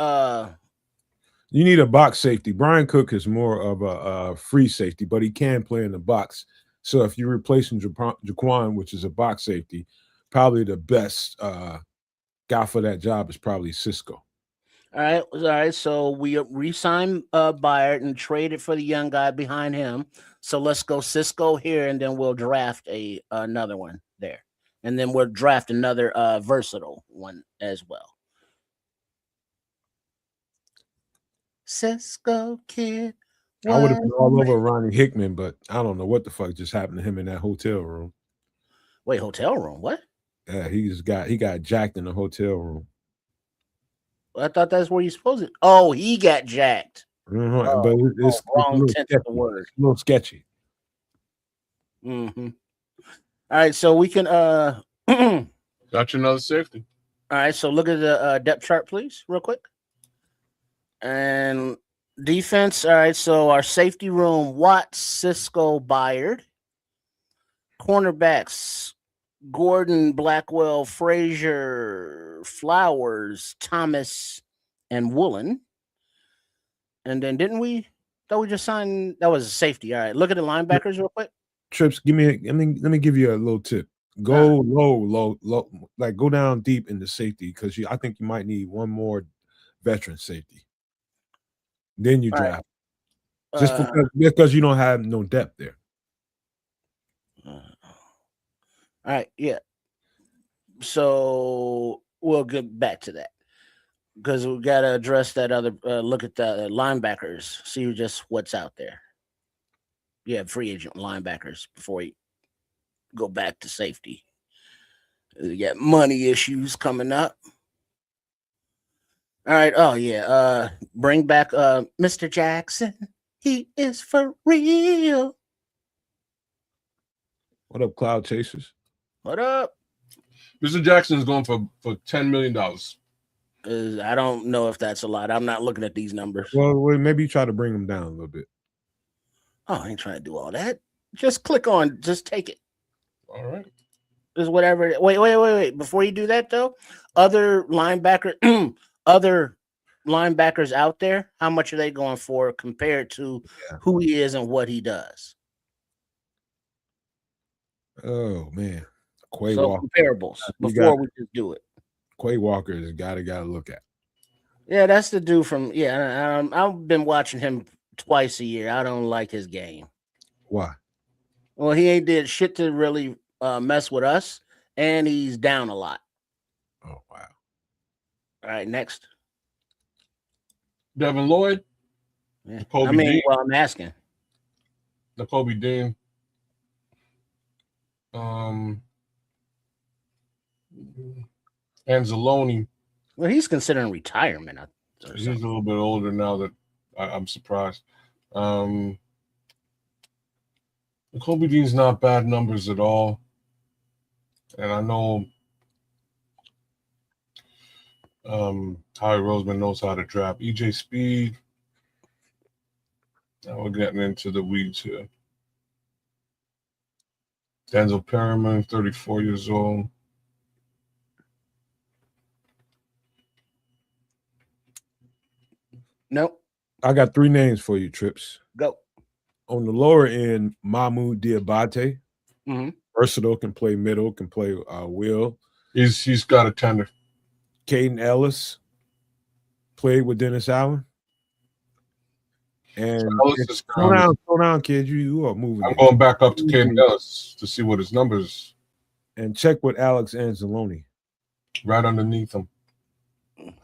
[SPEAKER 2] You need a box safety. Brian Cook is more of a free safety, but he can play in the box. So if you're replacing Jaquan, which is a box safety, probably the best guy for that job is probably Cisco.
[SPEAKER 4] All right. So we re-signed Byard and traded for the young guy behind him. So let's go Cisco here, and then we'll draft another one there, and then we'll draft another versatile one as well. Cisco kid.
[SPEAKER 2] I would have been all over Ronnie Hickman, but I don't know what the fuck just happened to him in that hotel room.
[SPEAKER 4] Wait, hotel room? What?
[SPEAKER 2] Yeah, he got jacked in the hotel room.
[SPEAKER 4] I thought that's where you're supposed to. Oh, he got jacked.
[SPEAKER 2] Mm-hmm. But it's
[SPEAKER 4] wrong tense of the word.
[SPEAKER 2] A little sketchy.
[SPEAKER 4] Mm-hmm. All right, so we can
[SPEAKER 3] got you another safety.
[SPEAKER 4] All right, so look at the depth chart, please, real quick. And defense. All right, so our safety room: Watts, Cisco, Byard. Cornerbacks: Gordon, Blackwell, Frazier, Flowers, Thomas, and Woolen. And then didn't we? Thought we just signed. That was a safety. All right. Look at the linebackers real quick.
[SPEAKER 2] Trips, let me give you a little tip. Go low, like go down deep in the safety because I think you might need one more veteran safety. Then you draft. Right. Just because you don't have no depth there.
[SPEAKER 4] All right, yeah. So we'll get back to that because we got to address that other. Look at the linebackers. See just what's out there. Yeah, free agent linebackers before you go back to safety. You got money issues coming up. All right. Oh yeah. Bring back Mr. Jackson. He is for real.
[SPEAKER 2] What up, Cloud Chasers?
[SPEAKER 4] What up?
[SPEAKER 3] Mr. Jackson is going for $10 million.
[SPEAKER 4] I don't know if that's a lot. I'm not looking at these numbers.
[SPEAKER 2] Well, maybe you try to bring them down a little bit.
[SPEAKER 4] Oh, I ain't trying to do all that. Just click on, just take it.
[SPEAKER 3] All right.
[SPEAKER 4] is whatever. Wait. Before you do that though, other linebacker, other linebackers out there, how much are they going for compared to
[SPEAKER 2] Yeah.
[SPEAKER 4] who he is and what he does?
[SPEAKER 2] Oh man, Quay
[SPEAKER 4] So
[SPEAKER 2] Walker.
[SPEAKER 4] comparables
[SPEAKER 2] You got
[SPEAKER 4] before we just do it.
[SPEAKER 2] Quay Walker is gotta look at.
[SPEAKER 4] Yeah, that's the dude from. Yeah, I've been watching him twice a year. I don't like his game.
[SPEAKER 2] Why?
[SPEAKER 4] Well, he ain't did shit to really mess with us, and he's down a lot.
[SPEAKER 2] Oh wow.
[SPEAKER 4] All right, next.
[SPEAKER 3] Devin Lloyd,
[SPEAKER 4] Yeah.
[SPEAKER 3] Kobe Dean.
[SPEAKER 4] Well, I'm asking.
[SPEAKER 3] Kobe Dean. Anzalone.
[SPEAKER 4] Well, he's considering retirement.
[SPEAKER 3] He's a little bit older now. That I'm surprised. Kobe Dean's not bad numbers at all, and I know Howie Roseman knows how to draft. EJ Speed. Now we're getting into the weeds here. Denzel Perryman, 34 years old.
[SPEAKER 4] Nope.
[SPEAKER 2] I got 3 names for you, Trips.
[SPEAKER 4] Go.
[SPEAKER 2] On the lower end, Mahmoud Diabate.
[SPEAKER 4] Mm-hmm.
[SPEAKER 2] Versatile, can play middle, can play wheel.
[SPEAKER 3] He's got a tender.
[SPEAKER 2] Caden Ellis played with Dennis Allen. And slow down, kid. You are moving.
[SPEAKER 3] I'm going back up to Caden Ellis to see what his numbers.
[SPEAKER 2] And check with Alex Anzalone.
[SPEAKER 3] Right underneath him.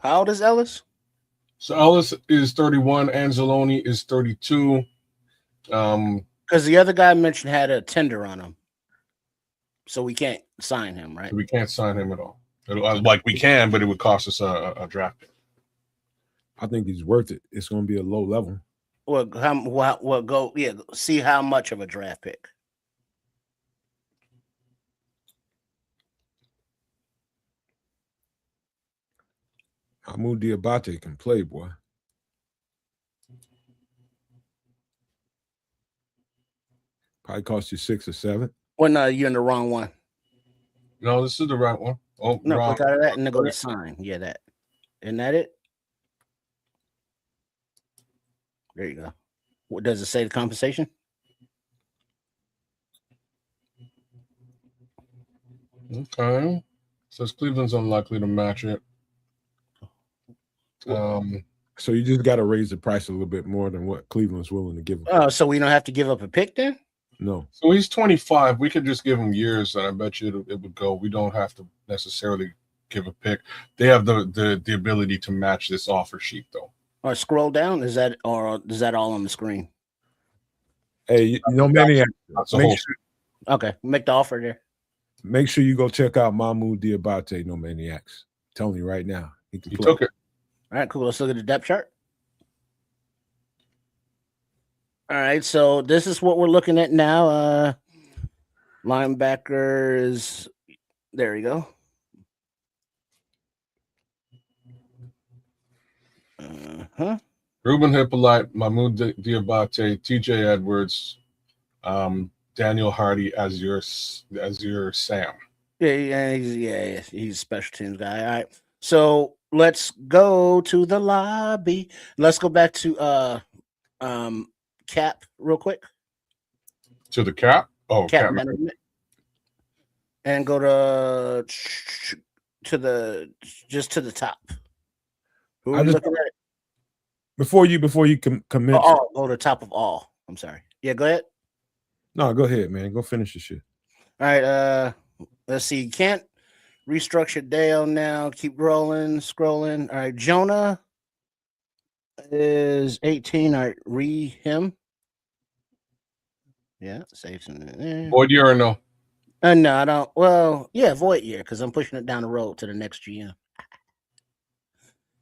[SPEAKER 4] How old is Ellis?
[SPEAKER 3] So Ellis is 31. Anzalone is 32.
[SPEAKER 4] Because the other guy I mentioned had a tender on him, so we can't sign him, right?
[SPEAKER 3] We can't sign him at all. Like we can, but it would cost us a draft pick.
[SPEAKER 2] I think he's worth it. It's going to be a low level.
[SPEAKER 4] Well, go? Yeah, see how much of a draft pick.
[SPEAKER 2] Mahmoud Diabate can play, boy. Probably cost you 6 or 7.
[SPEAKER 4] Well, no, you're in the wrong one.
[SPEAKER 3] No, this is the right one. Oh,
[SPEAKER 4] no,
[SPEAKER 3] wrong.
[SPEAKER 4] click out of that and then go to sign. Yeah, that. Isn't that it? There you go. What does it say? The compensation?
[SPEAKER 3] Okay. Says Cleveland's unlikely to match it.
[SPEAKER 2] So you just got to raise the price a little bit more than what Cleveland's willing to give him.
[SPEAKER 4] Oh, so we don't have to give up a pick then?
[SPEAKER 2] No.
[SPEAKER 3] So he's 25. We could just give him years, and I bet you it would go. We don't have to necessarily give a pick. They have the ability to match this offer sheet, though.
[SPEAKER 4] Or scroll down. Is that all on the screen?
[SPEAKER 2] Hey, Maniac.
[SPEAKER 4] Okay, make the offer there.
[SPEAKER 2] Make sure you go check out Mahmoud Diabate, No Maniacs. I'm telling you right now.
[SPEAKER 3] He took it.
[SPEAKER 4] All right, cool. Let's look at the depth chart. All right, so this is what we're looking at now. Linebackers. There we go.
[SPEAKER 3] Ruben Hippolyte, Mahmoud Diabate, TJ Edwards, Daniel Hardy as your Sam.
[SPEAKER 4] Yeah, he's a special teams guy. All right, so let's go to the lobby. Let's go back to cap real quick.
[SPEAKER 3] To the cap? Oh, cap
[SPEAKER 4] management. And go to the top. Who are you looking at?
[SPEAKER 2] Before you commit.
[SPEAKER 4] Go to top of all. I'm sorry. Yeah, go ahead.
[SPEAKER 2] No, go ahead, man. Go finish the shit.
[SPEAKER 4] All right. Let's see. Can't restructure Dale now. Keep scrolling. All right. Jonah is 18. All right. Him. Yeah. Save some there.
[SPEAKER 3] Void year or no?
[SPEAKER 4] No, I don't. Well, yeah, void year because I'm pushing it down the road to the next GM.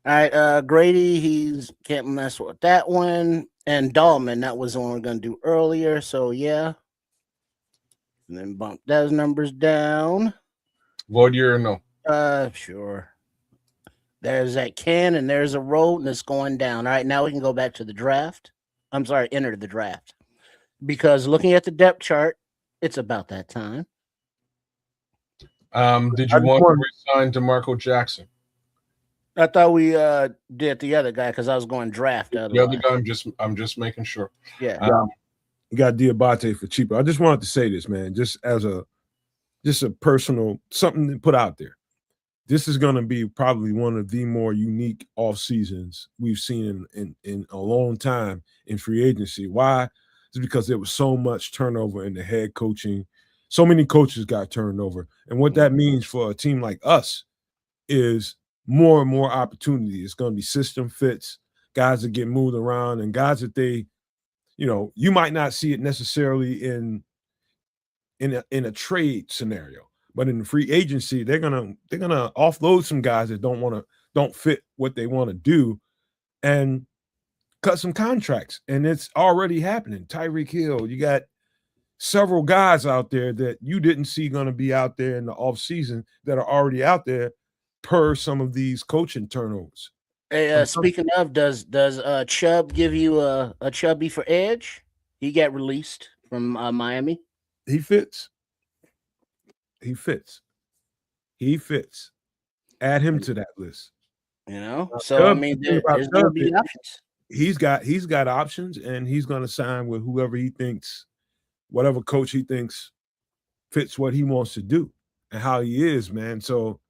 [SPEAKER 4] All right. Grady, he's can't mess with that one. And Dahlman, that was the one we are going to do earlier. So, yeah. And then bump those numbers down.
[SPEAKER 3] Void year or no?
[SPEAKER 4] Sure. There's that can and there's a road and it's going down. All right, now we can go back to the draft. I'm sorry, enter the draft. Because looking at the depth chart, it's about that time.
[SPEAKER 3] Did
[SPEAKER 2] I
[SPEAKER 3] you
[SPEAKER 2] just
[SPEAKER 3] want
[SPEAKER 2] want
[SPEAKER 3] to resign DeMarco Jackson?
[SPEAKER 4] I thought we did the other guy because I was going draft.
[SPEAKER 3] The
[SPEAKER 4] Otherwise,
[SPEAKER 3] other guy, I'm just making sure.
[SPEAKER 4] yeah.
[SPEAKER 2] you got Diabate for cheaper. I just wanted to say this, man, just as a personal something to put out there. This is going to be probably one of the more unique off seasons we've seen in a long time in free agency. Why? It's because there was so much turnover in the head coaching. So many coaches got turned over. And what that means for a team like us is more and more opportunity. It's going to be system fits, guys that get moved around, and guys that you might not see it necessarily in a trade scenario, but in the free agency, they're gonna offload some guys that don't fit what they want to do, and cut some contracts. And it's already happening. Tyreek Hill, you got several guys out there that you didn't see going to be out there in the off season that are already out there per some of these coaching turnovers.
[SPEAKER 4] Hey, speaking of, does Chubb give you a chubby for edge? He got released from Miami.
[SPEAKER 2] He fits. He fits. He fits. Add him to that list.
[SPEAKER 4] So I mean, there's going to be options.
[SPEAKER 2] He's got options, and he's going to sign with whoever he thinks, whatever coach he thinks fits what he wants to do and how he is, man. So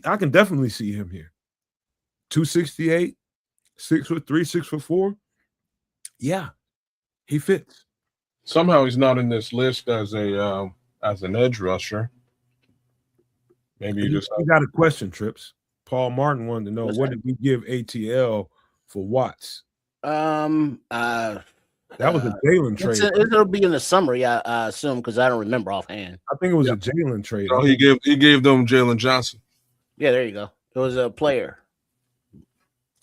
[SPEAKER 2] I can definitely see him here. 268, 6'3", 6'4". Yeah, he fits.
[SPEAKER 3] Somehow he's not in this list as an edge rusher. Maybe
[SPEAKER 2] you got a question, Trips. Paul Martin wanted to know what did we give ATL for Watts? That was a Jalen trade.
[SPEAKER 4] It'll be in the summary, I assume, because I don't remember offhand.
[SPEAKER 2] I think it was a Jalen trade.
[SPEAKER 3] No, he gave them Jalen Johnson.
[SPEAKER 4] Yeah, there you go. It was a player.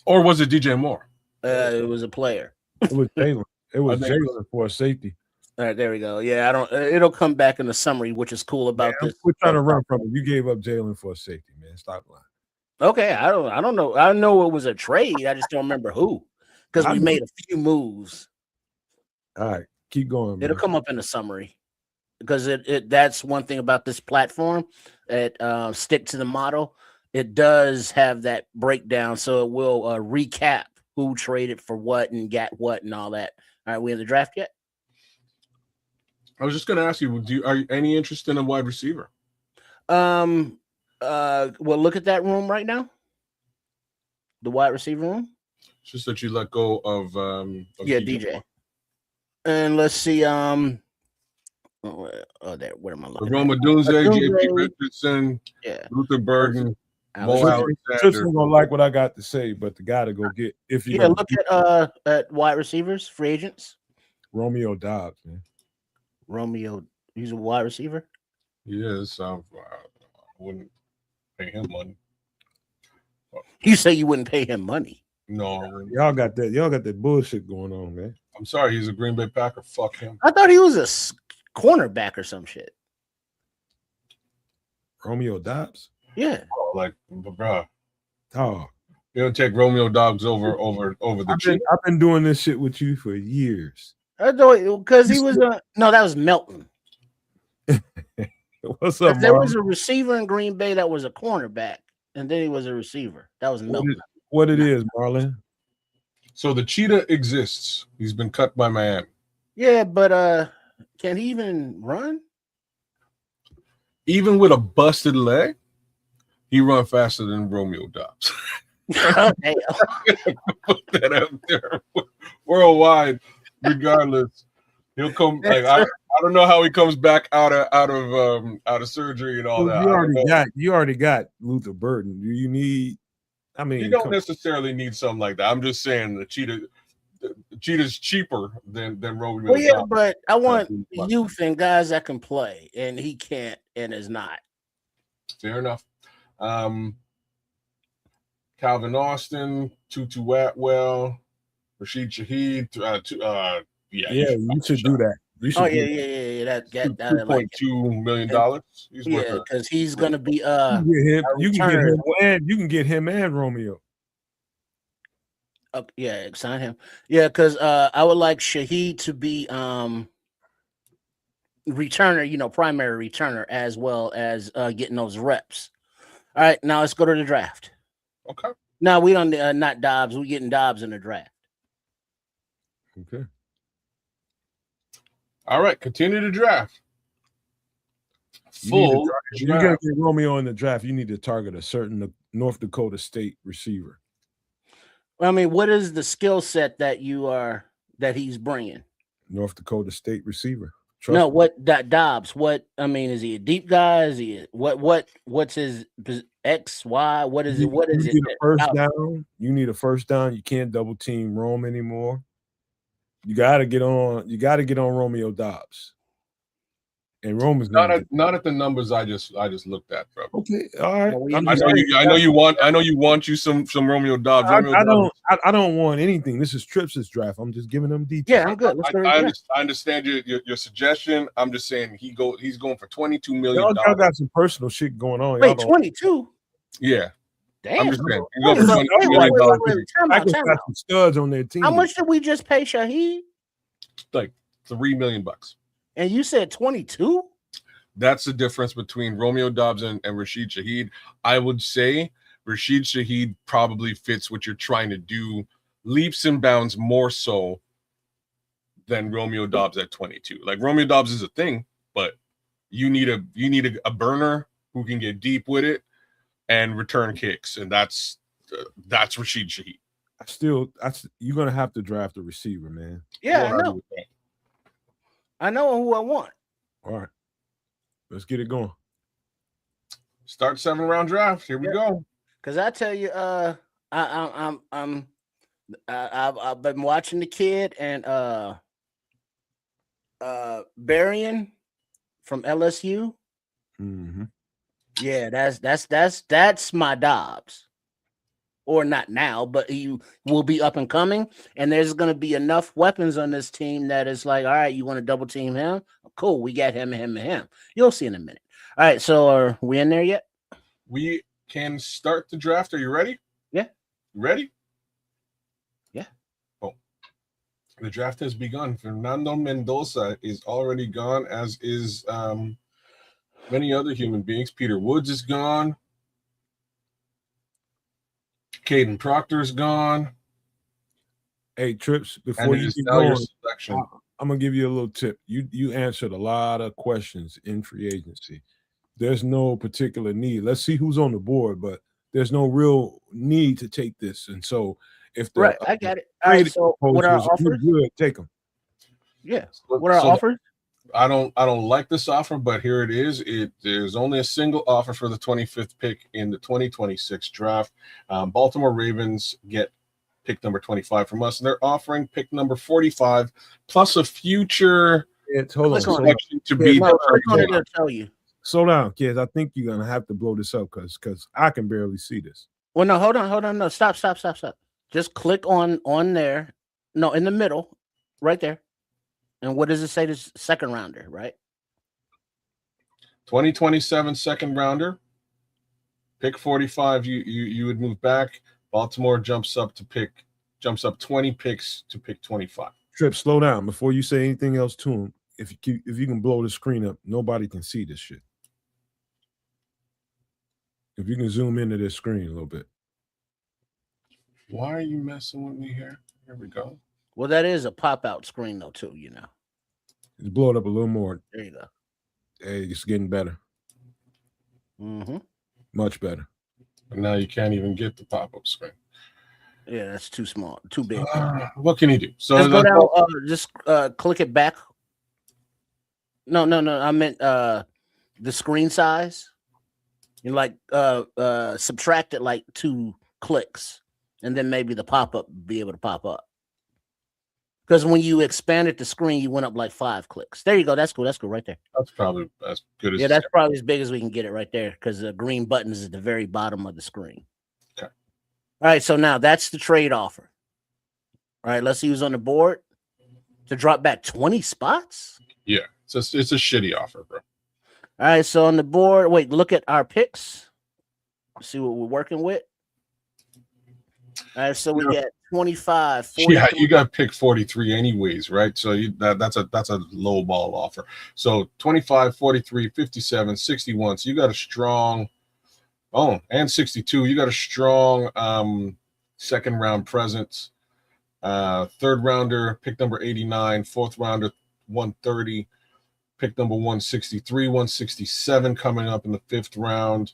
[SPEAKER 3] Or was it DJ Moore?
[SPEAKER 4] It was a player.
[SPEAKER 2] It was Jalen. It was Jalen for a safety.
[SPEAKER 4] All right, there we go. Yeah, I don't. It'll come back in the summary, which is cool about this.
[SPEAKER 2] We're trying to run from it. You gave up Jalen for a safety, man. Stop lying.
[SPEAKER 4] Okay, I don't know. I know it was a trade. I just don't remember who, because we made a few moves.
[SPEAKER 2] All right, keep going.
[SPEAKER 4] It'll come up in the summary, because that's one thing about this platform. Stick to the model. It does have that breakdown, so it will recap who traded for what and got what and all that. All right, we in the draft yet?
[SPEAKER 3] I was just going to ask you, are you any interest in a wide receiver?
[SPEAKER 4] Well, look at that room right now. The wide receiver room.
[SPEAKER 3] It's just that you let go of
[SPEAKER 4] DJ. And let's see. Where am I looking?
[SPEAKER 3] Roma Dunze, JP Richardson, Luther Burden.
[SPEAKER 2] Tristan gonna like what I got to say, but the guy to go get
[SPEAKER 4] look at wide receivers, free agents.
[SPEAKER 2] Romeo Dobbs, man.
[SPEAKER 4] Romeo, he's a wide receiver.
[SPEAKER 3] He is. I wouldn't pay him money.
[SPEAKER 4] You say you wouldn't pay him money?
[SPEAKER 3] No,
[SPEAKER 2] y'all got that bullshit going on, man.
[SPEAKER 3] I'm sorry, he's a Green Bay Packer. Fuck him.
[SPEAKER 4] I thought he was a cornerback or some shit.
[SPEAKER 2] Romeo Dobbs.
[SPEAKER 4] Yeah.
[SPEAKER 3] Bro.
[SPEAKER 2] Oh.
[SPEAKER 3] You don't take Romeo Dobbs over the Chiefs.
[SPEAKER 2] I've been doing this shit with you for years.
[SPEAKER 4] I know, because he was no, that was Melton.
[SPEAKER 2] What's up,
[SPEAKER 4] there was a receiver in Green Bay that was a cornerback, and then he was a receiver. That was Melton.
[SPEAKER 2] What it is, Marlon.
[SPEAKER 3] So the cheetah exists. He's been cut by Miami.
[SPEAKER 4] Yeah, but can he even run?
[SPEAKER 3] Even with a busted leg, he run faster than Romeo Dobbs.
[SPEAKER 4] Oh,
[SPEAKER 3] put that out there worldwide, regardless. He'll come like I don't know how he comes back out of surgery and all that.
[SPEAKER 2] You already got Luther Burden. Do you need? I mean,
[SPEAKER 3] you don't necessarily need something like that. I'm just saying the cheetah's cheaper than Romeo.
[SPEAKER 4] Well, yeah, but I want youth and guys that can play, and he can't and is not.
[SPEAKER 3] Fair enough. Calvin Austin, Tutu Atwell, Rashid Shaheed.
[SPEAKER 2] You should do that.
[SPEAKER 4] Yeah. That
[SPEAKER 3] $2.2 million.
[SPEAKER 4] Because he's gonna be
[SPEAKER 2] you can get him and Romeo.
[SPEAKER 4] Sign him. Yeah, because I would like Shaheed to be returner, primary returner, as well as getting those reps. All right, now let's go to the draft.
[SPEAKER 3] Okay.
[SPEAKER 4] No, we don't. Not Dobbs. We're getting Dobbs in the draft.
[SPEAKER 2] Okay.
[SPEAKER 3] All right. Continue to draft.
[SPEAKER 2] You need to
[SPEAKER 3] Full
[SPEAKER 2] if you're gonna get Romeo in the draft, you need to target a certain North Dakota State receiver.
[SPEAKER 4] I mean, what is the skill set that he's bringing?
[SPEAKER 2] North Dakota State receiver.
[SPEAKER 4] No, what that Dobbs? What I mean, is he a deep guy? Is he what's his X, Y? What is it? What is it?
[SPEAKER 2] You need a first down. You need a first down. You can't double team Rome anymore. You gotta get on Romeo Dobbs. And Rome is
[SPEAKER 3] not at the numbers I just looked at, bro.
[SPEAKER 2] Okay, all right.
[SPEAKER 3] I know you want some Romeo Dobbs.
[SPEAKER 2] I don't want anything. This is Trips' draft. I'm just giving them details.
[SPEAKER 4] Yeah, I'm good.
[SPEAKER 3] I understand your suggestion. I'm just saying he's going for $22 million.
[SPEAKER 2] Y'all got some personal shit going on.
[SPEAKER 4] Wait, 22?
[SPEAKER 3] Yeah.
[SPEAKER 4] Damn.
[SPEAKER 3] I'm just saying. He's going for $22 million.
[SPEAKER 2] I just got some studs on their team.
[SPEAKER 4] How much did we just pay Shaheed?
[SPEAKER 3] Like $3 million.
[SPEAKER 4] And you said 22?
[SPEAKER 3] That's the difference between Romeo Dobbs and Rashid Shaheed. I would say Rashid Shaheed probably fits what you're trying to do leaps and bounds more so than Romeo Dobbs at 22. Like Romeo Dobbs is a thing, but you need a burner who can get deep with it and return kicks, and that's Rashid Shaheed.
[SPEAKER 2] You're gonna have to draft a receiver, man.
[SPEAKER 4] Yeah, I know who I want.
[SPEAKER 2] All right, let's get it going.
[SPEAKER 3] Start 7-round draft. Here we go.
[SPEAKER 4] Because I tell you, I've been watching the kid and Berrien from LSU.
[SPEAKER 2] Mm-hmm.
[SPEAKER 4] Yeah, that's my Dobbs. Or not now, but he will be up and coming. And there's going to be enough weapons on this team that is like, all right, you want to double team him? Cool, we got him, him, and him. You'll see in a minute. All right, so are we in there yet?
[SPEAKER 3] We can start the draft. Are you ready?
[SPEAKER 4] Yeah.
[SPEAKER 3] You ready?
[SPEAKER 4] Yeah.
[SPEAKER 3] Oh, the draft has begun. Fernando Mendoza is already gone, as is many other human beings. Peter Woods is gone. Caden Proctor's gone.
[SPEAKER 2] Hey, Trips, before you keep going, I'm gonna give you a little tip. You answered a lot of questions in free agency. There's no particular need. Let's see who's on the board, but there's no real need to take this. And so, if the
[SPEAKER 4] I got it. All right, so what are our offers?
[SPEAKER 2] Good, take them.
[SPEAKER 4] Yeah. What are our offers?
[SPEAKER 3] I don't like this offer, but here it is. There's only a single offer for the 25th pick in the 2026 draft. Baltimore Ravens get pick number 25 from us, and they're offering pick number 45 plus a future selection to be.
[SPEAKER 4] Tell you.
[SPEAKER 2] Slow down, kids. I think you're gonna have to blow this up because I can barely see this.
[SPEAKER 4] Well, no, hold on. No, stop. Just click on there. No, in the middle, right there. And what does it say? This second rounder, right?
[SPEAKER 3] 2027 second rounder. Pick 45. You would move back. Baltimore jumps up 20 picks to pick 25.
[SPEAKER 2] Trip, slow down before you say anything else to him. If you can blow the screen up, nobody can see this shit. If you can zoom into this screen a little bit.
[SPEAKER 3] Why are you messing with me here? Here we go.
[SPEAKER 4] Well, that is a pop-out screen, though, too, you know.
[SPEAKER 2] Just blow it up a little more.
[SPEAKER 4] There you go.
[SPEAKER 2] Hey, it's getting better.
[SPEAKER 4] Mm-hmm.
[SPEAKER 2] Much better.
[SPEAKER 3] And now you can't even get the pop-up screen.
[SPEAKER 4] Yeah, that's too small, too big.
[SPEAKER 3] What can you do? So
[SPEAKER 4] just go down, just click it back. No. I meant the screen size. You subtract it like 2 clicks, and then maybe the pop-up be able to pop up. Because when you expanded the screen, you went up like 5 clicks. There you go. That's cool. That's cool right there.
[SPEAKER 3] That's probably as good as.
[SPEAKER 4] Yeah, that's probably as big as we can get it right there because the green button is at the very bottom of the screen.
[SPEAKER 3] Okay.
[SPEAKER 4] All right. So now that's the trade offer. All right. Let's see who's on the board to drop back 20 spots.
[SPEAKER 3] Yeah. It's a shitty offer, bro.
[SPEAKER 4] All right. So on the board, wait, look at our picks. See what we're working with. All right, so we got 25, 43.
[SPEAKER 3] Yeah, you got pick 43 anyways, right? So that's a low ball offer. So 25, 43, 57, 61. So you got a strong and 62. You got a strong second round presence. Third rounder, pick number 89, fourth rounder 130, pick number 163, 167 coming up in the fifth round.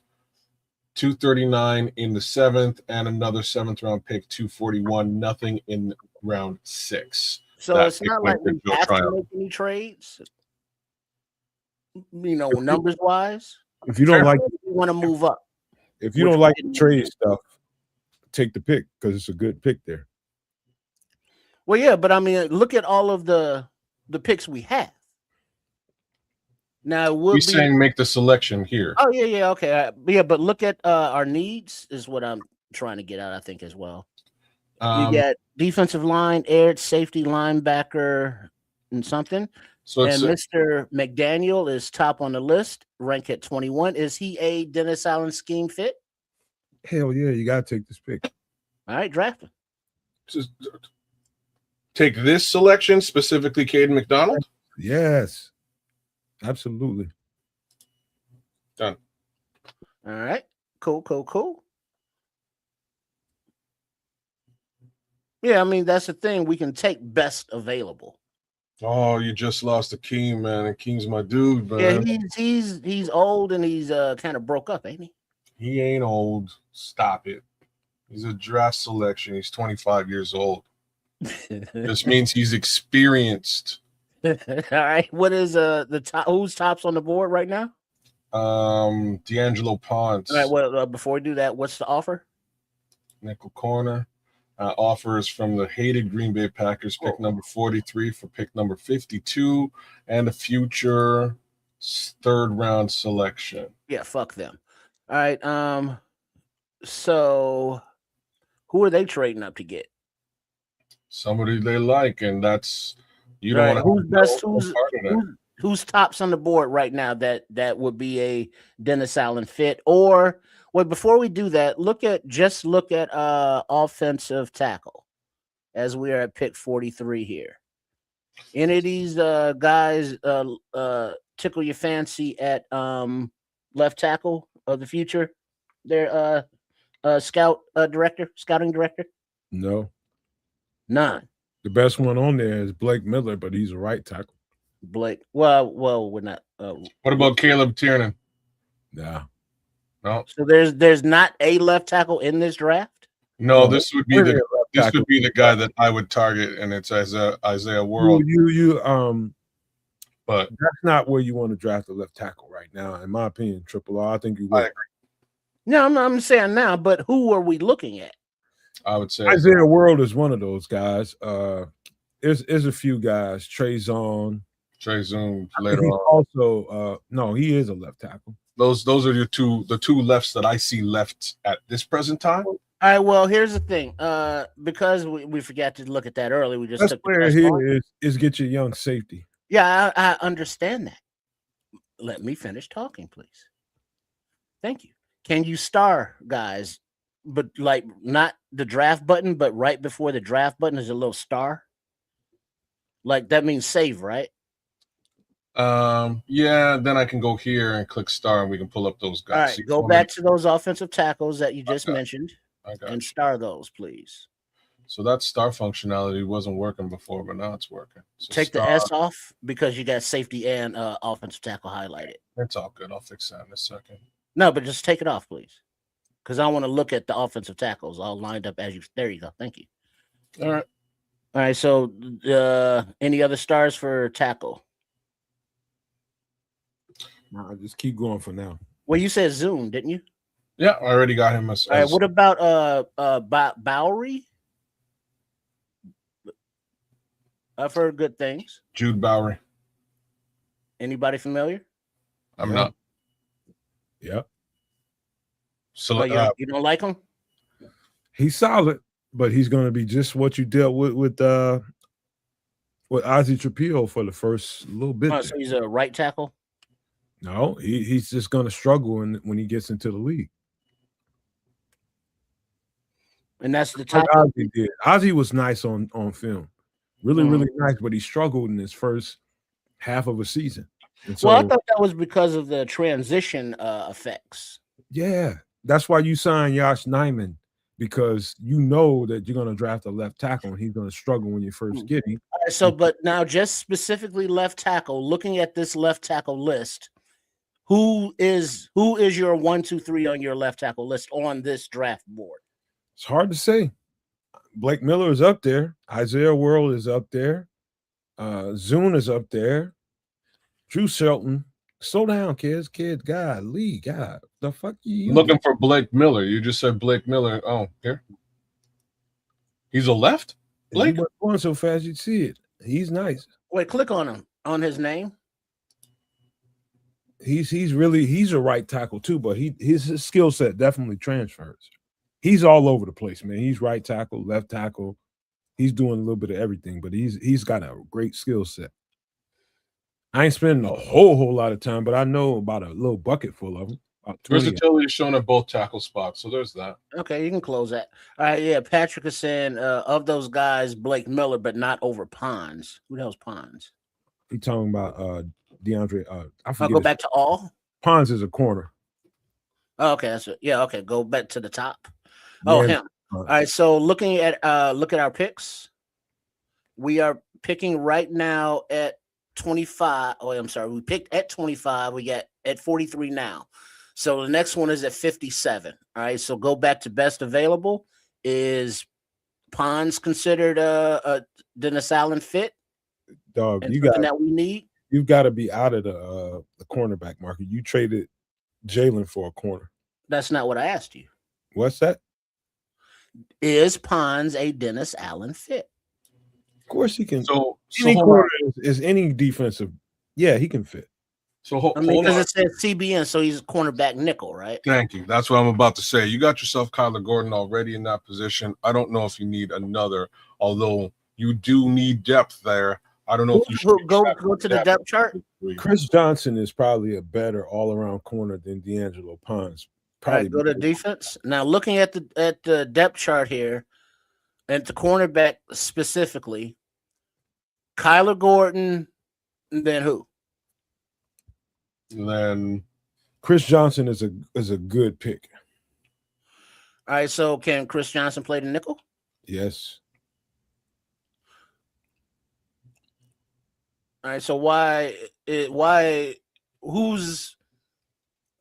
[SPEAKER 3] 239 in the seventh, and another seventh round pick, 241. Nothing in round 6.
[SPEAKER 4] So it's not like we have to make any trades, numbers wise.
[SPEAKER 2] If you don't like,
[SPEAKER 4] we want to move up.
[SPEAKER 2] If you don't like the trade stuff, take the pick because it's a good pick there.
[SPEAKER 4] Well, yeah, but I mean, look at all of the picks we have. Now, we're
[SPEAKER 3] saying make the selection here.
[SPEAKER 4] Oh, yeah, okay. Yeah, but look at our needs is what I'm trying to get at, I think, as well. You got defensive line, edge, safety, linebacker, and something. And Mr. McDaniel is top on the list, ranked at 21. Is he a Dennis Allen scheme fit?
[SPEAKER 2] Hell yeah, you got to take this pick.
[SPEAKER 4] All right, draft him.
[SPEAKER 3] Just take this selection, specifically Caden McDonald?
[SPEAKER 2] Yes. Absolutely.
[SPEAKER 3] Done.
[SPEAKER 4] All right. Cool. Yeah, I mean, that's the thing. We can take best available.
[SPEAKER 3] Oh, you just lost Akeem, man. Akeem's my dude, man.
[SPEAKER 4] Yeah, he's old and he's kind of broke up, ain't he?
[SPEAKER 3] He ain't old. Stop it. He's a draft selection. He's 25 years old. This means he's experienced.
[SPEAKER 4] All right. What is the top? Who's tops on the board right now?
[SPEAKER 3] D'Angelo Ponce.
[SPEAKER 4] All right. Well, before we do that, what's the offer?
[SPEAKER 3] Nickel corner. Offers from the hated Green Bay Packers, pick number 43 for pick number 52, and a future third round selection.
[SPEAKER 4] Yeah, fuck them. All right. So who are they trading up to get?
[SPEAKER 3] Somebody they like, and that's you
[SPEAKER 4] right.
[SPEAKER 3] don't
[SPEAKER 4] who's best who's tops on the board right now that would be a Dennis Allen fit. Or wait, before we do that, look at offensive tackle as we are at pick 43 here. Any of these guys tickle your fancy at left tackle of the future? Their scouting director?
[SPEAKER 2] No.
[SPEAKER 4] None.
[SPEAKER 2] The best one on there is Blake Miller, but he's a right tackle.
[SPEAKER 4] Blake. Well, we're not.
[SPEAKER 3] What about Caleb Tiernan?
[SPEAKER 2] Nah.
[SPEAKER 3] No.
[SPEAKER 4] So there's not a left tackle in this draft?
[SPEAKER 3] No, this would be the guy that I would target, and it's Isaiah World. But
[SPEAKER 2] that's not where you want to draft a left tackle right now, in my opinion. Triple R, I think you would.
[SPEAKER 3] I agree.
[SPEAKER 4] No, I'm saying now, but who are we looking at?
[SPEAKER 3] I would say
[SPEAKER 2] Isaiah World is one of those guys. There's a few guys. Trey Zoom later on. Also, no, he is a left tackle.
[SPEAKER 3] Those are the two lefts that I see left at this present time.
[SPEAKER 4] All right. Well, here's the thing. Because we forgot to look at that early. We just
[SPEAKER 2] best player here is get your young safety.
[SPEAKER 4] Yeah, I understand that. Let me finish talking, please. Thank you. Can you star guys, but like not the draft button, but right before the draft button is a little star? Like that means save, right?
[SPEAKER 3] Yeah, then I can go here and click star and we can pull up those guys.
[SPEAKER 4] All right, go back to those offensive tackles that you just mentioned and star those, please.
[SPEAKER 3] So that star functionality wasn't working before, but now it's working. So
[SPEAKER 4] take the S off because you got safety and offensive tackle highlighted.
[SPEAKER 3] That's all good. I'll fix that in a second.
[SPEAKER 4] No, but just take it off, please. Because I want to look at the offensive tackles all lined up as you. There you go. Thank you.
[SPEAKER 3] All right.
[SPEAKER 4] All right. So, any other stars for tackle?
[SPEAKER 2] No, just keep going for now.
[SPEAKER 4] Well, you said Zoom, didn't you?
[SPEAKER 3] Yeah, I already got him.
[SPEAKER 4] All right. What about Bowery? I've heard good things.
[SPEAKER 3] Jude Bowery.
[SPEAKER 4] Anybody familiar?
[SPEAKER 3] I'm not.
[SPEAKER 2] Yeah.
[SPEAKER 3] So
[SPEAKER 4] you don't like him?
[SPEAKER 2] He's solid, but he's going to be just what you dealt with Ozzie Trapillo for the first little bit.
[SPEAKER 4] Oh, so he's a right tackle?
[SPEAKER 2] No, he's just going to struggle when he gets into the league.
[SPEAKER 4] And that's the
[SPEAKER 2] Like
[SPEAKER 4] top.
[SPEAKER 2] Ozzy did. Ozzy was nice on film, really,
[SPEAKER 4] Mm.
[SPEAKER 2] really nice, but he struggled in his first half of a season. And
[SPEAKER 4] Well, I
[SPEAKER 2] so,
[SPEAKER 4] thought that was because of the transition effects.
[SPEAKER 2] yeah, that's why you signed Josh Nyman, because you know that you're going to draft a left tackle and he's going to struggle when you first get him.
[SPEAKER 4] All right, so, but now just specifically left tackle, looking at this left tackle list, who is your 1, 2, 3 on your left tackle list on this draft board?
[SPEAKER 2] It's hard to say. Blake Miller is up there. Isaiah World is up there. Zune is up there. Drew Shelton. Slow down, kids. God, the fuck you
[SPEAKER 3] Looking for Blake Miller. You just said Blake Miller. Oh, here. He's a left? Blake?
[SPEAKER 2] You weren't going so fast, you'd see it. He's nice.
[SPEAKER 4] Wait, click on him, on his name.
[SPEAKER 2] He's a right tackle too, but his skill set definitely transfers. He's all over the place, man. He's right tackle, left tackle. He's doing a little bit of everything, but he's got a great skill set. I ain't spending a whole lot of time, but I know about a little bucket full of them.
[SPEAKER 3] Versatility is shown at both tackle spots, so there's that.
[SPEAKER 4] Okay, you can close that. All right, yeah. Patrick is saying of those guys, Blake Miller, but not over Pons. Who the hell's Pons?
[SPEAKER 2] He talking about DeAndre. I
[SPEAKER 4] I'll
[SPEAKER 2] forget.
[SPEAKER 4] go back to all.
[SPEAKER 2] Pons is a corner.
[SPEAKER 4] Oh, okay, that's it. Yeah, okay. Go back to the top. Oh,
[SPEAKER 2] Yeah.
[SPEAKER 4] him. All right. So look at our picks. We are picking right now at 25. Oh, I'm sorry. We picked at 25. We got at 43 now. So the next one is at 57. All right. So go back to best available. Is Pons considered a Dennis Allen fit?
[SPEAKER 2] Dog,
[SPEAKER 4] And
[SPEAKER 2] you
[SPEAKER 4] something
[SPEAKER 2] got
[SPEAKER 4] that we need.
[SPEAKER 2] you've got to be out of the cornerback market. You traded Jalen for a corner.
[SPEAKER 4] That's not what I asked you.
[SPEAKER 2] What's that?
[SPEAKER 4] Is Pons a Dennis Allen fit?
[SPEAKER 2] Of course he can.
[SPEAKER 3] So
[SPEAKER 2] Any
[SPEAKER 3] hold
[SPEAKER 2] corner
[SPEAKER 3] on.
[SPEAKER 2] is any defensive. Yeah, he can fit.
[SPEAKER 3] So
[SPEAKER 4] I mean,
[SPEAKER 3] hold
[SPEAKER 4] because
[SPEAKER 3] on.
[SPEAKER 4] it says CBN, so he's a cornerback nickel, right?
[SPEAKER 3] Thank you. That's what I'm about to say. You got yourself Kyler Gordon already in that position. I don't know if you need another, although you do need depth there. I don't know if you should
[SPEAKER 4] Go to the depth chart.
[SPEAKER 2] Chris Johnson is probably a better all-around corner than D'Angelo Pons.
[SPEAKER 4] All right, go to defense. Now, looking at the depth chart here, and the cornerback specifically, Kyler Gordon, and then who?
[SPEAKER 3] And then
[SPEAKER 2] Chris Johnson is a good pick.
[SPEAKER 4] All right, so can Chris Johnson play the nickel?
[SPEAKER 2] Yes.
[SPEAKER 4] All right, so who's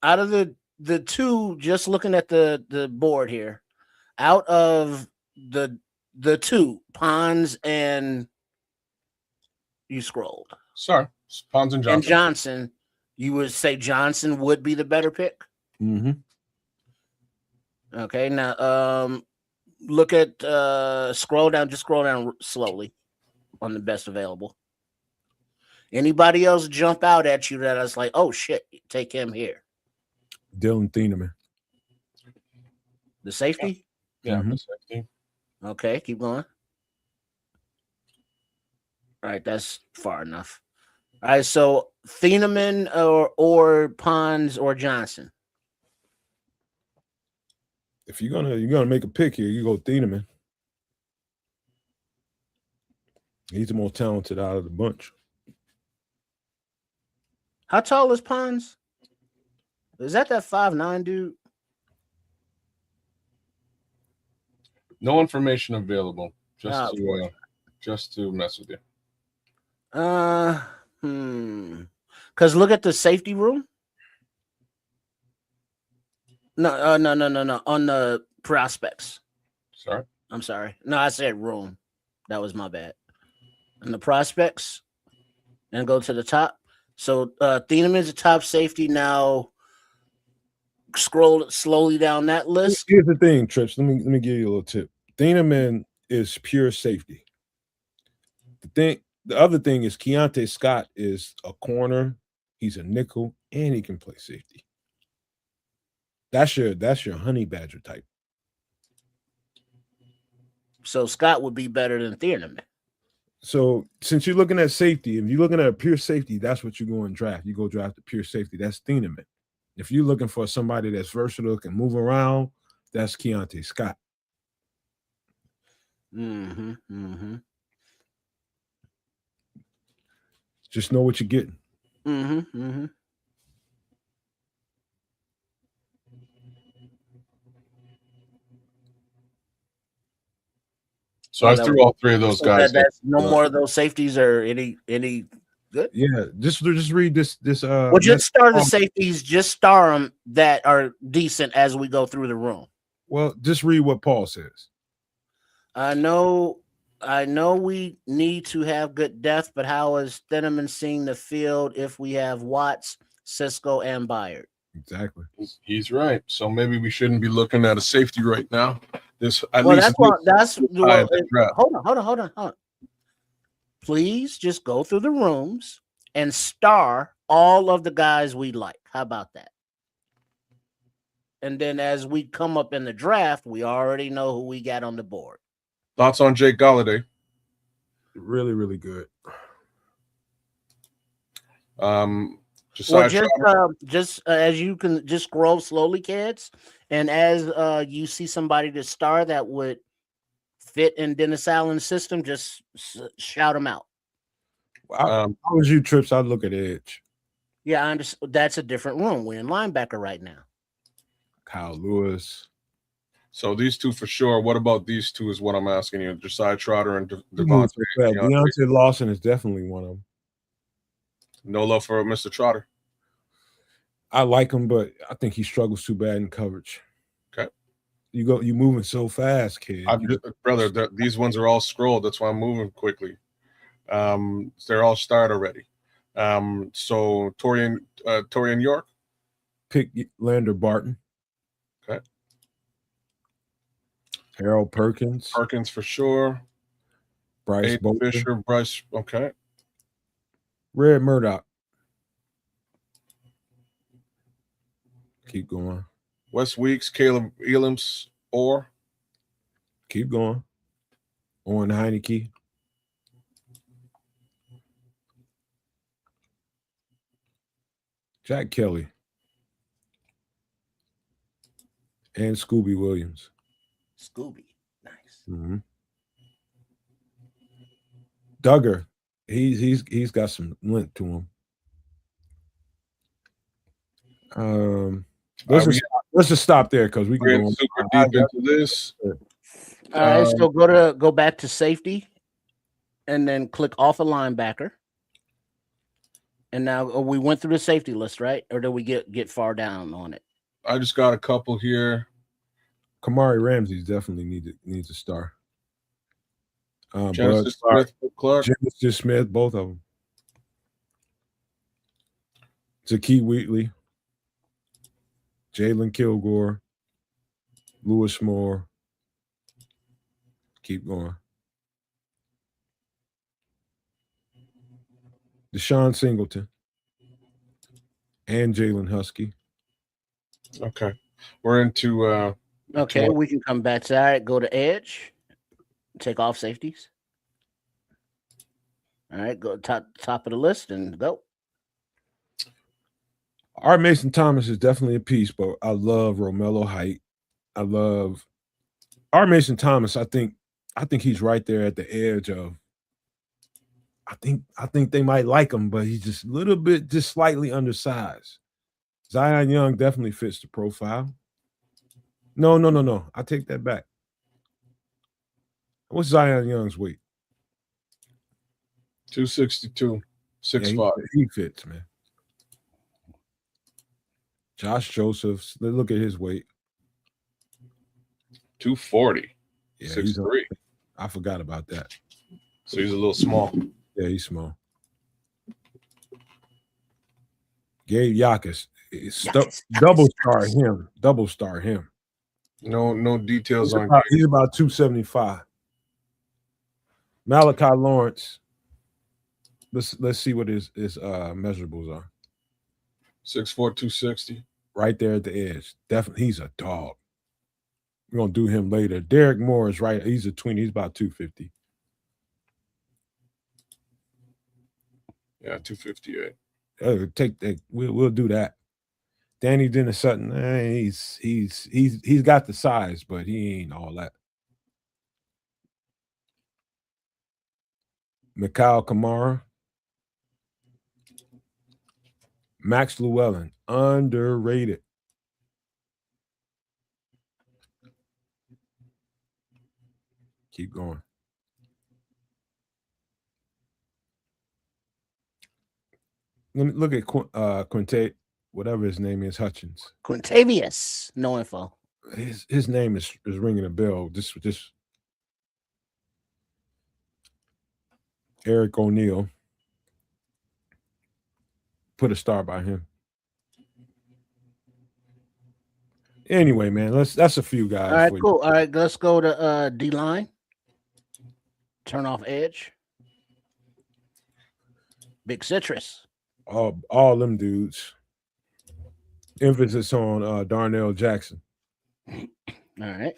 [SPEAKER 4] out of the two, just looking at the board here, out of the two, Pons and you scrolled.
[SPEAKER 3] sorry, Pons and Johnson.
[SPEAKER 4] And Johnson, you would say Johnson would be the better pick?
[SPEAKER 2] Mm-hmm.
[SPEAKER 4] Okay, now look at scroll down slowly on the best available. Anybody else jump out at you that I was like, oh shit, take him here?
[SPEAKER 2] Dylan Thieneman.
[SPEAKER 4] The safety?
[SPEAKER 3] Yeah,
[SPEAKER 2] Mhm.
[SPEAKER 3] the safety.
[SPEAKER 4] Okay, keep going. All right, that's far enough. All right, so Thieneman or Pons or Johnson.
[SPEAKER 2] If you're gonna make a pick here, you go Thieneman. He's the more talented out of the bunch.
[SPEAKER 4] How tall is Pons? Is that 5'9" dude?
[SPEAKER 3] No information available. Just
[SPEAKER 4] Oh,
[SPEAKER 3] to mess with you.
[SPEAKER 4] Because look at the safety room. No. On the prospects.
[SPEAKER 3] Sorry.
[SPEAKER 4] I'm sorry. No, I said room. That was my bad. And the prospects, and go to the top. So Thieneman's a top safety now. Scroll slowly down that list.
[SPEAKER 2] Here's the thing, Trips. Let me give you a little tip. Thieneman is pure safety. The other thing is Keontae Scott is a corner. He's a nickel, and he can play safety. That's your honey badger type.
[SPEAKER 4] So Scott would be better than Thieneman.
[SPEAKER 2] So since you're looking at safety, if you're looking at a pure safety, that's what you go and draft. You go draft a pure safety. That's Thieneman. If you're looking for somebody that's versatile, can move around, that's Keontae Scott.
[SPEAKER 4] Mm-hmm. Mm-hmm.
[SPEAKER 2] Just know what you're getting.
[SPEAKER 4] Mm-hmm. Mm-hmm.
[SPEAKER 3] So I threw all three of those guys.
[SPEAKER 4] That's no more of those safeties or any good.
[SPEAKER 2] Yeah, just read this.
[SPEAKER 4] Well, just star the safeties. Just star them that are decent as we go through the room.
[SPEAKER 2] Well, just read what Paul says.
[SPEAKER 4] I know we need to have good depth, but how is Thieneman seeing the field if we have Watts, Cisco, and Byard?
[SPEAKER 2] Exactly.
[SPEAKER 3] He's right. So maybe we shouldn't be looking at a safety right now.
[SPEAKER 4] Hold on. Please just go through the rooms and star all of the guys we like. How about that? And then as we come up in the draft, we already know who we got on the board.
[SPEAKER 3] Thoughts on Jake Galladay?
[SPEAKER 2] Really, really good.
[SPEAKER 4] Just as you can just scroll slowly, kids, and as you see somebody to star that would fit in Dennis Allen's system, just shout them out.
[SPEAKER 2] I was you trips. I'd look at edge.
[SPEAKER 4] Yeah, I understand. That's a different room. We're in linebacker right now.
[SPEAKER 2] Kyle Lewis.
[SPEAKER 3] So these two for sure. What about these two is what I'm asking you. Josiah Trotter and
[SPEAKER 2] Devontae. Deontay Lawson is definitely one of them.
[SPEAKER 3] No love for Mr. Trotter.
[SPEAKER 2] I like him, but I think he struggles too bad in coverage.
[SPEAKER 3] Okay.
[SPEAKER 2] You moving so fast, kid.
[SPEAKER 3] Brother, these ones are all scrolled. That's why I'm moving quickly. They're all starred already. So Torian York.
[SPEAKER 2] Pick Lander Barton.
[SPEAKER 3] Okay.
[SPEAKER 2] Harold Perkins.
[SPEAKER 3] Perkins for sure.
[SPEAKER 2] Bryce
[SPEAKER 3] Fisher. Bryce. Okay.
[SPEAKER 2] Red Murdoch. Keep going.
[SPEAKER 3] Wes Weeks, Caleb Elam's, or
[SPEAKER 2] keep going. Owen Heineke. Jack Kelly. And Scooby Williams.
[SPEAKER 4] Scooby. Nice.
[SPEAKER 2] Mm-hmm. Duggar. He's got some length to him. Let's just stop there because we can go
[SPEAKER 3] super deep into this.
[SPEAKER 4] All right, so go back to safety, and then click off a linebacker. And now we went through the safety list, right? Or did we get far down on it?
[SPEAKER 3] I just got a couple here.
[SPEAKER 2] Kamari Ramsey's definitely needs a star.
[SPEAKER 3] Genesis Smith, Clark.
[SPEAKER 2] Genesis Smith, both of them. Zakee Wheatley, Jalen Kilgore, Lewis Moore. Keep going. Deshaun Singleton and Jalen Husky.
[SPEAKER 3] Okay. We're into
[SPEAKER 4] okay, we can come back to that. Go to edge. Take off safeties. All right, go top of the list and go.
[SPEAKER 2] Our Mason Thomas is definitely a piece, but I love Romello Height. I love our Mason Thomas. I think he's right there at the edge of. I think they might like him, but he's just a little bit, just slightly undersized. Zion Young definitely fits the profile. No. I take that back. What's Zion Young's weight?
[SPEAKER 3] 262, 6'5".
[SPEAKER 2] Yeah, he fits, man. Josh Josephs, look at his weight.
[SPEAKER 3] 240.
[SPEAKER 2] Yeah,
[SPEAKER 3] 6'3".
[SPEAKER 2] I forgot about that.
[SPEAKER 3] So he's a little small.
[SPEAKER 2] Yeah, he's small. Gabe Yakus. Double star him.
[SPEAKER 3] No details
[SPEAKER 2] he's about 275. Malachi Lawrence. Let's see what his measurables are.
[SPEAKER 3] 6'4", 260.
[SPEAKER 2] Right there at the edge. Definitely, he's a dog. We're gonna do him later. Derek Moore is right. He's a tween. He's about 250.
[SPEAKER 3] Yeah, 258.
[SPEAKER 2] Take that. We'll do that. Danny Dennis Sutton. He's got the size, but he ain't all that. Mikhail Kamara. Max Llewellyn, underrated. Keep going. Let me look at Quinte, whatever his name is, Hutchins.
[SPEAKER 4] Quintavious, no info.
[SPEAKER 2] His name is ringing a bell. Just Eric O'Neal. Put a star by him. Anyway, man, that's a few guys.
[SPEAKER 4] All right,
[SPEAKER 2] for
[SPEAKER 4] cool. All right, let's go to D line. Turn off edge. Big Citrus.
[SPEAKER 2] All them dudes. Emphasis on Darnell Jackson.
[SPEAKER 4] All right.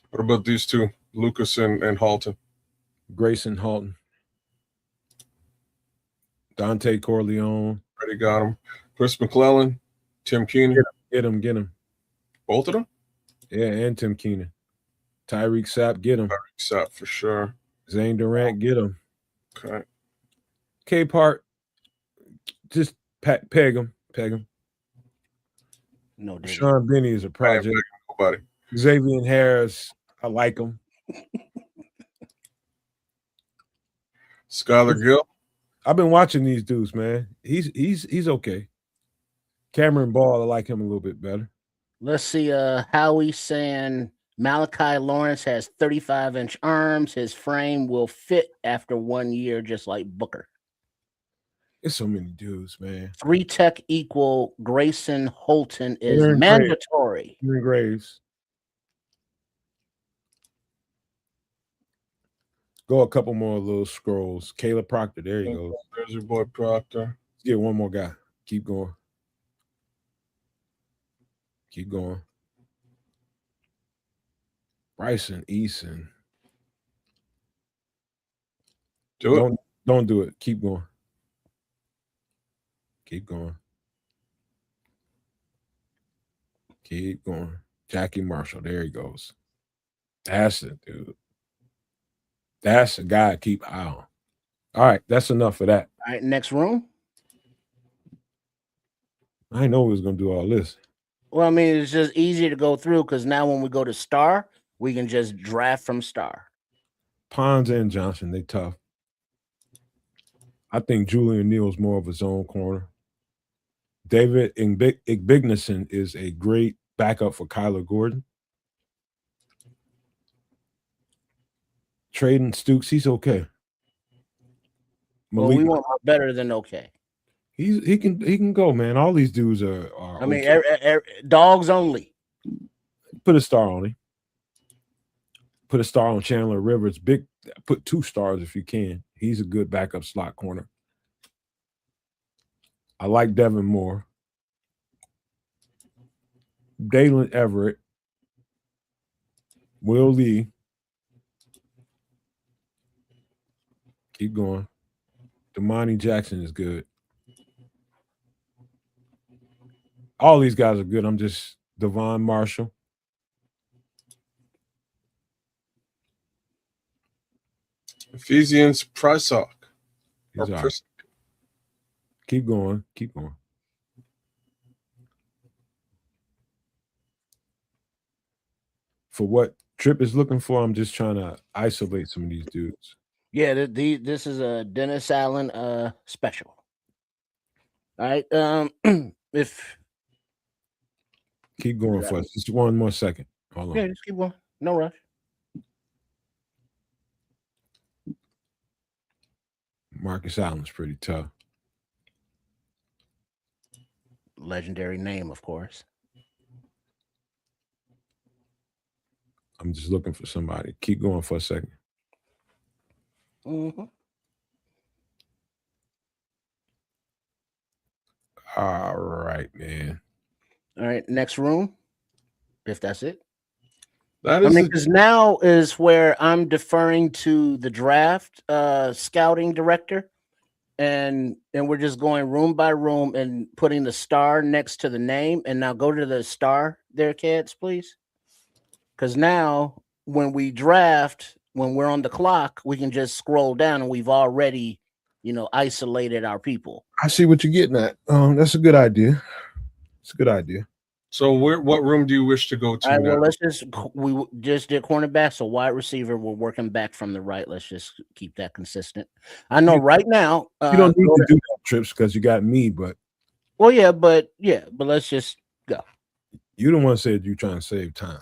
[SPEAKER 3] What about these two, Lucas and Halton?
[SPEAKER 2] Grayson Halton. Dante Corleone.
[SPEAKER 3] Already got him. Chris McClellan, Tim Keenan.
[SPEAKER 2] Get him.
[SPEAKER 3] Both of them?
[SPEAKER 2] Yeah, and Tim Keenan. Tyreek Sapp, get him.
[SPEAKER 3] Tyreek Sapp for sure.
[SPEAKER 2] Zane Durant, get him.
[SPEAKER 3] Okay.
[SPEAKER 2] K Park, just peg him.
[SPEAKER 4] No, dude.
[SPEAKER 2] Sean Benny is a project.
[SPEAKER 3] Nobody.
[SPEAKER 2] Xavier Harris, I like him.
[SPEAKER 3] Skylar Gill.
[SPEAKER 2] I've been watching these dudes, man. He's okay. Cameron Ball, I like him a little bit better.
[SPEAKER 4] Let's see. Howie saying Malachi Lawrence has 35-inch arms. His frame will fit after 1 year, just like Booker.
[SPEAKER 2] It's so many dudes, man.
[SPEAKER 4] 3 tech equal Grayson Holton is
[SPEAKER 2] Aaron
[SPEAKER 4] mandatory.
[SPEAKER 2] Aaron Graves. Go a couple more little scrolls. Caleb Proctor, there you go.
[SPEAKER 3] There's your boy Proctor.
[SPEAKER 2] Let's get one more guy. Keep going. Bryson Eason. Don't do it. Keep going. Jackie Marshall. There he goes. That's it, dude. That's a guy to keep eye on. All right, that's enough of that.
[SPEAKER 4] All right, next room.
[SPEAKER 2] I didn't know we was gonna do all this.
[SPEAKER 4] Well, I mean, it's just easier to go through because now when we go to star, we can just draft from star.
[SPEAKER 2] Pons and Johnson, they tough. I think Julian Neal's more of a zone corner. David Igbignason is a great backup for Kyler Gordon. Traden Stukes, he's okay.
[SPEAKER 4] Well, we want better than okay.
[SPEAKER 2] He can go, man. All these dudes are
[SPEAKER 4] I mean, dogs only.
[SPEAKER 2] Put a star on him. Put a star on Chandler Rivers. Put 2 stars if you can. He's a good backup slot corner. I like Devin Moore. Dalen Everett. Will Lee. Keep going. Damani Jackson is good. All these guys are good. I'm just Devon Marshall.
[SPEAKER 3] Ephesians Prysock.
[SPEAKER 2] Keep going. For what Tripp is looking for, I'm just trying to isolate some of these dudes.
[SPEAKER 4] Yeah, this is a Dennis Allen special. All right. If
[SPEAKER 2] keep going for us. Just one more second. Hold on.
[SPEAKER 4] Yeah, just keep going. No rush.
[SPEAKER 2] Marcus Allen's pretty tough.
[SPEAKER 4] Legendary name, of course.
[SPEAKER 2] I'm just looking for somebody. Keep going for a second.
[SPEAKER 4] Mm-hmm.
[SPEAKER 2] All right, man.
[SPEAKER 4] All right, next room. If that's it.
[SPEAKER 3] That is
[SPEAKER 4] because now is where I'm deferring to the draft scouting director, and we're just going room by room and putting the star next to the name. And now go to the star there, kids, please. Because now when we draft, when we're on the clock, we can just scroll down and we've already, isolated our people.
[SPEAKER 2] I see what you're getting at. That's a good idea. It's a good idea.
[SPEAKER 3] So what room do you wish to go to
[SPEAKER 4] All right,
[SPEAKER 3] now?
[SPEAKER 4] well, we just did cornerback, so wide receiver, we're working back from the right. Let's just keep that consistent. I know right now.
[SPEAKER 2] You don't need to do that, Trips, because you got me, but.
[SPEAKER 4] Well, but let's just go.
[SPEAKER 2] You don't want to say you're trying to save time.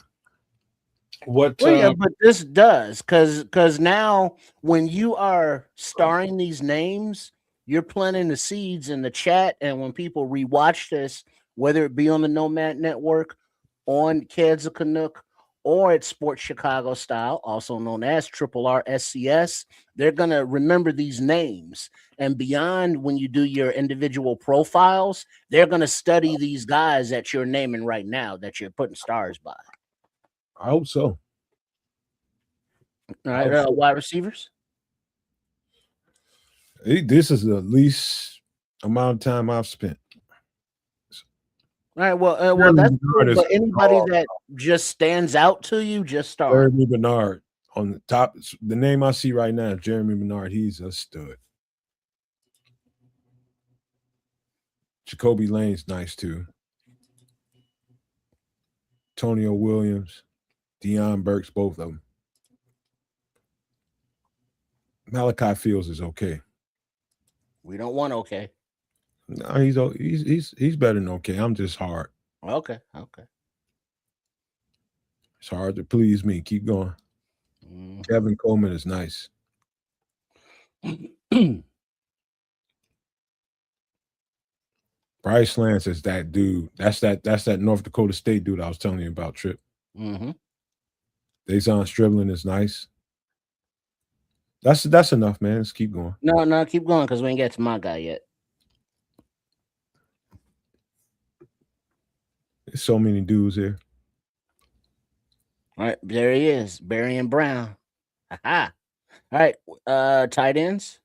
[SPEAKER 3] What?
[SPEAKER 4] But this does, because now when you are starring these names, you're planting the seeds in the chat, and when people rewatch this, whether it be on the Nomad Network, on Kids of Canuck, or at Sports Chicago Style, also known as Triple R SCS, they're gonna remember these names. And beyond, when you do your individual profiles, they're gonna study these guys that you're naming right now that you're putting stars by.
[SPEAKER 2] I hope so.
[SPEAKER 4] All right, wide receivers.
[SPEAKER 2] This is the least amount of time I've spent.
[SPEAKER 4] All right, well, that's cool, but anybody that just stands out to you, just start.
[SPEAKER 2] Jeremy Bernard on the top. The name I see right now, Jeremy Bernard. He's a stud. Jacoby Lane's nice too. Antonio Williams, Deion Burks, both of them. Malachi Fields is okay.
[SPEAKER 4] We don't want okay.
[SPEAKER 2] No, he's better than okay. I'm just hard.
[SPEAKER 4] Okay.
[SPEAKER 2] It's hard to please me. Keep going. Kevin Coleman is nice. Bryce Lance is that dude. That's that North Dakota State dude I was telling you about, Trip.
[SPEAKER 4] Mm-hmm.
[SPEAKER 2] Dejon Striblin is nice. That's enough, man. Let's keep going.
[SPEAKER 4] No, keep going because we ain't get to my guy yet.
[SPEAKER 2] There's so many dudes here.
[SPEAKER 4] All right, there he is, Barry and Brown. Aha. All right, tight ends.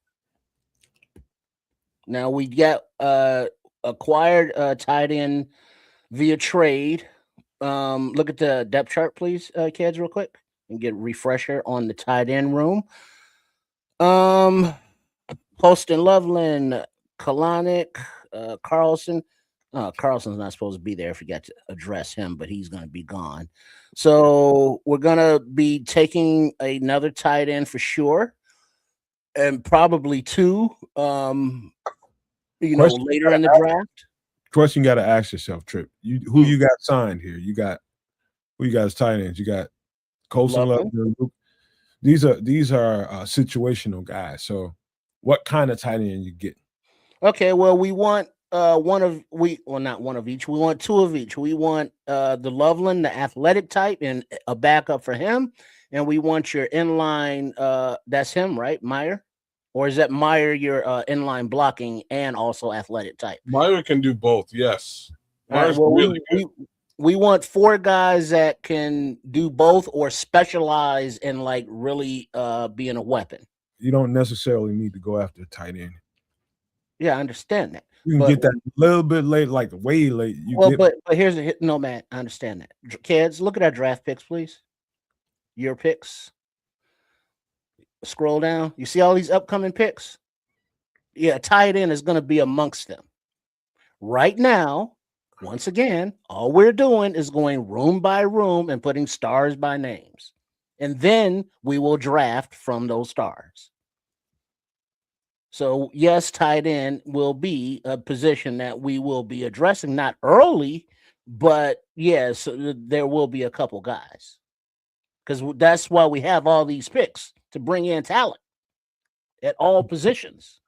[SPEAKER 4] Now we got acquired tight end via trade. Look at the depth chart, please, kids, real quick, and get a refresher on the tight end room. Poston Loveland, Kalanick, Carlson. Carlson's not supposed to be there if you got to address him, but he's going to be gone. So we're going to be taking another tight end for sure, and probably two, later in the draft.
[SPEAKER 2] Question you got to ask yourself, Trip. Who you got signed here? Who you got as tight ends? You got Colson Loveland. These are situational guys. So what kind of tight end you get?
[SPEAKER 4] Okay, well, we want not one of each. We want two of each. We want the Loveland, the athletic type, and a backup for him. And we want your inline, that's him, right? Meyer? Or is that Meyer your inline blocking and also athletic type?
[SPEAKER 3] Meyer can do both, yes.
[SPEAKER 4] Meyer's really good. We want four guys that can do both or specialize in like really being a weapon.
[SPEAKER 2] You don't necessarily need to go after a tight end.
[SPEAKER 4] Yeah, I understand that.
[SPEAKER 2] You can get that a little bit late, like way late.
[SPEAKER 4] But here's a hit. No, man, I understand that. Kids, look at our draft picks, please. Your picks. Scroll down. You see all these upcoming picks? Yeah, tight end is going to be amongst them. Right now, once again, all we're doing is going room by room and putting stars by names. And then we will draft from those stars. So, yes, tight end will be a position that we will be addressing, not early, but yes, there will be a couple guys. Because that's why we have all these picks, to bring in talent at all positions.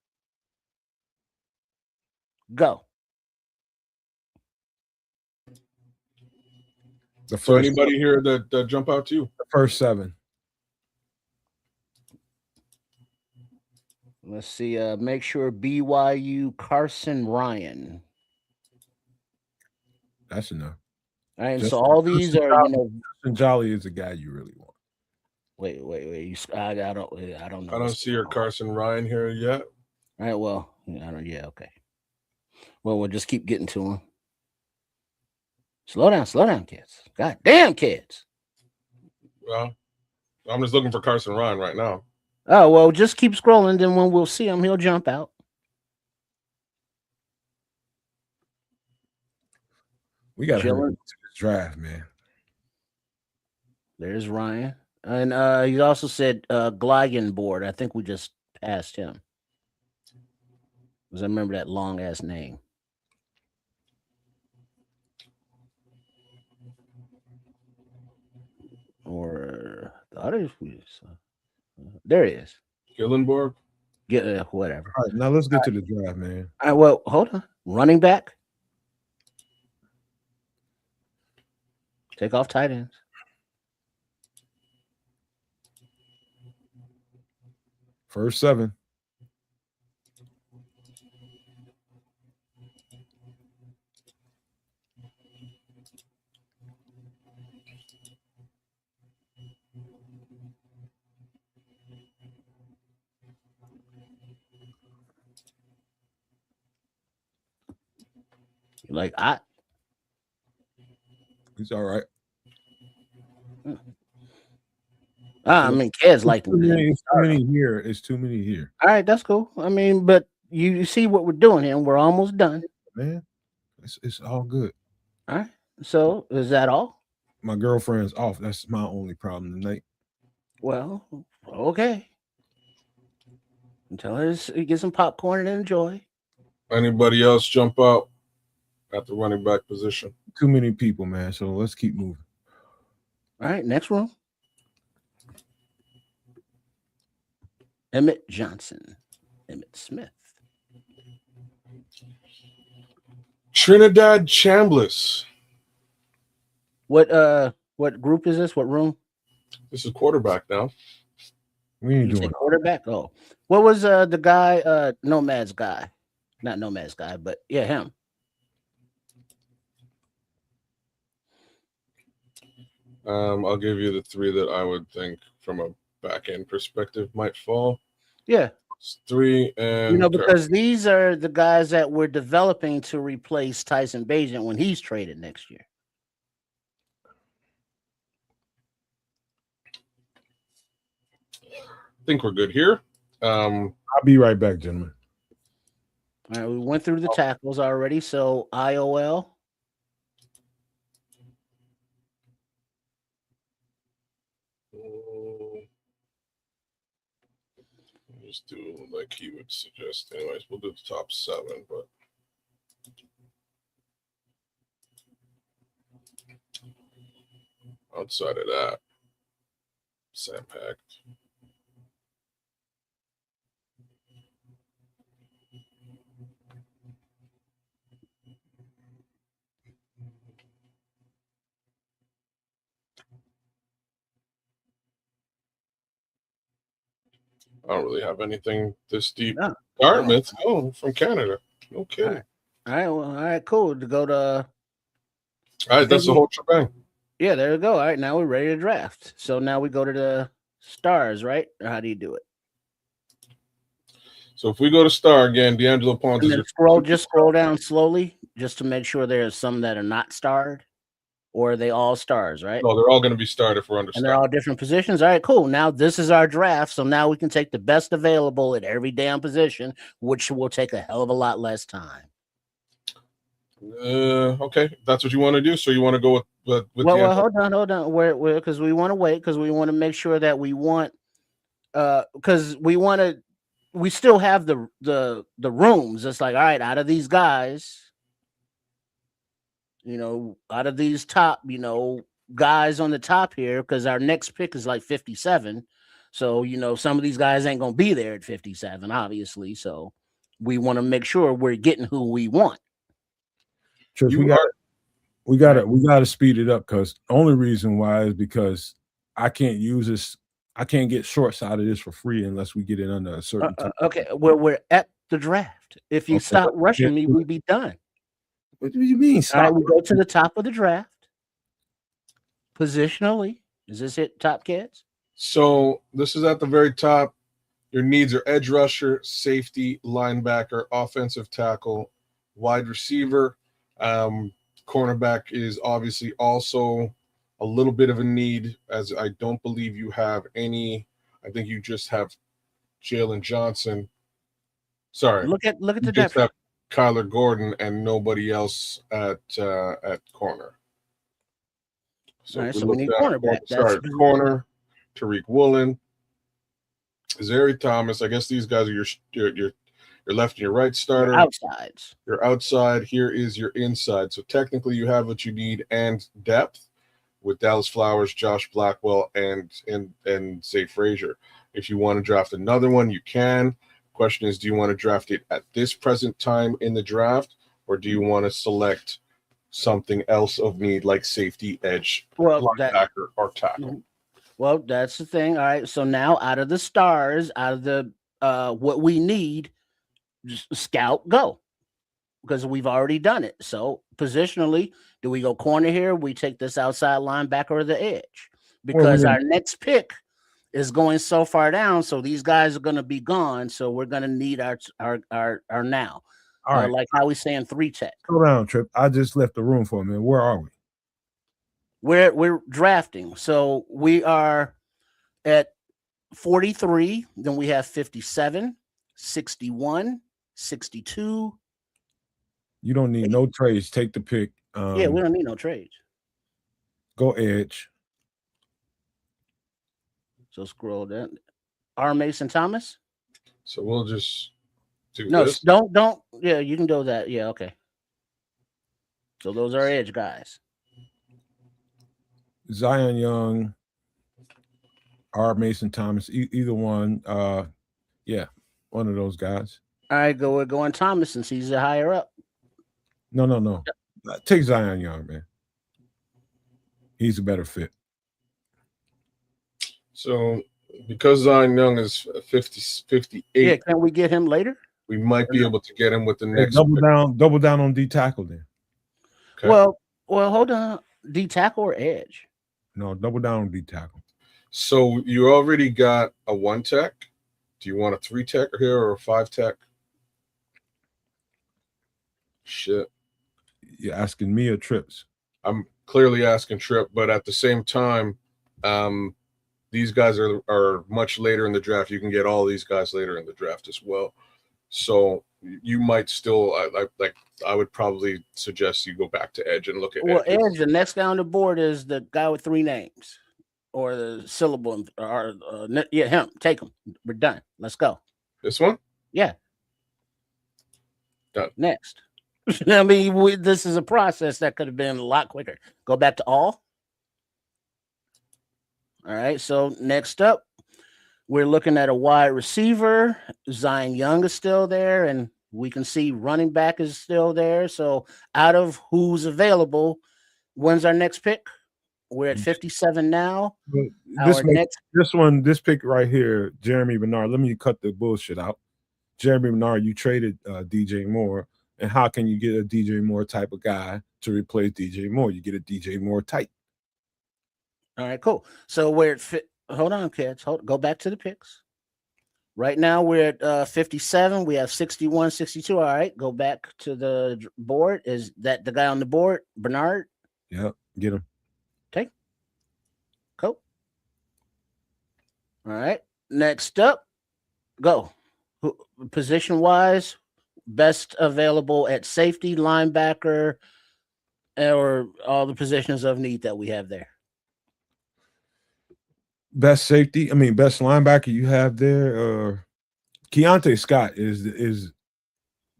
[SPEAKER 4] Go.
[SPEAKER 3] So anybody here that jump out to you?
[SPEAKER 2] The first seven.
[SPEAKER 4] Let's see. Make sure BYU Carson Ryan.
[SPEAKER 2] That's enough.
[SPEAKER 4] All right. So all these are,
[SPEAKER 2] Justin Jolly is the guy you really want.
[SPEAKER 4] Wait. I don't know.
[SPEAKER 3] I don't see your Carson Ryan here yet.
[SPEAKER 4] All right. Well, I don't. Yeah. Okay. Well, we'll just keep getting to him. Slow down, kids. God damn, kids.
[SPEAKER 3] Well, I'm just looking for Carson Ryan right now.
[SPEAKER 4] Oh, well, just keep scrolling. Then when we'll see him, he'll jump out.
[SPEAKER 2] We got to hurry
[SPEAKER 4] Chilling.
[SPEAKER 2] to this draft, man.
[SPEAKER 4] There's Ryan. And he also said Gligan board. I think we just passed him. Because I remember that long ass name. Or the others. There he is.
[SPEAKER 3] Gillenborg.
[SPEAKER 4] Get whatever.
[SPEAKER 2] All right, now let's get to the draft, man.
[SPEAKER 4] All right, well, hold on. Running back. Take off tight ends.
[SPEAKER 2] First 7.
[SPEAKER 4] You like I?
[SPEAKER 2] He's all right.
[SPEAKER 4] I mean, Ked's like
[SPEAKER 2] It's too many here. It's too many here.
[SPEAKER 4] All right, that's cool. I mean, but you see what we're doing here, and we're almost done.
[SPEAKER 2] Man, it's all good.
[SPEAKER 4] All right. So is that all?
[SPEAKER 2] My girlfriend's off. That's my only problem tonight.
[SPEAKER 4] Well, okay. Tell her to get some popcorn and enjoy.
[SPEAKER 3] Anybody else jump out at the running back position?
[SPEAKER 2] Too many people, man. So let's keep moving.
[SPEAKER 4] All right, next room. Emmett Johnson, Emmett Smith.
[SPEAKER 3] Trinidad Chambliss.
[SPEAKER 4] What group is this? What room?
[SPEAKER 3] This is quarterback now.
[SPEAKER 2] We ain't
[SPEAKER 4] You say
[SPEAKER 2] doing
[SPEAKER 4] quarterback. Oh, what was the guy? Nomad's guy, not Nomad's guy, but yeah, him.
[SPEAKER 3] I'll give you the 3 that I would think from a back end perspective might fall.
[SPEAKER 4] Yeah,
[SPEAKER 3] It's 3 and
[SPEAKER 4] because these are the guys that we're developing to replace Tyson Bagent when he's traded next year.
[SPEAKER 3] I think we're good here.
[SPEAKER 2] I'll be right back, gentlemen.
[SPEAKER 4] All right, we went through the tackles already. So IOL.
[SPEAKER 3] Just do like he would suggest. Anyways, we'll do the top 7, but outside of that, Sam Packed. I don't really have anything this deep.
[SPEAKER 4] No.
[SPEAKER 3] Dartmouth, from Canada. No kidding.
[SPEAKER 4] All right, well, all right, cool. To go to
[SPEAKER 3] All right, that's the whole shebang.
[SPEAKER 4] Yeah, there we go. All right, now we're ready to draft. So now we go to the stars, right? Or how do you do it?
[SPEAKER 3] So if we go to star again, D'Angelo Ponte.
[SPEAKER 4] And then scroll down slowly, just to make sure there's some that are not starred, or are they all stars, right?
[SPEAKER 3] No, they're all going to be starred if we're under.
[SPEAKER 4] And they're all different positions. All right, cool. Now this is our draft, so now we can take the best available at every damn position, which will take a hell of a lot less time.
[SPEAKER 3] Okay, that's what you want to do. So you want to go with
[SPEAKER 4] well, hold on. Where because we want to wait because we want to make sure that we want because we still have the rooms. It's like, all right, out of these guys, out of these top, guys on the top here, because our next pick is like 57. So, some of these guys ain't gonna be there at 57, obviously. So we want to make sure we're getting who we want.
[SPEAKER 2] We got to speed it up because the only reason why is because I can't use this. I can't get shorts out of this for free unless we get it under a certain time.
[SPEAKER 4] Okay, we're at the draft. If you stop rushing me, we'd be done.
[SPEAKER 2] What do you mean?
[SPEAKER 4] All right, we go to the top of the draft. Positionally, is this it, top kids?
[SPEAKER 3] So this is at the very top. Your needs are edge rusher, safety, linebacker, offensive tackle, wide receiver. Cornerback is obviously also a little bit of a need, as I don't believe you have any. I think you just have Jalen Johnson. Sorry,
[SPEAKER 4] Look at
[SPEAKER 3] you
[SPEAKER 4] the
[SPEAKER 3] just
[SPEAKER 4] depth.
[SPEAKER 3] have Kyler Gordon and nobody else at corner. So
[SPEAKER 4] All
[SPEAKER 3] if
[SPEAKER 4] right,
[SPEAKER 3] we
[SPEAKER 4] so we
[SPEAKER 3] look
[SPEAKER 4] need
[SPEAKER 3] down at
[SPEAKER 4] cornerback. That's
[SPEAKER 3] corner, Tariq Woolen, Zary Thomas. I guess these guys are your left and your right
[SPEAKER 4] your
[SPEAKER 3] starter.
[SPEAKER 4] outsides.
[SPEAKER 3] Your outside. Here is your inside. So technically, you have what you need and depth with Dallas Flowers, Josh Blackwell, and say Frazier. If you want to draft another one, you can. Question is, do you want to draft it at this present time in the draft, or do you want to select something else of need like safety, edge, linebacker, or tackle?
[SPEAKER 4] Well, that's the thing. All right. So now out of the stars, out of the what we need, just scout go. Because we've already done it. So positionally, do we go corner here? We take this outside linebacker or the edge? Because our next pick is going so far down. So these guys are going to be gone. So we're going to need our now.
[SPEAKER 2] All right.
[SPEAKER 4] Like how we saying 3 tech.
[SPEAKER 2] Slow down, Trip. I just left the room for a minute. Where are we?
[SPEAKER 4] We're drafting. So we are at 43. Then we have 57, 61, 62.
[SPEAKER 2] You don't need no trades. Take the pick.
[SPEAKER 4] Yeah, we don't need no trades.
[SPEAKER 2] Go edge.
[SPEAKER 4] So scroll down. R. Mason Thomas.
[SPEAKER 3] So we'll just do
[SPEAKER 4] No,
[SPEAKER 3] this.
[SPEAKER 4] don't. Yeah, you can do that. Yeah, okay. So those are edge guys.
[SPEAKER 2] Zion Young, R. Mason Thomas, either one. Yeah, one of those guys.
[SPEAKER 4] All right, we're going Thomas since he's a higher up.
[SPEAKER 2] No. Take Zion Young, man. He's a better fit.
[SPEAKER 3] So because Zion Young is 58,
[SPEAKER 4] yeah, can we get him later?
[SPEAKER 3] We might be able to get him with the next
[SPEAKER 2] double down on D tackle then.
[SPEAKER 3] Okay.
[SPEAKER 4] Well, hold on. D tackle or edge?
[SPEAKER 2] No, double down on D tackle.
[SPEAKER 3] So you already got a 1 tech. Do you want a 3 tech here or a 5 tech? Shit.
[SPEAKER 2] You're asking me or Trips?
[SPEAKER 3] I'm clearly asking Trip, but at the same time, these guys are much later in the draft. You can get all these guys later in the draft as well. So you might still, I would probably suggest you go back to edge and look at
[SPEAKER 4] edge. The next guy on the board is the guy with 3 names or the syllable. Or him. Take him. We're done. Let's go.
[SPEAKER 3] This one?
[SPEAKER 4] Yeah.
[SPEAKER 3] Done.
[SPEAKER 4] Next. I mean, this is a process that could have been a lot quicker. Go back to all. All right. So next up, we're looking at a wide receiver. Zion Young is still there, and we can see running back is still there. So out of who's available, when's our next pick? We're at 57 now.
[SPEAKER 2] This pick right here, Jeremy Bernard. Let me cut the bullshit out. Jeremy Bernard, you traded DJ Moore. And how can you get a DJ Moore type of guy to replace DJ Moore? You get a DJ Moore type.
[SPEAKER 4] All right, cool. So we're at hold on, kids. Go back to the picks. Right now we're at 57. We have 61, 62. All right, go back to the board. Is that the guy on the board, Bernard?
[SPEAKER 2] Yeah, get him.
[SPEAKER 4] Okay. Cool. All right. Next up, go. Position-wise, best available at safety, linebacker, or all the positions of need that we have there.
[SPEAKER 2] Best safety, best linebacker you have there. Keontae Scott is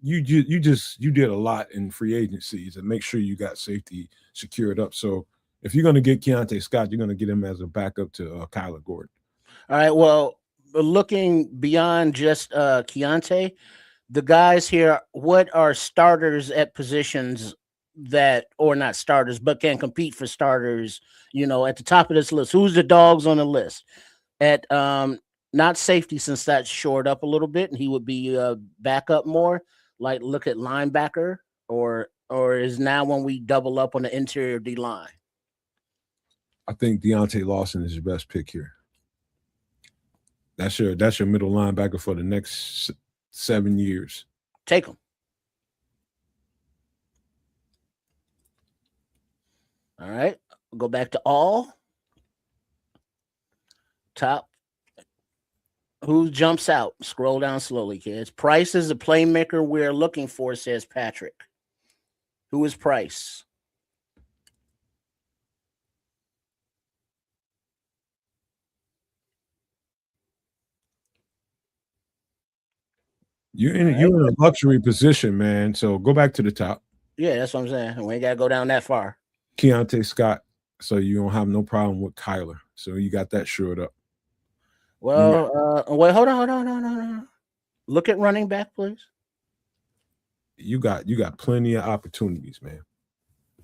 [SPEAKER 2] you did a lot in free agencies and make sure you got safety secured up. So if you're going to get Keontae Scott, you're going to get him as a backup to Kyler Gordon.
[SPEAKER 4] All right. Well, looking beyond just Keontae, the guys here, what are starters at positions that, or not starters, but can compete for starters, at the top of this list? Who's the dogs on the list? At not safety, since that's shored up a little bit and he would be back up more. Like look at linebacker, or is now when we double up on the interior D line?
[SPEAKER 2] I think Deontay Lawson is your best pick here. That's your middle linebacker for the next 7 years.
[SPEAKER 4] Take him. All right. Go back to all. Top. Who jumps out? Scroll down slowly, kids. Price is the playmaker we're looking for, says Patrick. Who is Price?
[SPEAKER 2] You're in a luxury position, man. So go back to the top.
[SPEAKER 4] Yeah, that's what I'm saying. We ain't gotta go down that far.
[SPEAKER 2] Keontae Scott. So you don't have no problem with Kyler. So you got that shored up.
[SPEAKER 4] Well, wait, hold on. Look at running back, please.
[SPEAKER 2] You got plenty of opportunities, man.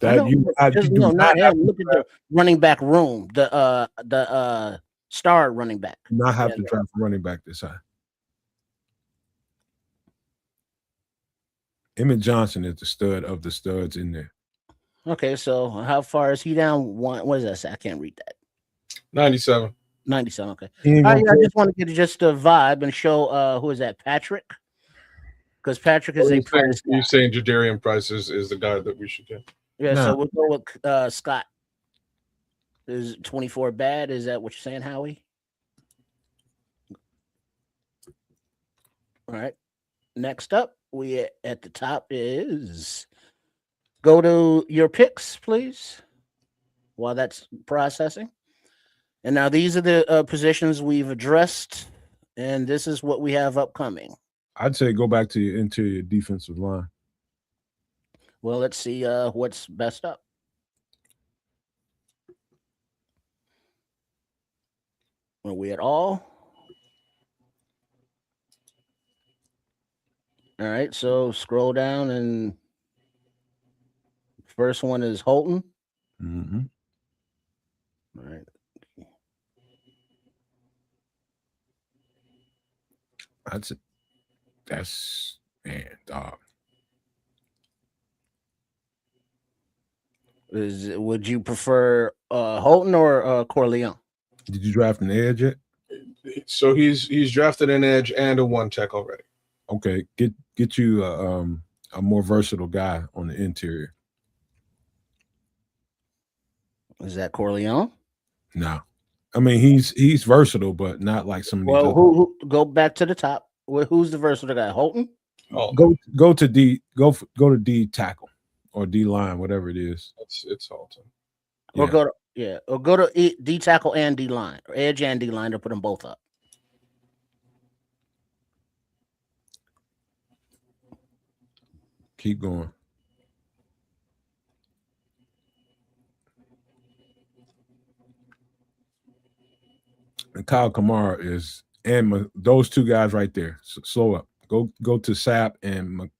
[SPEAKER 4] Not him. Look at the running back room. The star running back.
[SPEAKER 2] Not have to draft running back this high. Emmett Johnson is the stud of the studs in there.
[SPEAKER 4] Okay, so how far is he down? What is that? I can't read that.
[SPEAKER 3] 97.
[SPEAKER 4] 97. Okay. I just want to get just a vibe and show who is that? Patrick. Because Patrick is a Price.
[SPEAKER 3] You're saying Jadarian Price is the guy that we should get.
[SPEAKER 4] Yeah, so we'll go with Scott. Is 24 bad? Is that what you're saying, Howie? All right. Next up, we at the top is go to your picks, please, while that's processing. And now these are the positions we've addressed, and this is what we have upcoming.
[SPEAKER 2] I'd say go back to your interior defensive line.
[SPEAKER 4] Well, let's see what's best up. Are we at all? All right, so scroll down, and first one is Holton.
[SPEAKER 2] Mm-hmm.
[SPEAKER 4] All right.
[SPEAKER 2] That's man, dog.
[SPEAKER 4] Would you prefer Holton or Corleone?
[SPEAKER 2] Did you draft an edge yet?
[SPEAKER 3] So he's drafted an edge and a one tech already.
[SPEAKER 2] Okay, get you a more versatile guy on the interior.
[SPEAKER 4] Is that Corleone?
[SPEAKER 2] No, I mean he's versatile, but not like some of these.
[SPEAKER 4] Well, who go back to the top? Who's the versatile guy? Holton.
[SPEAKER 3] Oh,
[SPEAKER 2] go to D tackle or D line, whatever it is.
[SPEAKER 3] It's Holton.
[SPEAKER 4] Or go to D tackle and D line, or edge and D line, to put them both up.
[SPEAKER 2] Keep going. And Kyle Kamara is, and those two guys right there. So slow up. Go to Sapp and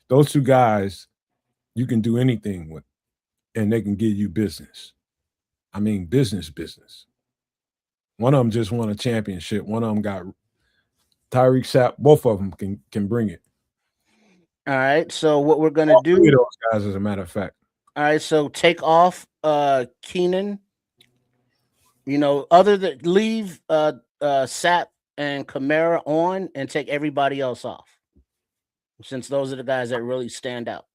[SPEAKER 2] those two guys. You can do anything with, and they can give you business. I mean, business. One of them just won a championship. One of them got Tyreek Sapp. Both of them can bring it.
[SPEAKER 4] All right. So what we're gonna do?
[SPEAKER 2] Three of those guys, as a matter of fact.
[SPEAKER 4] All right. So take off Keenan. Other than leave Sapp and Kamara on, and take everybody else off, since those are the guys that really stand out.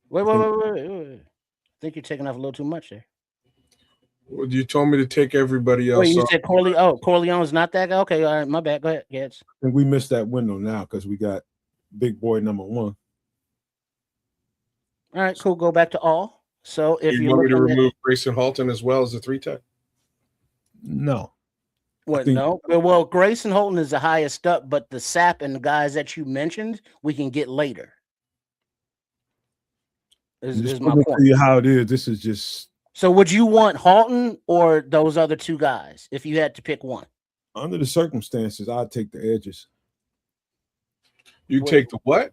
[SPEAKER 4] Wait. I think you're taking off a little too much there.
[SPEAKER 3] Well, you told me to take everybody else.
[SPEAKER 4] Wait, you said Corleone? Oh, Corleone's not that guy? Okay, all right, my bad. Go ahead, kids.
[SPEAKER 2] I think we missed that window now because we got big boy number one.
[SPEAKER 4] All right, cool. Go back to all. So if
[SPEAKER 3] you want me to remove Grayson Holton as well as the 3-tech?
[SPEAKER 2] No.
[SPEAKER 4] What? No. Well, Grayson Holton is the highest up, but the Sapp and the guys that you mentioned, we can get later. Is my point.
[SPEAKER 2] Tell you how it is. This is just.
[SPEAKER 4] So would you want Holton or those other two guys if you had to pick one?
[SPEAKER 2] Under the circumstances, I'd take the edges.
[SPEAKER 3] Take the what?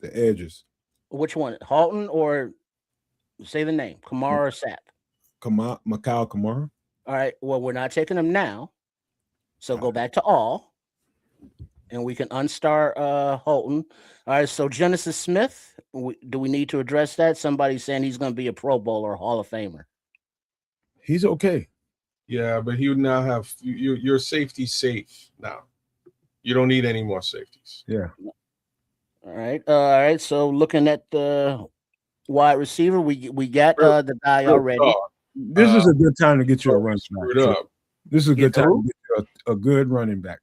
[SPEAKER 2] The edges.
[SPEAKER 4] Which one? Holton or say the name? Kamara or Sapp?
[SPEAKER 2] Mikal Kamara.
[SPEAKER 4] All right. Well, we're not taking them now. So go back to all. And we can unstar Holton. All right. So Genesis Smith, do we need to address that? Somebody's saying he's going to be a Pro Bowler or Hall of Famer.
[SPEAKER 2] He's okay.
[SPEAKER 3] Yeah, but he would now have your safety safe now. You don't need any more safeties.
[SPEAKER 2] Yeah.
[SPEAKER 4] All right. So looking at the wide receiver, we got the guy
[SPEAKER 3] Real
[SPEAKER 4] already.
[SPEAKER 3] talk.
[SPEAKER 2] This is a good time to get you a running back.
[SPEAKER 3] Screwed up.
[SPEAKER 2] This is a good
[SPEAKER 4] Get
[SPEAKER 2] time
[SPEAKER 4] who?
[SPEAKER 2] to get you a good running back.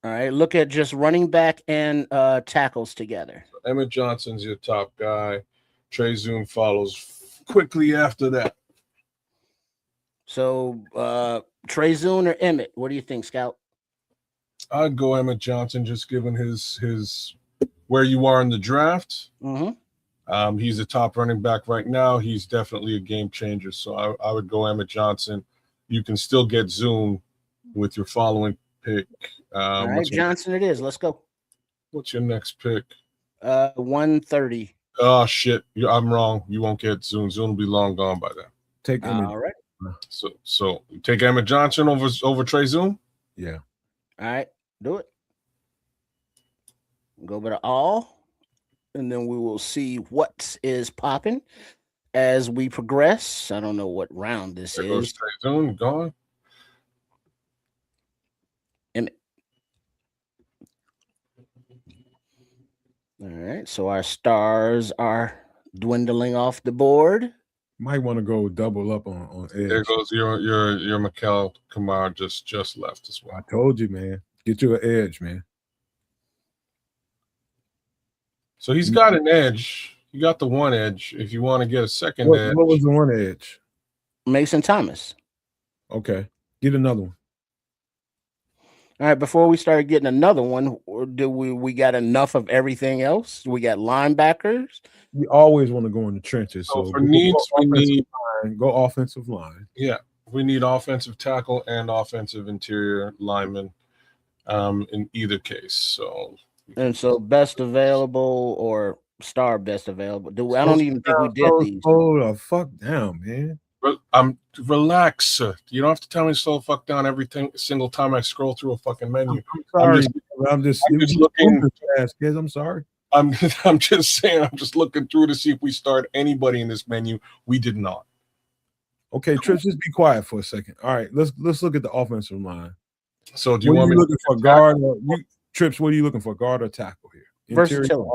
[SPEAKER 4] All right. Look at just running back and tackles together.
[SPEAKER 3] Emmett Johnson's your top guy. Trey Zoom follows quickly after that.
[SPEAKER 4] So Trey Zoon or Emmett, what do you think, Scout?
[SPEAKER 3] I'd go Emmett Johnson, just given his where you are in the draft.
[SPEAKER 4] Mm-hmm.
[SPEAKER 3] He's the top running back right now. He's definitely a game changer. So I would go Emmett Johnson. You can still get Zoom with your following pick.
[SPEAKER 4] All right, Johnson it is. Let's go.
[SPEAKER 3] What's your next pick?
[SPEAKER 4] 130.
[SPEAKER 3] Oh, shit. I'm wrong. You won't get Zoom. Zoom will be long gone by then.
[SPEAKER 2] Take Emmett.
[SPEAKER 4] All right.
[SPEAKER 3] So you take Emmett Johnson over Trey Zoom?
[SPEAKER 2] Yeah.
[SPEAKER 4] All right. Do it. Go over to all, and then we will see what is popping as we progress. I don't know what round this
[SPEAKER 3] There goes
[SPEAKER 4] is.
[SPEAKER 3] Trey Zoom, gone.
[SPEAKER 4] All right, so our stars are dwindling off the board.
[SPEAKER 2] Might want to go double up on edge.
[SPEAKER 3] There goes your Mikel Kamar just left as well.
[SPEAKER 2] I told you, man. Get you an edge, man.
[SPEAKER 3] So he's got an edge. You got the one edge. If you want to get a second edge,
[SPEAKER 2] What was the one edge?
[SPEAKER 4] Mason Thomas.
[SPEAKER 2] Okay, get another one.
[SPEAKER 4] All right, before we start getting another one, do we got enough of everything else? We got linebackers.
[SPEAKER 2] You always want to go in the trenches.
[SPEAKER 3] So
[SPEAKER 2] So
[SPEAKER 3] for needs, we need
[SPEAKER 2] go offensive line.
[SPEAKER 3] Yeah, we need offensive tackle and offensive interior lineman in either case. So
[SPEAKER 4] best available or star best available. I don't even think we did these.
[SPEAKER 2] Oh the fuck down, man.
[SPEAKER 3] Relax. You don't have to tell me to slow the fuck down every single time I scroll through a fucking menu.
[SPEAKER 2] I'm sorry. I'm just
[SPEAKER 3] looking.
[SPEAKER 2] Kids, I'm sorry.
[SPEAKER 3] I'm just saying. I'm just looking through to see if we start anybody in this menu. We did not.
[SPEAKER 2] Okay, Trips, just be quiet for a second. All right, let's look at the offensive line.
[SPEAKER 3] So do you want me
[SPEAKER 2] looking for guard? Trips, what are you looking for? Guard or tackle here?
[SPEAKER 4] Versatility.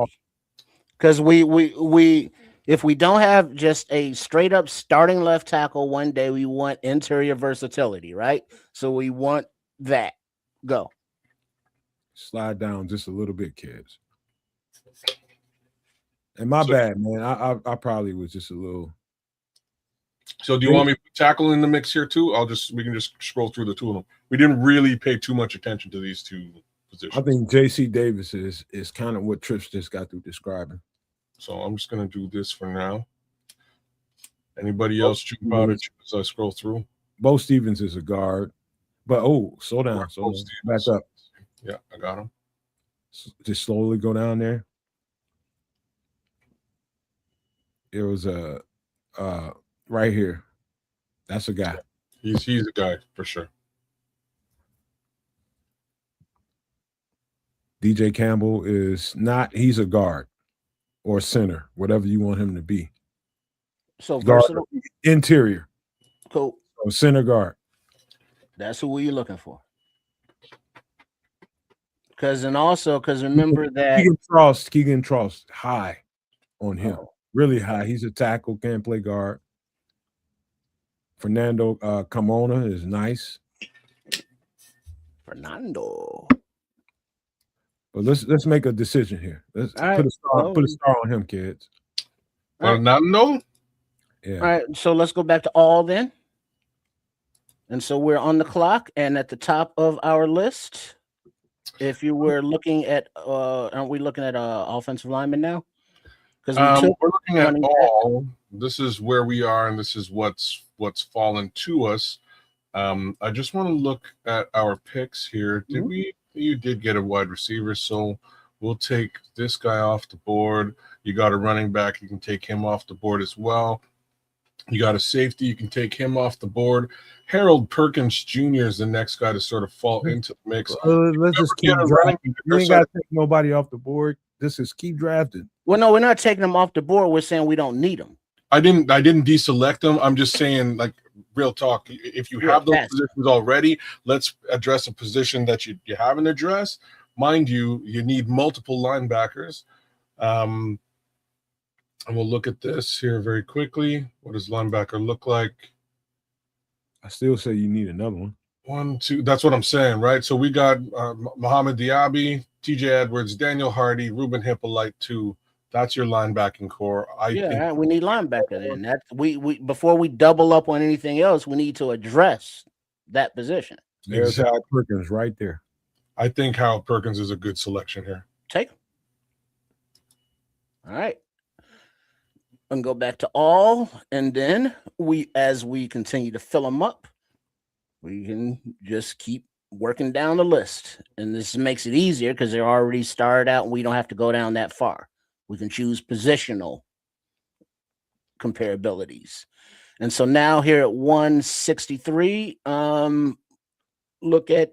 [SPEAKER 4] Because we if we don't have just a straight up starting left tackle one day, we want interior versatility, right? So we want that. Go.
[SPEAKER 2] Slide down just a little bit, kids. And my bad, man. I probably was just a little.
[SPEAKER 3] So do you want me to tackle in the mix here too? We can just scroll through the two of them. We didn't really pay too much attention to these two positions.
[SPEAKER 2] I think J.C. Davis is kind of what Trips just got through describing.
[SPEAKER 3] So I'm just gonna do this for now. Anybody else jump out at you as I scroll through?
[SPEAKER 2] Bo Stevens is a guard, but slow down. So back up.
[SPEAKER 3] Yeah, I got him.
[SPEAKER 2] Just slowly go down there. It was right here. That's a guy.
[SPEAKER 3] He's a guy for sure.
[SPEAKER 2] DJ Campbell is not. He's a guard or center, whatever you want him to be.
[SPEAKER 4] So
[SPEAKER 2] guard,
[SPEAKER 4] versatile.
[SPEAKER 2] Interior.
[SPEAKER 4] Cool.
[SPEAKER 2] So center guard.
[SPEAKER 4] That's who you're looking for. Because remember that
[SPEAKER 2] Keegan Trost high on him. Really high. He's a tackle, can't play guard. Fernando Carmona is nice.
[SPEAKER 4] Fernando.
[SPEAKER 2] But let's make a decision here. Let's put a star on him, kids.
[SPEAKER 3] Fernando?
[SPEAKER 2] Yeah.
[SPEAKER 4] All right, so let's go back to all then. And so we're on the clock, and at the top of our list, if you were looking at aren't we looking at offensive lineman now?
[SPEAKER 3] Because we're looking at all. This is where we are, and this is what's fallen to us. I just want to look at our picks here. You did get a wide receiver, so we'll take this guy off the board. You got a running back, you can take him off the board as well. You got a safety, you can take him off the board. Harold Perkins Jr. is the next guy to sort of fall into the mix.
[SPEAKER 2] Let's just keep drafting. You ain't got to take nobody off the board. This is keep drafting.
[SPEAKER 4] Well, no, we're not taking them off the board. We're saying we don't need them.
[SPEAKER 3] I didn't deselect them. I'm just saying, like, real talk. If you have those positions already, let's address a position that you haven't addressed. Mind you, you need multiple linebackers. And we'll look at this here very quickly. What does linebacker look like?
[SPEAKER 2] I still say you need another one.
[SPEAKER 3] 1, 2. That's what I'm saying, right? So we got Mohamed Diaby, TJ Edwards, Daniel Hardy, Ruben Hippolyte, 2. That's your linebacking core. I think
[SPEAKER 4] we need linebacker then. That's we before we double up on anything else, we need to address that position.
[SPEAKER 2] There's
[SPEAKER 3] exactly.
[SPEAKER 2] Hal Perkins right there.
[SPEAKER 3] I think Hal Perkins is a good selection here.
[SPEAKER 4] Take him. All right. And go back to all, and then as we continue to fill them up, we can just keep working down the list. And this makes it easier because they're already started out and we don't have to go down that far. We can choose positional comparabilities. And so now here at 163, look at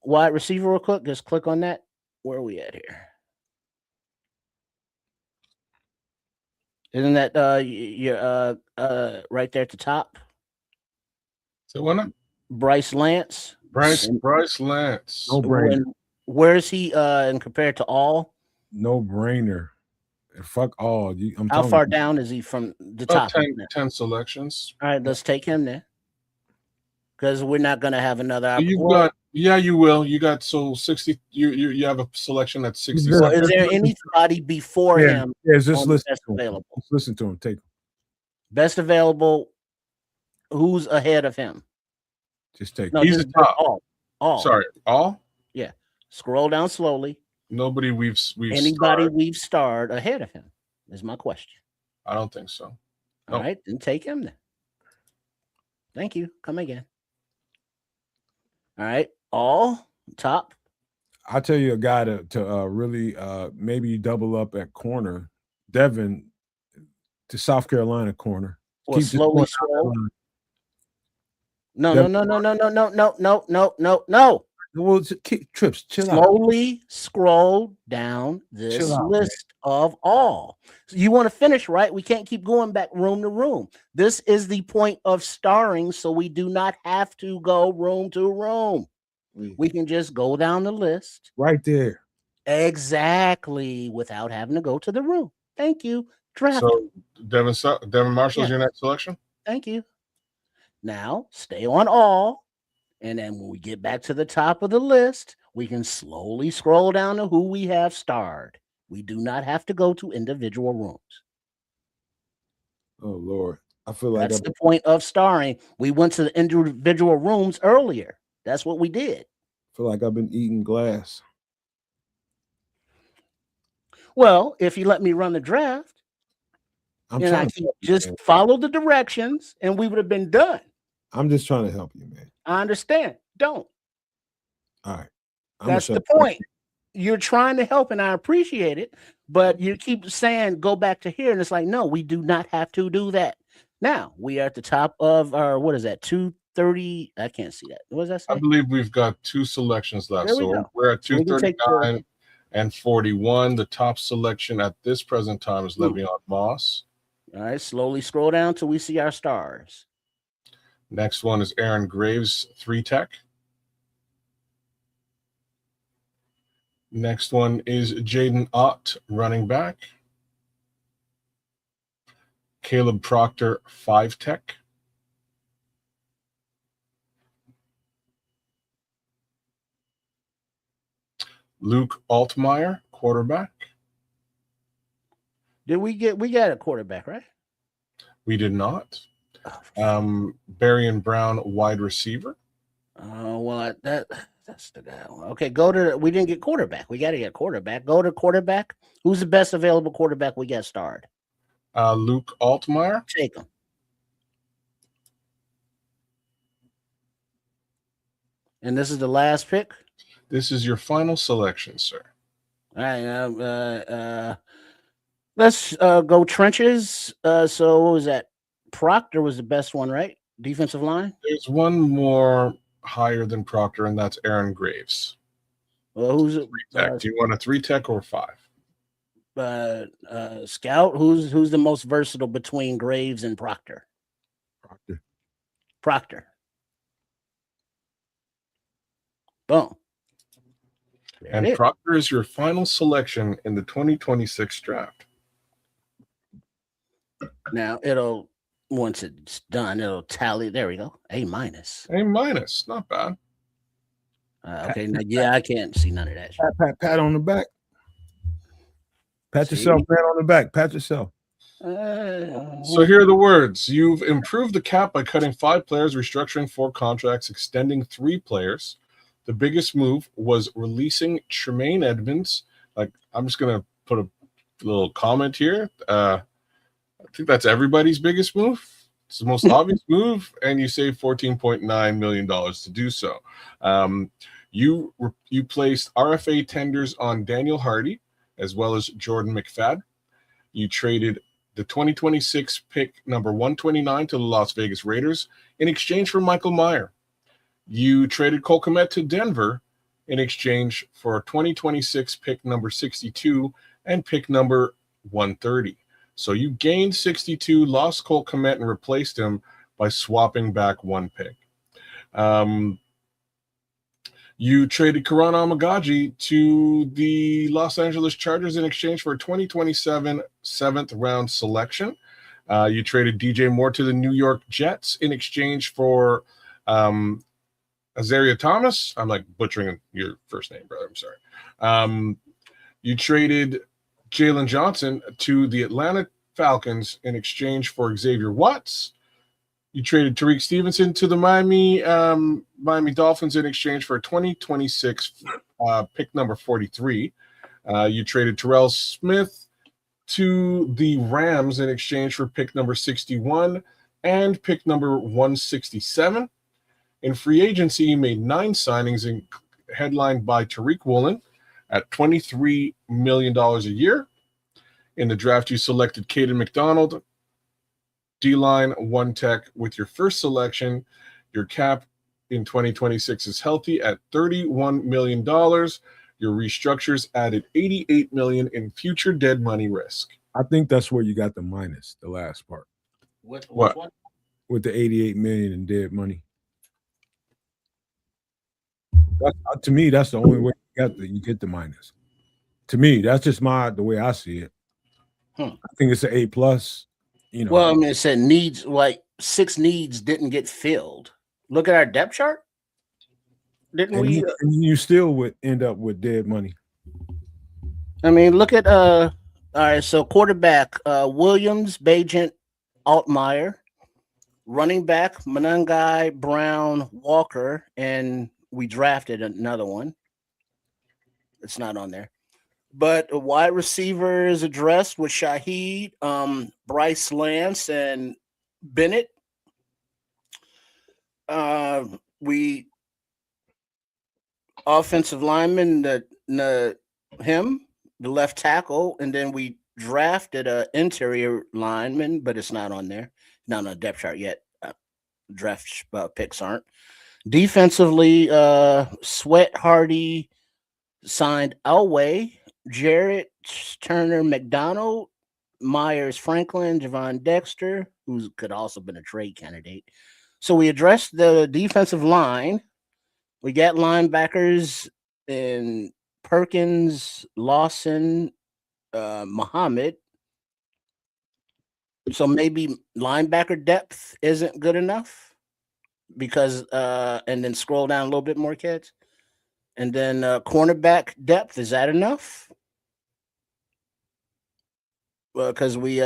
[SPEAKER 4] wide receiver real quick. Just click on that. Where are we at here? Isn't that you're right there at the top?
[SPEAKER 3] So what?
[SPEAKER 4] Bryce Lance.
[SPEAKER 3] Bryce Lance.
[SPEAKER 2] No brainer.
[SPEAKER 4] Where is he and compared to all?
[SPEAKER 2] No brainer. Fuck all.
[SPEAKER 4] How far down is he from the top?
[SPEAKER 3] 10 selections.
[SPEAKER 4] All right, let's take him then. Because we're not going to have another.
[SPEAKER 3] You will. You got 60. You have a selection at 60.
[SPEAKER 4] So is there anybody before him?
[SPEAKER 2] Yeah, just listen to him. Just listen to him. Take him.
[SPEAKER 4] Best available. Who's ahead of him?
[SPEAKER 2] Just take him.
[SPEAKER 3] No, he's the top.
[SPEAKER 4] All.
[SPEAKER 3] Sorry, all?
[SPEAKER 4] Yeah. Scroll down slowly.
[SPEAKER 3] Nobody we've
[SPEAKER 4] anybody we've starred ahead of him is my question.
[SPEAKER 3] I don't think so.
[SPEAKER 4] All right, then take him then. Thank you. Come again. All right, all top.
[SPEAKER 2] I'll tell you a guy to really maybe double up at corner. Devin to South Carolina corner.
[SPEAKER 4] Well, slowly scroll. No.
[SPEAKER 2] Well, Trips, chill
[SPEAKER 4] slowly out. Scroll down this list of all. So you want to finish, right? We can't keep going back room to room. This is the point of starring, so we do not have to go room to room. We can just go down the list.
[SPEAKER 2] Right there.
[SPEAKER 4] Exactly, without having to go to the room. Thank you. Draft.
[SPEAKER 3] So Devin Marshall's your next selection?
[SPEAKER 4] Thank you. Now, stay on all. And then when we get back to the top of the list, we can slowly scroll down to who we have starred. We do not have to go to individual rooms.
[SPEAKER 2] Oh, Lord. I feel like
[SPEAKER 4] that's the point of starring. We went to the individual rooms earlier. That's what we did.
[SPEAKER 2] I feel like I've been eating glass.
[SPEAKER 4] Well, if you let me run the draft, I can just follow the directions and we would have been done.
[SPEAKER 2] I'm just trying to help you, man.
[SPEAKER 4] I understand. Don't.
[SPEAKER 2] All right.
[SPEAKER 4] That's the point. You're trying to help, and I appreciate it, but you keep saying go back to here, and it's like, no, we do not have to do that. Now, we are at the top of our, what is that, 230? I can't see that. What does that say?
[SPEAKER 3] I believe we've got 2 selections left. We're at 239 and 41. The top selection at this present time is Le'Veon Moss.
[SPEAKER 4] All right, slowly scroll down till we see our stars.
[SPEAKER 3] Next one is Aaron Graves, 3-tech. Next one is Jaden Ott, running back. Caleb Proctor, 5-tech. Luke Altmaier, quarterback.
[SPEAKER 4] We got a quarterback, right?
[SPEAKER 3] We did not. Barian Brown, wide receiver.
[SPEAKER 4] Well, that's the guy. Okay, we didn't get quarterback. We got to get quarterback. Go to quarterback. Who's the best available quarterback we got starred?
[SPEAKER 3] Luke Altmaier.
[SPEAKER 4] Take him. And this is the last pick?
[SPEAKER 3] This is your final selection, sir.
[SPEAKER 4] All right. Let's go trenches. So what was that? Proctor was the best one, right? Defensive line?
[SPEAKER 3] There's one more higher than Proctor, and that's Aaron Graves.
[SPEAKER 4] Well, who's it?
[SPEAKER 3] Do you want a 3-tech or 5?
[SPEAKER 4] Scout. Who's the most versatile between Graves and Proctor? Proctor. Boom.
[SPEAKER 3] And Proctor is your final selection in the 2026 draft.
[SPEAKER 4] Now once it's done, it'll tally. There we go. A minus.
[SPEAKER 3] A minus, not bad.
[SPEAKER 4] Okay, now, yeah, I can't see none of that.
[SPEAKER 2] Pat on the back. Pat yourself, man, on the back. Pat yourself.
[SPEAKER 3] So here are the words. You've improved the cap by cutting 5 players, restructuring 4 contracts, extending 3 players. The biggest move was releasing Tremaine Edmonds. Like, I'm just going to put a little comment here. I think that's everybody's biggest move. It's the most obvious move, and you save $14.9 million to do so. You placed RFA tenders on Daniel Hardy as well as Jordan McFadden. You traded the 2026 pick number 129 to the Las Vegas Raiders in exchange for Michael Mayer. You traded Cole Kmet to Denver in exchange for a 2026 pick number 62 and pick number 130. So you gained 62, lost Cole Kmet, and replaced him by swapping back 1 pick. You traded Karan Amagaji to the Los Angeles Chargers in exchange for a 2027 7th-round selection. You traded DJ Moore to the New York Jets in exchange for Azaria Thomas. I'm like butchering your first name, brother. I'm sorry. You traded Jalen Johnson to the Atlanta Falcons in exchange for Xavier Watts. You traded Tariq Stevenson to the Miami Dolphins in exchange for a 2026 pick number 43. You traded Terrell Smith to the Rams in exchange for pick number 61 and pick number 167. In free agency, you made 9 signings headlined by Tariq Woolen at $23 million a year. In the draft, you selected Caden McDonald, D-line, 1 tech with your first selection. Your cap in 2026 is healthy at $31 million. Your restructures added $88 million in future dead money risk.
[SPEAKER 2] I think that's where you got the minus, the last part.
[SPEAKER 4] What?
[SPEAKER 2] With the $88 million in dead money. To me, that's the only way you get the minus. To me, that's just the way I see it. I think it's an A+.
[SPEAKER 4] Well, I mean, it said needs, like 6 needs didn't get filled. Look at our depth chart. Didn't we?
[SPEAKER 2] You still would end up with dead money.
[SPEAKER 4] I mean, look at all right. So quarterback Williams, Bagent, Altmaier, running back Manungai, Brown, Walker, and we drafted another one. It's not on there. But a wide receiver is addressed with Shaheed, Bryce Lance, and Bennett. We offensive lineman, the left tackle, and then we drafted an interior lineman, but it's not on there. Not on the depth chart yet. Draft picks aren't. Defensively, Sweat, Hardy signed Elway, Jarrett, Turner, McDonald, Myers, Franklin, Javon Dexter, who could also been a trade candidate. So we addressed the defensive line. We got linebackers in Perkins, Lawson, Muhammad. So maybe linebacker depth isn't good enough because and then scroll down a little bit more, kids. And then cornerback depth, is that enough? Because we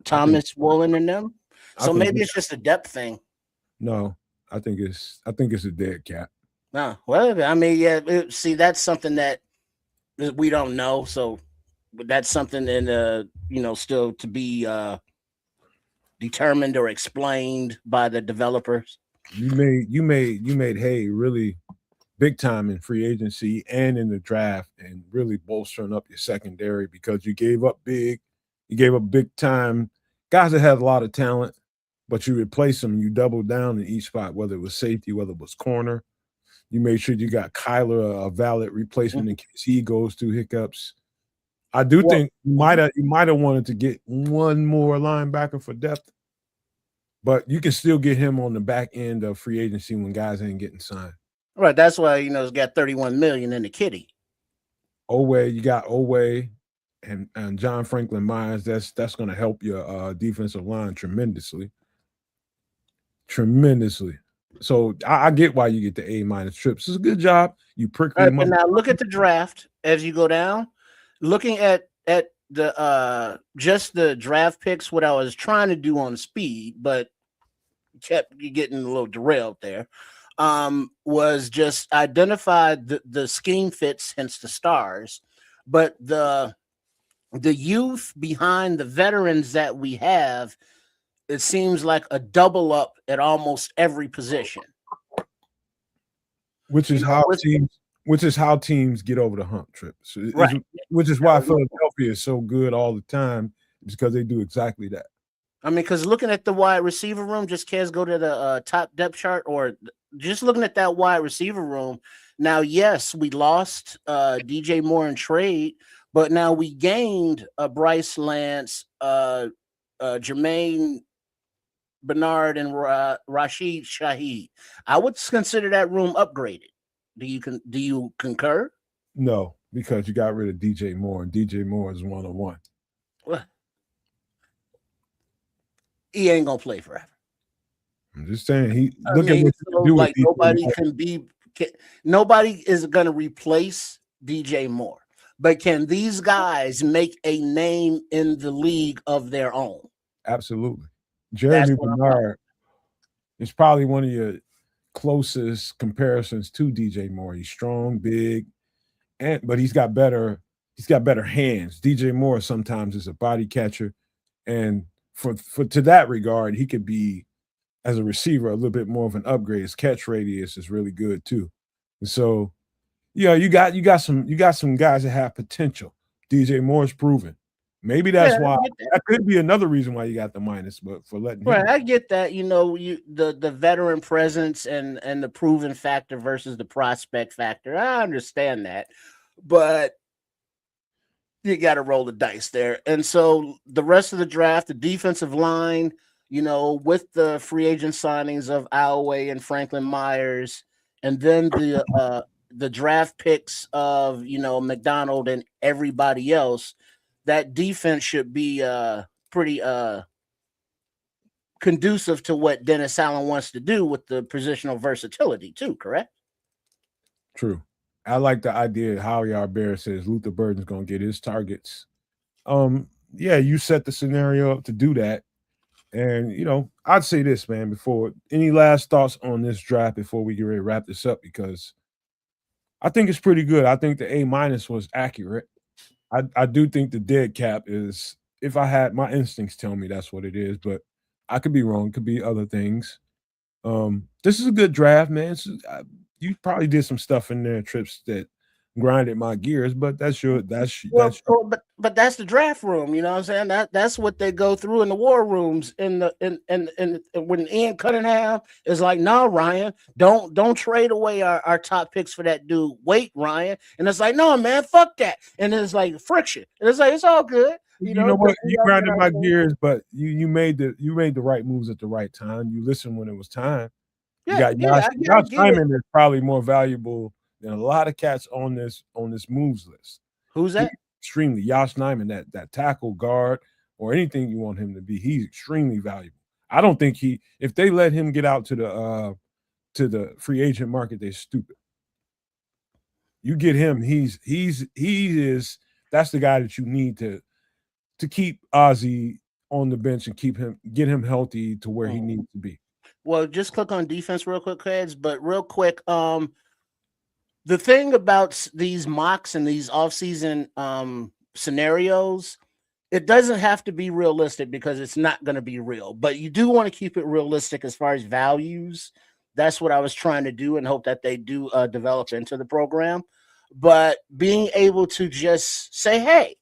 [SPEAKER 4] Thomas, Woolen, and them. So maybe it's just a depth thing.
[SPEAKER 2] No, I think it's a dead cap.
[SPEAKER 4] No, well, I mean, yeah. See, that's something that we don't know. So that's something that still to be determined or explained by the developers.
[SPEAKER 2] You made hay really big time in free agency and in the draft, and really bolstering up your secondary because you gave up big time guys that had a lot of talent, but you replaced them. You doubled down in each spot, whether it was safety, whether it was corner. You made sure you got Kyler a valid replacement in case he goes through hiccups. I do think you might have wanted to get one more linebacker for depth, but you can still get him on the back end of free agency when guys ain't getting signed.
[SPEAKER 4] Right, that's why it's got $31 million in the kitty.
[SPEAKER 2] You got Owe and John Franklin Myers. That's going to help your defensive line tremendously. So I get why you get the A- trips. It's a good job. You prickly.
[SPEAKER 4] But now look at the draft as you go down. Looking at the just the draft picks, what I was trying to do on speed, but kept getting a little derailed there. Was just identify the scheme fits, hence the stars, but the youth behind the veterans that we have, it seems like a double up at almost every position.
[SPEAKER 2] Which is how teams get over the hump, Trip. So
[SPEAKER 4] right.
[SPEAKER 2] Which is why Philadelphia is so good all the time, because they do exactly that.
[SPEAKER 4] I mean, because looking at the wide receiver room, just cares go to the top depth chart, or just looking at that wide receiver room. Now, yes, we lost DJ Moore in trade, but now we gained Bryce Lance, Jermaine Bernard, and Rashid Shaheed. I would consider that room upgraded. Do you concur?
[SPEAKER 2] No, because you got rid of DJ Moore, and DJ Moore is 101.
[SPEAKER 4] Well, he ain't gonna play forever.
[SPEAKER 2] I'm just saying.
[SPEAKER 4] Nobody is gonna replace DJ Moore, but can these guys make a name in the league of their own?
[SPEAKER 2] Absolutely. Jeremy Bernard is probably one of your closest comparisons to DJ Moore. He's strong, big, but he's got better hands. DJ Moore sometimes is a body catcher, and for to that regard, he could be, as a receiver, a little bit more of an upgrade. His catch radius is really good too. And so, yeah, you got some guys that have potential. DJ Moore's proven. Maybe that's why. That could be another reason why you got the minus, but for letting
[SPEAKER 4] right, I get that. The veteran presence and the proven factor versus the prospect factor. I understand that, but you got to roll the dice there. And so the rest of the draft, the defensive line, with the free agent signings of Alway and Franklin Myers, and then the draft picks of McDonald and everybody else, that defense should be pretty conducive to what Dennis Allen wants to do with the positional versatility too, correct?
[SPEAKER 2] True. I like the idea how Bear says Luther Burden's going to get his targets. Yeah, you set the scenario up to do that. And, I'd say this, man, before any last thoughts on this draft before we get ready to wrap this up, because I think it's pretty good. I think the A- was accurate. I do think the dead cap is, if I had my instincts tell me that's what it is, but I could be wrong. Could be other things. This is a good draft, man. You probably did some stuff in there, Trips, that grinded my gears, but but
[SPEAKER 4] that's the draft room, you know what I'm saying? That's what they go through in the war rooms. In when Ian Cunningham is like, no, Ryan, don't trade away our top picks for that dude. Wait, Ryan. And it's like, no, man, fuck that. And it's like friction. And it's like, it's all good.
[SPEAKER 2] You know what? You grinded my gears, but you made the right moves at the right time. You listened when it was time. You got Josh Simon is probably more valuable than a lot of cats on this moves list.
[SPEAKER 4] Who's that?
[SPEAKER 2] Extremely. Josh Nyman, that tackle, guard, or anything you want him to be, he's extremely valuable. I don't think if they let him get out to the free agent market, they're stupid. You get him, he is that's the guy that you need to keep Ozzie on the bench and get him healthy to where he needs to be.
[SPEAKER 4] Well, just click on defense real quick, kids. But real quick, the thing about these mocks and these offseason scenarios, it doesn't have to be realistic because it's not going to be real. But you do want to keep it realistic as far as values. That's what I was trying to do and hope that they do develop into the program. But being able to just say, hey,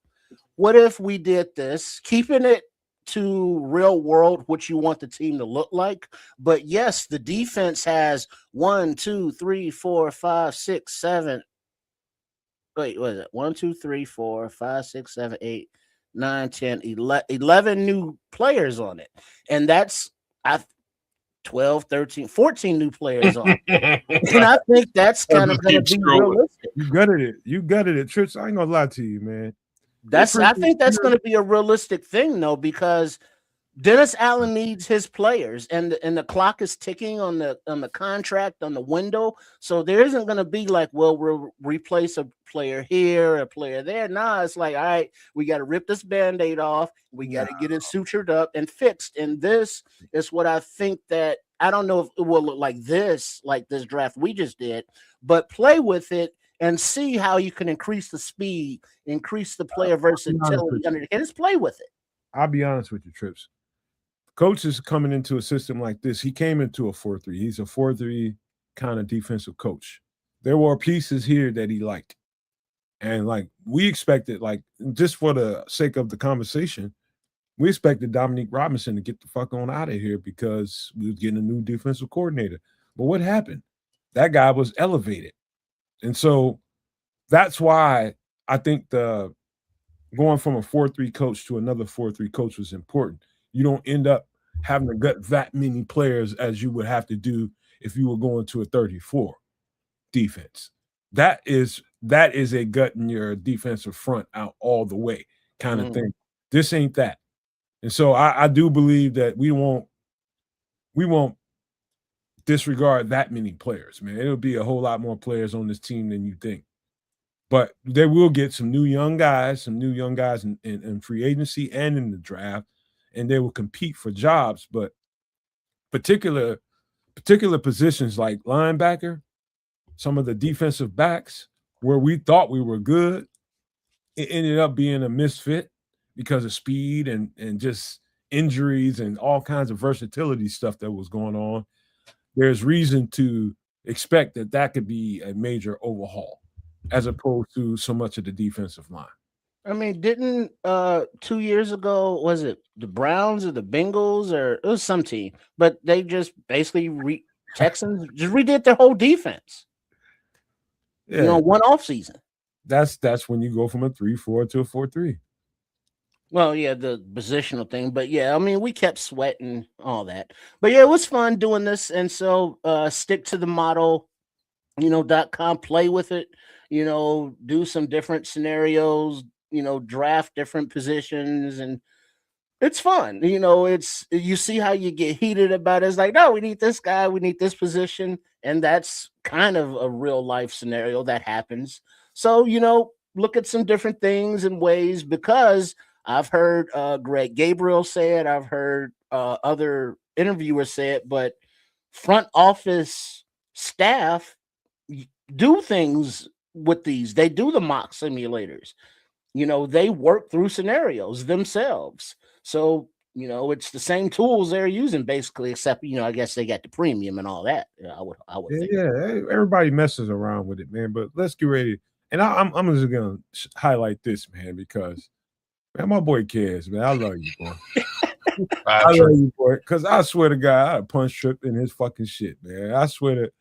[SPEAKER 4] what if we did this, keeping it to real world, what you want the team to look like. But yes, the defense has 1, 2, 3, 4, 5, 6, 7. Wait, what is it? 1, 2, 3, 4, 5, 6, 7, 8, 9, 10, 11 new players on it. And that's 12, 13, 14 new players on it. And I think that's kind of going to be realistic.
[SPEAKER 2] You gutted it. You gutted it, Trips. I ain't gonna lie to you, man.
[SPEAKER 4] I think that's going to be a realistic thing, though, because Dennis Allen needs his players, and the clock is ticking on the contract, on the window. So there isn't going to be like, well, we'll replace a player here, a player there. Nah, it's like, all right, we got to rip this Band-Aid off. We got to get it sutured up and fixed. And this is what I think that I don't know if it will look like this draft we just did, but play with it and see how you can increase the speed, increase the player versatility, and just play with it.
[SPEAKER 2] I'll be honest with you, Trips. Coach is coming into a system like this. He came into a 4-3. He's a 4-3 kind of defensive coach. There were pieces here that he liked. And like we expected, like just for the sake of the conversation, we expected Dominique Robinson to get the fuck on out of here because we was getting a new defensive coordinator. But what happened? That guy was elevated. And so that's why I think the going from a 4-3 coach to another 4-3 coach was important. You don't end up having to gut that many players as you would have to do if you were going to a 34 defense. That is a gut in your defensive front out all the way kind of thing. This ain't that. And so I do believe that we won't disregard that many players, man. It'll be a whole lot more players on this team than you think. But they will get some new young guys in free agency and in the draft, and they will compete for jobs. But particular positions like linebacker, some of the defensive backs where we thought we were good, it ended up being a misfit because of speed and just injuries and all kinds of versatility stuff that was going on. There's reason to expect that could be a major overhaul as opposed to so much of the defensive line.
[SPEAKER 4] I mean, didn't 2 years ago, was it the Browns or the Bengals or it was some team, but they just basically Texans just redid their whole defense. Yeah. One off season.
[SPEAKER 2] That's when you go from a 3-4 to a 4-3.
[SPEAKER 4] Well, yeah, the positional thing, but yeah, I mean, we kept sweating all that, but yeah, it was fun doing this, and so stick to the model, .com, play with it, do some different scenarios, draft different positions, and it's fun. It's you see how you get heated about it. It's like, no, we need this guy, we need this position, and that's kind of a real life scenario that happens. So look at some different things and ways, because I've heard Greg Gabriel say it. I've heard other interviewers say it, but front office staff do things with these. They do the mock simulators. They work through scenarios themselves. So, it's the same tools they're using basically, except, I guess they got the premium and all that. I would think.
[SPEAKER 2] Yeah, everybody messes around with it, man. But let's get ready. And I'm just going to highlight this, man, because man, my boy cares, man. I love you, boy. I love you, boy. Because I swear to God, I punch Trip in his fucking shit, man. I swear to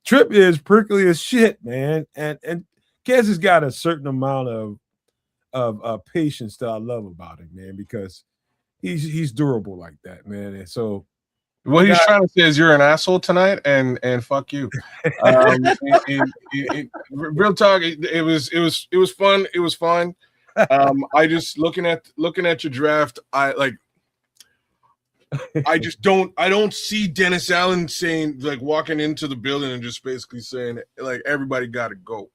[SPEAKER 2] Trip is prickly as shit, man. And Kez has got a certain amount of patience that I love about him, man, because he's durable like that, man. And so
[SPEAKER 3] what he's trying to say is you're an asshole tonight, and fuck you. Real talk. It was fun. It was fun. I just looking at your draft. I don't see Dennis Allen saying, like, walking into the building and just basically saying, like, everybody got to go.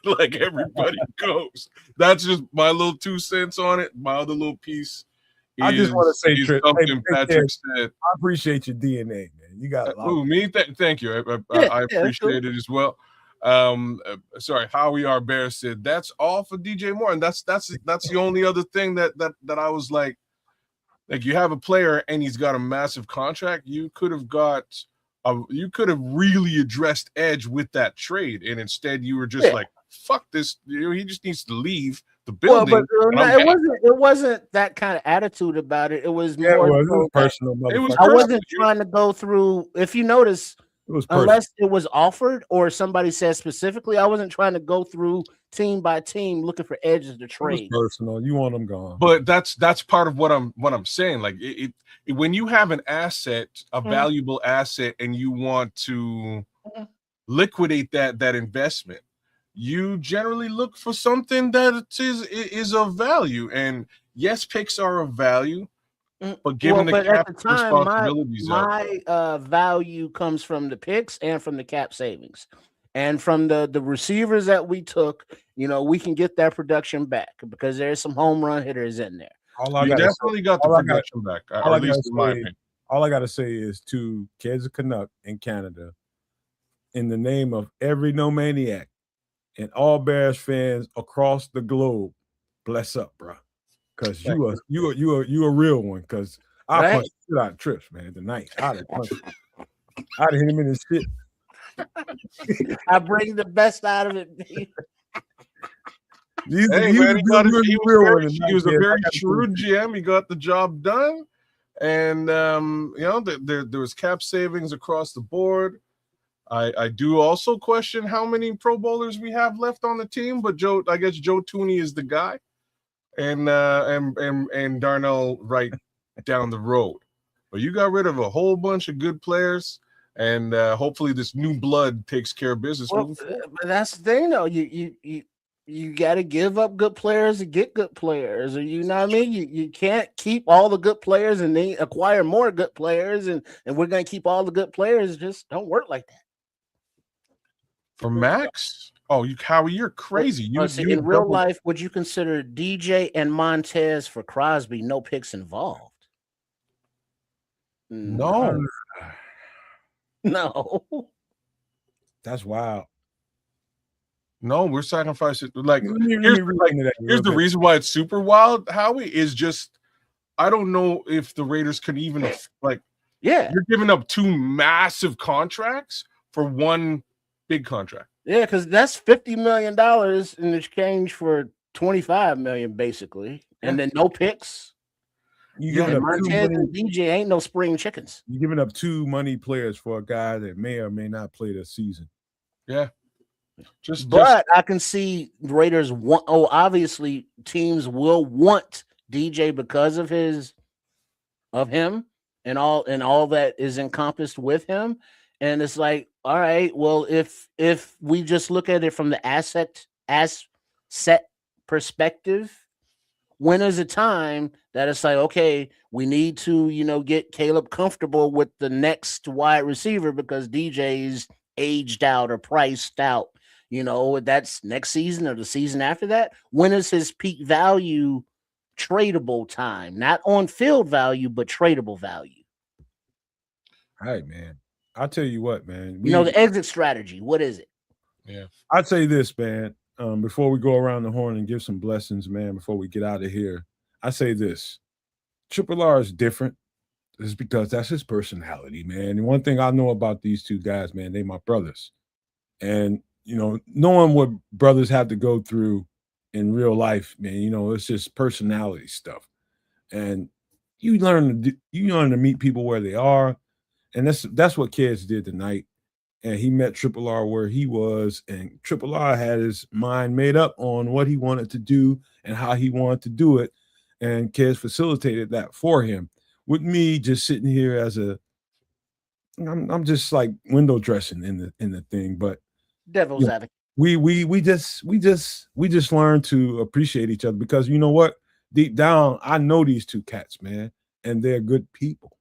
[SPEAKER 3] Like, everybody goes. That's just my little 2 cents on it. My other little piece.
[SPEAKER 2] I just want to say, Trip,
[SPEAKER 3] something Patrick said.
[SPEAKER 2] I appreciate your DNA, man. You got a lot.
[SPEAKER 3] Me? Thank you. I appreciate it as well. Sorry, Howie R. Bear said that's all for DJ Moore, and that's the only other thing that I was like you have a player and he's got a massive contract. You could have really addressed edge with that trade, and instead you were just like, fuck this, he just needs to leave the building.
[SPEAKER 4] Well, but it wasn't that kind of attitude about it. It was more
[SPEAKER 2] it was personal.
[SPEAKER 4] I wasn't trying to go through, if you notice, unless it was offered or somebody said specifically, I wasn't trying to go through team by team looking for edges to trade.
[SPEAKER 2] It was personal. You want them gone.
[SPEAKER 3] But that's part of what I'm saying. Like it when you have an asset, a valuable asset, and you want to liquidate that investment, you generally look for something that is of value. And yes, picks are of value, but given the
[SPEAKER 4] at
[SPEAKER 3] cap
[SPEAKER 4] the time,
[SPEAKER 3] responsibilities out
[SPEAKER 4] my value comes from the picks and from the cap savings, and from the receivers that we took. We can get that production back because there's some home run hitters in there.
[SPEAKER 3] you definitely got the production back, or at least in my opinion.
[SPEAKER 2] All I gotta say is to Kids of Canuck in Canada, in the name of every No Maniac and all Bears fans across the globe, bless up, bro. Because you a real one. Because I punched the shit out of Trips, man, tonight. I'd have hit him in his shit.
[SPEAKER 4] I bring the best out of it.
[SPEAKER 3] He was a very shrewd GM. He got the job done, and there was cap savings across the board. I do also question how many Pro Bowlers we have left on the team, but I guess Joe Tooney is the guy, and Darnell right down the road. But you got rid of a whole bunch of good players, and hopefully this new blood takes care of business.
[SPEAKER 4] But that's the thing, though. You got to give up good players to get good players, or you know what I mean. You can't keep all the good players and then acquire more good players, and we're gonna keep all the good players. Just don't work like that.
[SPEAKER 3] For Max, Howie, you're crazy.
[SPEAKER 4] In real life, would you consider DJ and Montez for Crosby no picks involved?
[SPEAKER 3] No.
[SPEAKER 4] No.
[SPEAKER 2] That's wild.
[SPEAKER 3] No, we're sacrificing. Like, here's the reason why it's super wild, Howie, is just I don't know if the Raiders could even you're giving up two massive contracts for one big contract.
[SPEAKER 4] Yeah, because that's $50 million in exchange for $25 million, basically, and then no picks. Montez and DJ ain't no spring chickens.
[SPEAKER 2] You're giving up two money players for a guy that may or may not play this season.
[SPEAKER 3] Yeah.
[SPEAKER 4] But I can see Raiders obviously teams will want DJ because of him and all that is encompassed with him. And it's like, all right, well, if we just look at it from the asset perspective, when is a time that it's like, okay, we need to, get Caleb comfortable with the next wide receiver because DJ's aged out or priced out. That's next season or the season after that. When is his peak value tradable time? Not on field value, but tradable value.
[SPEAKER 2] All right, man. I'll tell you what, man.
[SPEAKER 4] The exit strategy. What is it?
[SPEAKER 3] Yeah.
[SPEAKER 2] I'd say this, man. Before we go around the horn and give some blessings, man, before we get out of here, I say this. Triple R is different. It's because that's his personality, man. And one thing I know about these two guys, man, they my brothers. And knowing what brothers have to go through in real life, man, it's just personality stuff. And you learn to meet people where they are. And that's what Kids did tonight. And he met Triple R where he was, and Triple R had his mind made up on what he wanted to do and how he wanted to do it. And Kids facilitated that for him. With me just sitting here I'm just like window dressing in the thing, but
[SPEAKER 4] devil's advocate.
[SPEAKER 2] We just learn to appreciate each other because you know what? Deep down, I know these two cats, man, and they're good people.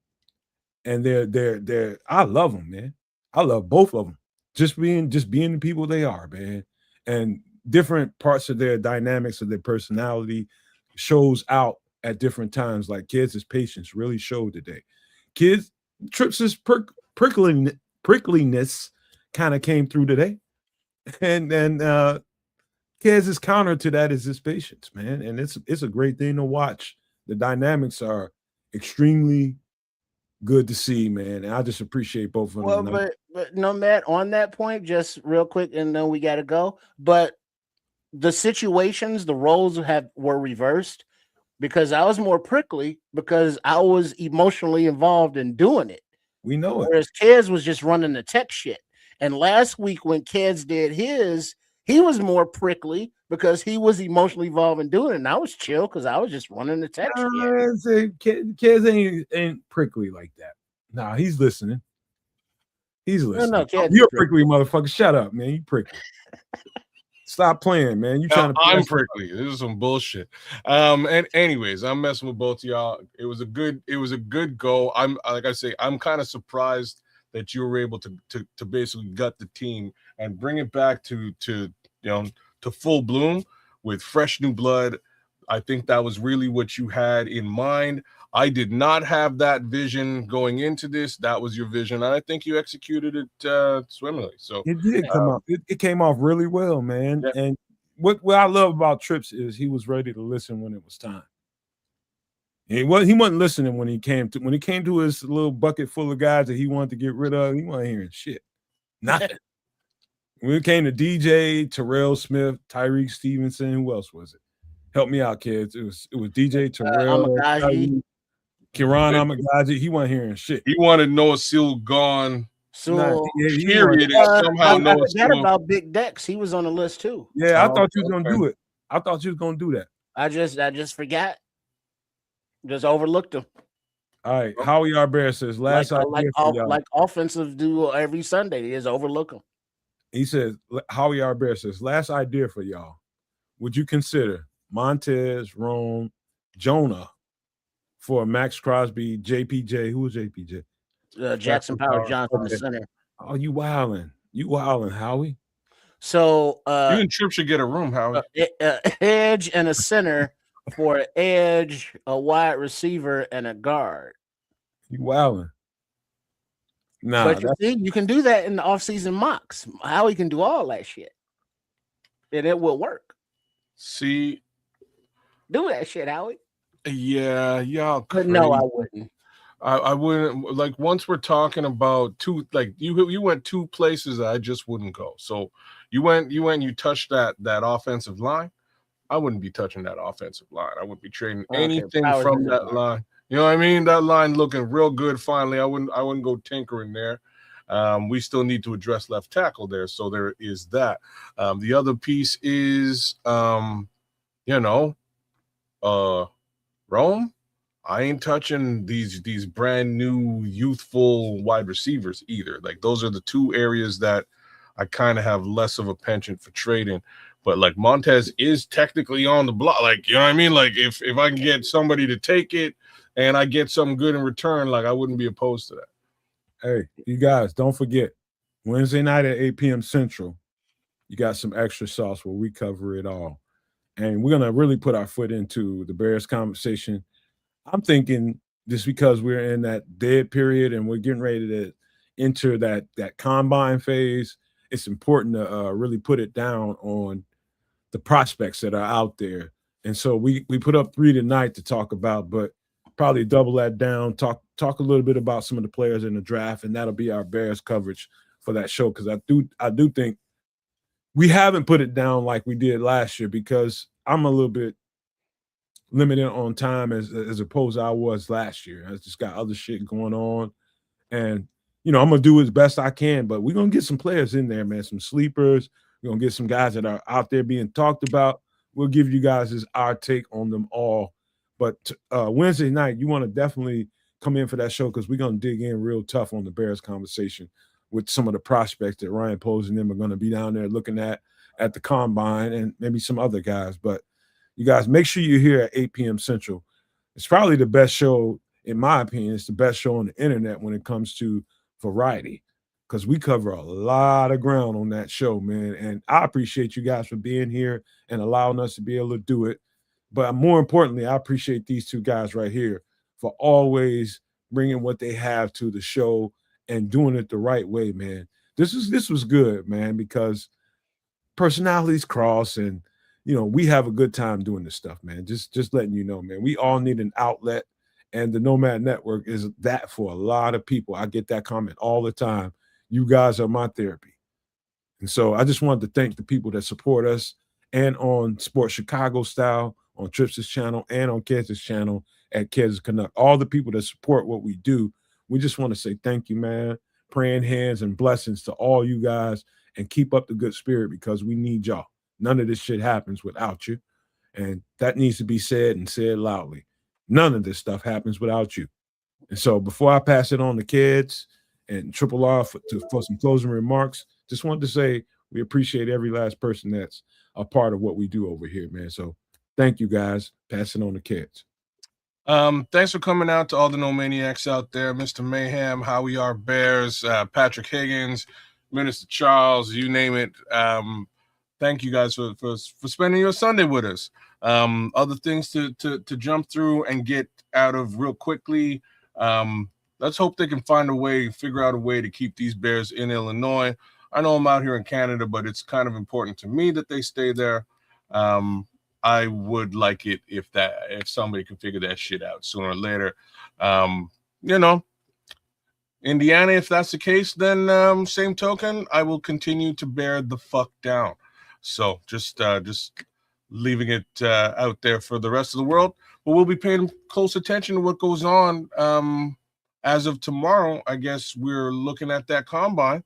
[SPEAKER 2] And they're I love them, man. I love both of them. Just being the people they are, man. And different parts of their dynamics of their personality shows out at different times. Like Kids' patience really showed today. Trips' prickliness kind of came through today. And Kids' counter to that is his patience, man. And it's a great thing to watch. The dynamics are extremely good to see, man. And I just appreciate both of them.
[SPEAKER 4] Well, but no, Matt, on that point, just real quick, and then we got to go. But the situations, the roles were reversed because I was more prickly because I was emotionally involved in doing it.
[SPEAKER 2] We know it.
[SPEAKER 4] Whereas Kids was just running the tech shit. And last week when Kids did his, he was more prickly because he was emotionally involved in doing it. And I was chill because I was just running the tech shit.
[SPEAKER 2] Kids ain't prickly like that. Nah, he's listening. He's listening.
[SPEAKER 4] No,
[SPEAKER 2] you're a prickly motherfucker. Shut up, man. You prickly. Stop playing, man. You
[SPEAKER 3] Now,
[SPEAKER 2] trying to
[SPEAKER 3] I'm prickly. This is some bullshit. And anyways, I'm messing with both of y'all. It was a good go. I'm like I say, I'm kind of surprised that you were able to basically gut the team and bring it back to to full bloom with fresh new blood. I think that was really what you had in mind. I did not have that vision going into this. That was your vision, and I think you executed it swimmingly. So
[SPEAKER 2] it did come out. It came off really well, man.
[SPEAKER 3] Yeah.
[SPEAKER 2] And what I love about Trips is he was ready to listen when it was time. He wasn't listening when he came to his little bucket full of guys that he wanted to get rid of. He wasn't hearing shit. Nothing. When it came to DJ, Terrell Smith, Tyreek Stevenson, who else was it? Help me out, kids. It was DJ, Terrell,
[SPEAKER 4] Amagaji.
[SPEAKER 2] Kiran Amagaji. He wasn't hearing shit.
[SPEAKER 3] he wanted Noah Seal gone.
[SPEAKER 4] So
[SPEAKER 3] Period. Somehow
[SPEAKER 4] I
[SPEAKER 3] Noah
[SPEAKER 4] forgot
[SPEAKER 3] Seal.
[SPEAKER 4] about Big Dex. He was on the list too.
[SPEAKER 2] Yeah, I thought you was gonna do it. I thought you was gonna do that.
[SPEAKER 4] I just forgot. Just overlooked him.
[SPEAKER 2] All right. Howie Arbear says last idea for y'all.
[SPEAKER 4] Like offensive duo every Sunday. They just overlook him.
[SPEAKER 2] He says Howie Arbear says last idea for y'all. Would you consider Montez, Rome, Jonah for Max Crosby, JPJ? Who was JPJ?
[SPEAKER 4] Jackson Power Johnson, the center.
[SPEAKER 2] Oh, you wildin', Howie.
[SPEAKER 4] So
[SPEAKER 3] you and Trip should get a room, Howie.
[SPEAKER 4] Edge and a center for an edge, a wide receiver, and a guard.
[SPEAKER 2] You wildin'. Nah,
[SPEAKER 4] but you see, you can do that in the offseason mocks. Howie can do all that shit. And it will work.
[SPEAKER 3] See,
[SPEAKER 4] do that shit, Howie.
[SPEAKER 3] Yeah, y'all.
[SPEAKER 4] But no, I wouldn't.
[SPEAKER 3] I wouldn't. Like, once we're talking about two, like you went two places that I just wouldn't go. So you touched that offensive line. I wouldn't be touching that offensive line. I wouldn't be trading anything from that line. You know what I mean? That line looking real good. Finally, I wouldn't go tinkering there. We still need to address left tackle there, so there is that. The other piece is, Rome. I ain't touching these brand new youthful wide receivers either. Like, those are the two areas that I kind of have less of a penchant for trading. But like, Montez is technically on the block. Like, you know what I mean? Like, if I can get somebody to take it and I get something good in return, like, I wouldn't be opposed to that.
[SPEAKER 2] Hey, you guys, don't forget, Wednesday night at 8 p.m. Central, you got some extra sauce where we cover it all. And we're going to really put our foot into the Bears conversation. I'm thinking just because we're in that dead period and we're getting ready to enter that combine phase, it's important to really put it down on the prospects that are out there. And so we put up 3 tonight to talk about, but probably double that down, talk a little bit about some of the players in the draft, and that'll be our Bears coverage for that show. Because I do think we haven't put it down like we did last year, because I'm a little bit limited on time as opposed to I was last year. I just got other shit going on, and I'm gonna do as best I can. But we're gonna get some players in there, man. Some sleepers. We're gonna get some guys that are out there being talked about. We'll give you guys our take on them all. But Wednesday night, you want to definitely come in for that show, because we're going to dig in real tough on the Bears conversation with some of the prospects that Ryan Pose and them are going to be down there looking at the combine, and maybe some other guys. But you guys, make sure you're here at 8 p.m. Central. It's probably the best show, in my opinion. It's the best show on the internet when it comes to variety, because we cover a lot of ground on that show, man. And I appreciate you guys for being here and allowing us to be able to do it. But more importantly, I appreciate these two guys right here for always bringing what they have to the show and doing it the right way, man. This was good, man, because personalities cross, and we have a good time doing this stuff, man. Just letting you know, man. We all need an outlet, and the Nomad Network is that for a lot of people. I get that comment all the time. You guys are my therapy. And so I just wanted to thank the people that support us, and on Sports Chicago Style, on Trips' channel, and on Kedz's channel at Keds Canuck. All the people that support what we do, we just want to say thank you, man. Praying hands and blessings to all you guys, and keep up the good spirit, because we need y'all. None of this shit happens without you, and that needs to be said, and said loudly. None of this stuff happens without you. And so before I pass it on to Keds and Triple R for some closing remarks, just wanted to say We appreciate every last person that's a part of what we do over here, man. So thank you guys. Passing on the kids.
[SPEAKER 3] Thanks for coming out to all the No Maniacs out there, Mr. Mayhem, How We Are Bears, Patrick Higgins, Minister Charles, you name it. Thank you guys for spending your Sunday with us. Other things to jump through and get out of real quickly. Let's hope they can figure out a way to keep these Bears in Illinois. I know I'm out here in Canada, but it's kind of important to me that they stay there. I would like it if somebody can figure that shit out sooner or later. Indiana, if that's the case, then same token, I will continue to bear the fuck down. So just leaving it out there for the rest of the world. But we'll be paying close attention to what goes on. As of tomorrow, I guess we're looking at that combine.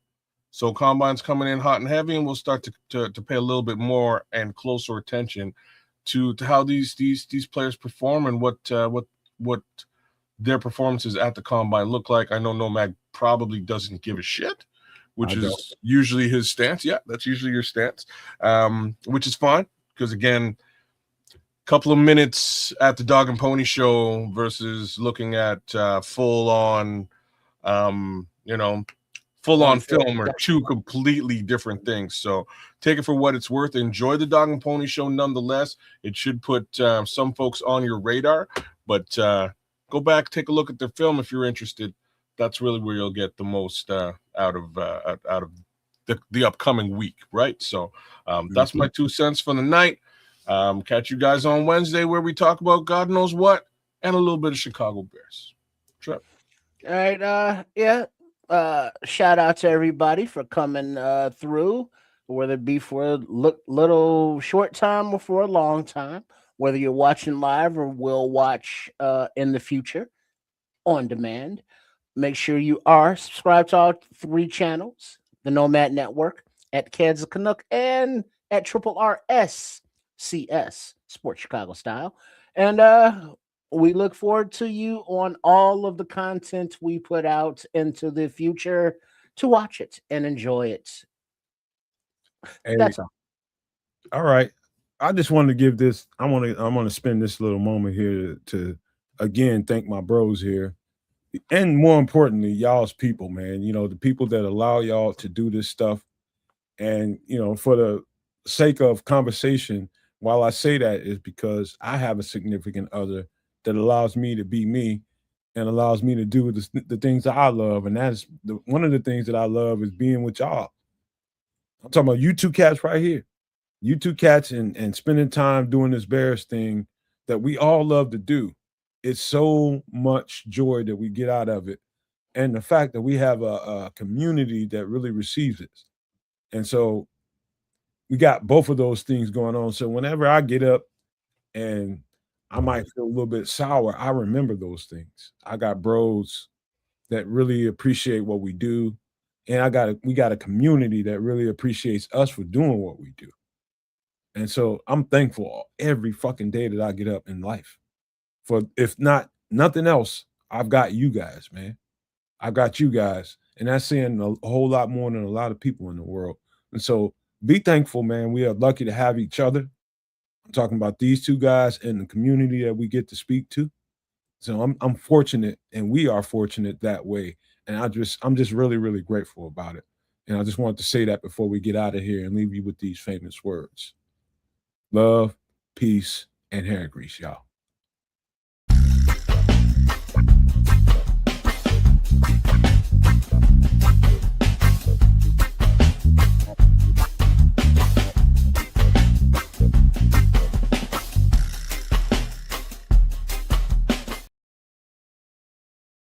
[SPEAKER 3] So combine's coming in hot and heavy, and we'll start to pay a little bit more and closer attention to how these players perform and what their performances at the combine look like. I know Nomad probably doesn't give a shit, which is usually his stance. Yeah, that's usually your stance, which is fine because, again, a couple of minutes at the Dog and Pony Show versus looking at full-on film are two completely different things. So take it for what it's worth. Enjoy the Dog and Pony Show nonetheless. It should put some folks on your radar, but go back, take a look at the film if you're interested. That's really where you'll get the most out of the upcoming week, right? So that's my 2 cents for the night. Catch you guys on Wednesday where we talk about God knows what and a little bit of Chicago Bears. Trip.
[SPEAKER 4] All right. Shout out to everybody for coming through, whether it be for a little short time or for a long time, whether you're watching live or will watch in the future on demand. Make sure you are subscribed to all 3 channels, the Nomad Network, at Kids of Canuck, and at Triple RSCS, Sports Chicago Style. And we look forward to you on all of the content we put out into the future to watch it and enjoy it.
[SPEAKER 2] Hey,
[SPEAKER 4] that's all.
[SPEAKER 2] All right. I just wanted to give this. I want to spend this little moment here to again thank my bros here, and more importantly, y'all's people, man. The people that allow y'all to do this stuff, and for the sake of conversation, while I say that is because I have a significant other that allows me to be me and allows me to do the things that I love, and that's one of the things that I love is being with y'all. I'm talking about you two cats right here. You two cats and spending time doing this Bears thing that we all love to do. It's so much joy that we get out of it. And the fact that we have a community that really receives it. And so we got both of those things going on. So whenever I get up and I might feel a little bit sour, I remember those things. I got bros that really appreciate what we do. And we got a community that really appreciates us for doing what we do. And so I'm thankful every fucking day that I get up in life. For if not nothing else, I've got you guys, man. I've got you guys. And that's saying a whole lot more than a lot of people in the world. And so be thankful, man. We are lucky to have each other. I'm talking about these two guys and the community that we get to speak to. So I'm fortunate, and we are fortunate that way. And I'm just really, really grateful about it. And I just wanted to say that before we get out of here and leave you with these famous words. Love, peace, and hair grease, y'all.